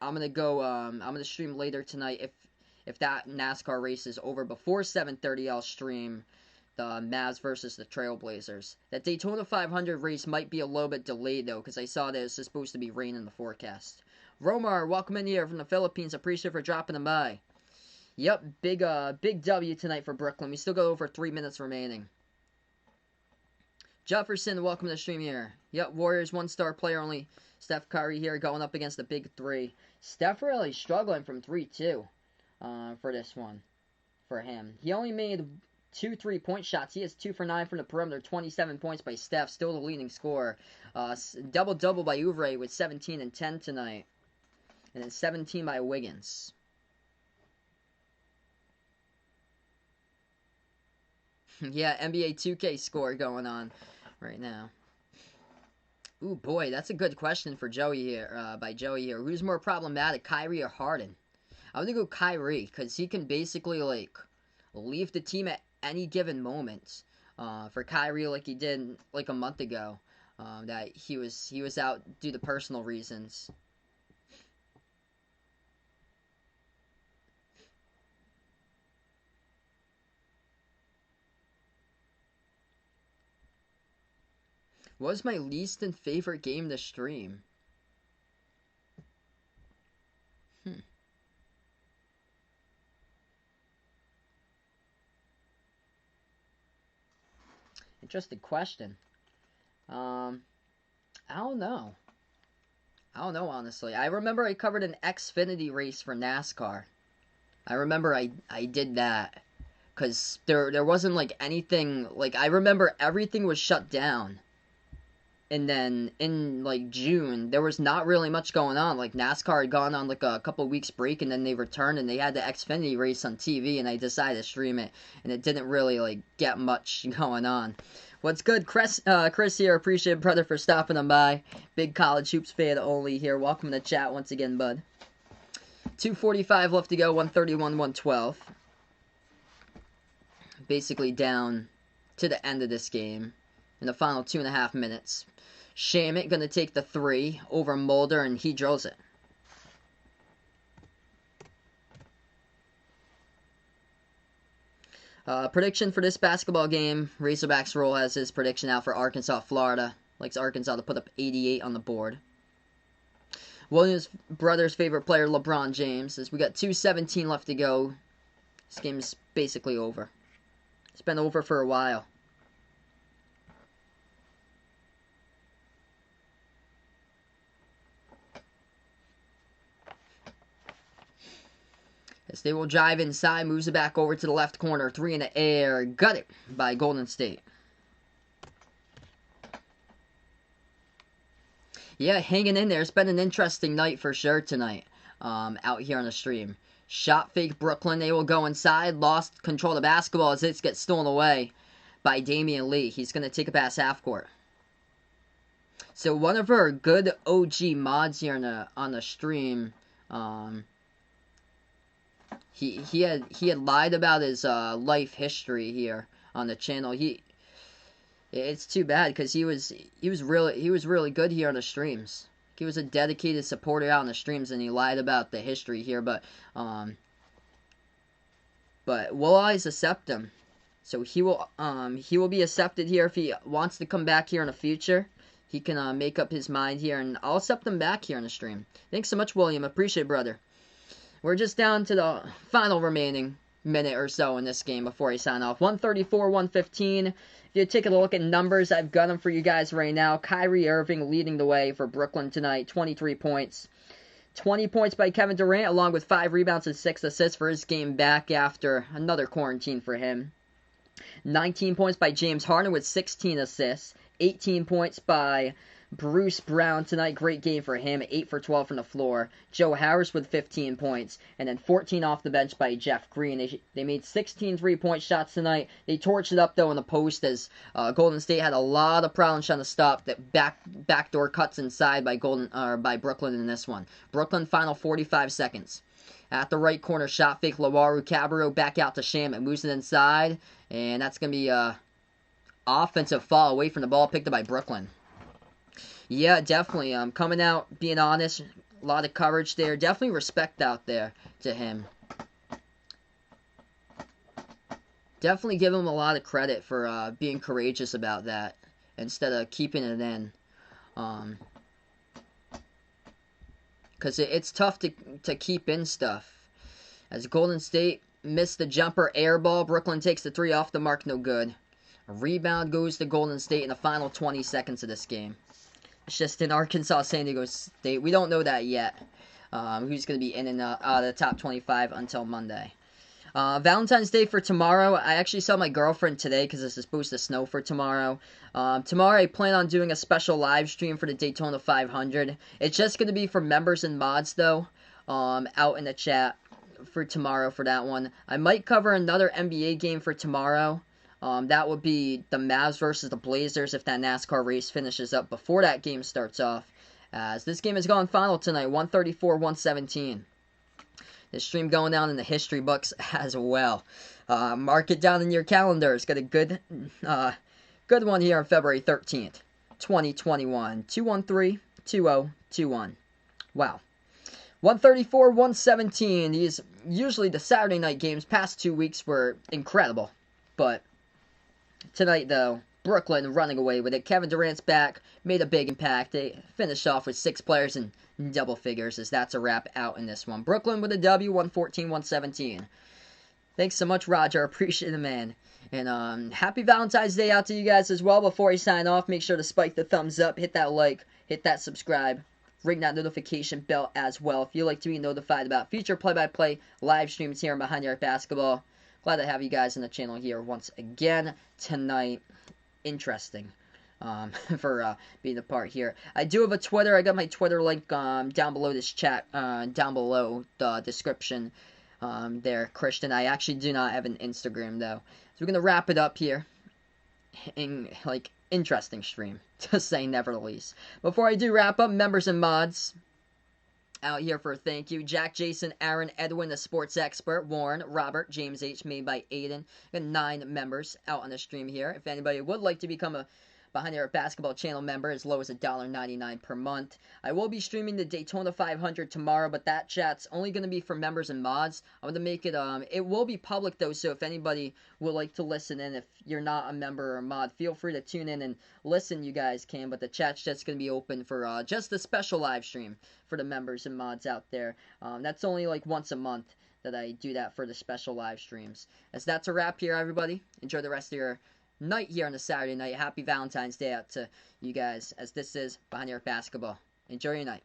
I'm going to stream later tonight. If that NASCAR race is over before 7:30, I'll stream the Mavs versus the Trailblazers. That Daytona 500 race might be a little bit delayed, though, because I saw that it's supposed to be rain in the forecast. Romar, welcome in here from the Philippines. Appreciate for dropping them by. Yep, big W tonight for Brooklyn. We still got over 3 minutes remaining. Jefferson, welcome to the stream here. Yep, Warriors 1-star player only. Steph Curry here going up against the big three. Steph really struggling from 3-2 for this one. For him. He only made 2 3-point shots. He has 2 for 9 from the perimeter. 27 points by Steph. Still the leading scorer. Double-double by Oubre with 17 and 10 tonight. And then 17 by Wiggins. Yeah, NBA 2K score going on right now. Ooh, boy, that's a good question for Joey here, by Joey here. Who's more problematic, Kyrie or Harden? I'm going to go Kyrie, because he can basically, like, leave the team at any given moment. For Kyrie, like he did, like, a month ago, that he was out due to personal reasons. What was my least and favorite game to stream? Interesting question. I don't know. I don't know, honestly. I remember I covered an Xfinity race for NASCAR. I remember I did that. Because there wasn't, like, anything... Like, I remember everything was shut down. And then, in, like, June, there was not really much going on. Like, NASCAR had gone on, like, a couple weeks break, and then they returned, and they had the Xfinity race on TV, and I decided to stream it. And it didn't really, like, get much going on. What's good? Chris here. Appreciate it, brother, for stopping on by. Big college hoops fan only here. Welcome to chat once again, bud. 2:45 left to go. 131, 112. Basically down to the end of this game in the final 2.5 minutes. Shamit going to take the 3 over Mulder, and he drills it. Prediction for this basketball game. Razorbacks roll has his prediction out for Arkansas, Florida. Likes Arkansas to put up 88 on the board. Williams' brother's favorite player, LeBron James, as we got 2:17 left to go. This game's basically over. It's been over for a while. As they will drive inside, moves it back over to the left corner. 3 in the air. Got it by Golden State. Yeah, hanging in there. It's been an interesting night for sure tonight. Out here on the stream. Shot fake Brooklyn. They will go inside. Lost control of the basketball as it gets stolen away by Damian Lee. He's going to take it past half court. So one of our good OG mods here on the stream, he had lied about his life history here on the channel. It's too bad because he was really good here on the streams. He was a dedicated supporter out on the streams, and he lied about the history here. But we'll always accept him. So he will be accepted here if he wants to come back here in the future. He can make up his mind here, and I'll accept him back here on the stream. Thanks so much, William. Appreciate it, brother. We're just down to the final remaining minute or so in this game before I sign off. 134, 115. If you take a look at numbers, I've got them for you guys right now. Kyrie Irving leading the way for Brooklyn tonight, 23 points. 20 points by Kevin Durant, along with 5 rebounds and 6 assists for his game back after another quarantine for him. 19 points by James Harden with 16 assists. 18 points by Bruce Brown tonight. Great game for him. 8 for 12 from the floor. Joe Harris with 15 points. And then 14 off the bench by Jeff Green. They made 16 three-point shots tonight. They torched it up, though, in the post as Golden State had a lot of problems trying to stop that backdoor cuts inside by Brooklyn in this one. Brooklyn final 45 seconds. At the right corner, shot fake Lawaru Cabarro back out to Shamet. Moves it inside. And that's going to be offensive foul away from the ball picked up by Brooklyn. Yeah, definitely. Coming out, being honest, a lot of coverage there. Definitely respect out there to him. Definitely give him a lot of credit for being courageous about that instead of keeping it in. Because it's tough to keep in stuff. As Golden State missed the jumper air ball, Brooklyn takes the 3 off the mark, no good. A rebound goes to Golden State in the final 20 seconds of this game. It's just in Arkansas, San Diego State. We don't know that yet. Who's going to be in and out of the top 25 until Monday. Valentine's Day for tomorrow. I actually saw my girlfriend today because this is supposed to snow for tomorrow. Tomorrow I plan on doing a special live stream for the Daytona 500. It's just going to be for members and mods, though, out in the chat for tomorrow for that one. I might cover another NBA game for tomorrow. That would be the Mavs versus the Blazers if that NASCAR race finishes up before that game starts off. As this game has gone final tonight, 134-117. This stream going down in the history books as well. Mark it down in your calendars. Got a good one here on February 13th, 2021. 213-2021. Wow. 134-117. These, usually the Saturday night games past 2 weeks were incredible. But tonight, though, Brooklyn running away with it. Kevin Durant's back, made a big impact. They finished off with 6 players in double figures, as that's a wrap out in this one. Brooklyn with a W, 114-117. Thanks so much, Roger. Appreciate it, man. And happy Valentine's Day out to you guys as well. Before we sign off, make sure to spike the thumbs up, hit that like, hit that subscribe, ring that notification bell as well if you like to be notified about future play-by-play live streams here on Behind the Arc Basketball. Glad to have you guys on the channel here once again tonight. Interesting. For being a part here. I do have a Twitter. I got my Twitter link down below this chat, down below the description there, Christian. I actually do not have an Instagram, though. So we're going to wrap it up here. Interesting stream, to say never the least. Before I do wrap up, members and mods out here for a thank you. Jack, Jason, Aaron, Edwin, the sports expert, Warren, Robert, James H, made by Aiden. And 9 members out on the stream here. If anybody would like to become a Behind the Arc Basketball channel member, as low as $1.99 per month. I will be streaming the Daytona 500 tomorrow, but that chat's only going to be for members and mods. I'm going to make it, it will be public though, so if anybody would like to listen in, if you're not a member or a mod, feel free to tune in and listen, you guys can, but the chat's just going to be open for just a special live stream for the members and mods out there. That's only like once a month that I do that for the special live streams. As that's a wrap here, everybody. Enjoy the rest of your night here on a Saturday night. Happy Valentine's Day out to you guys, as this is Behind the Arc Basketball. Enjoy your night.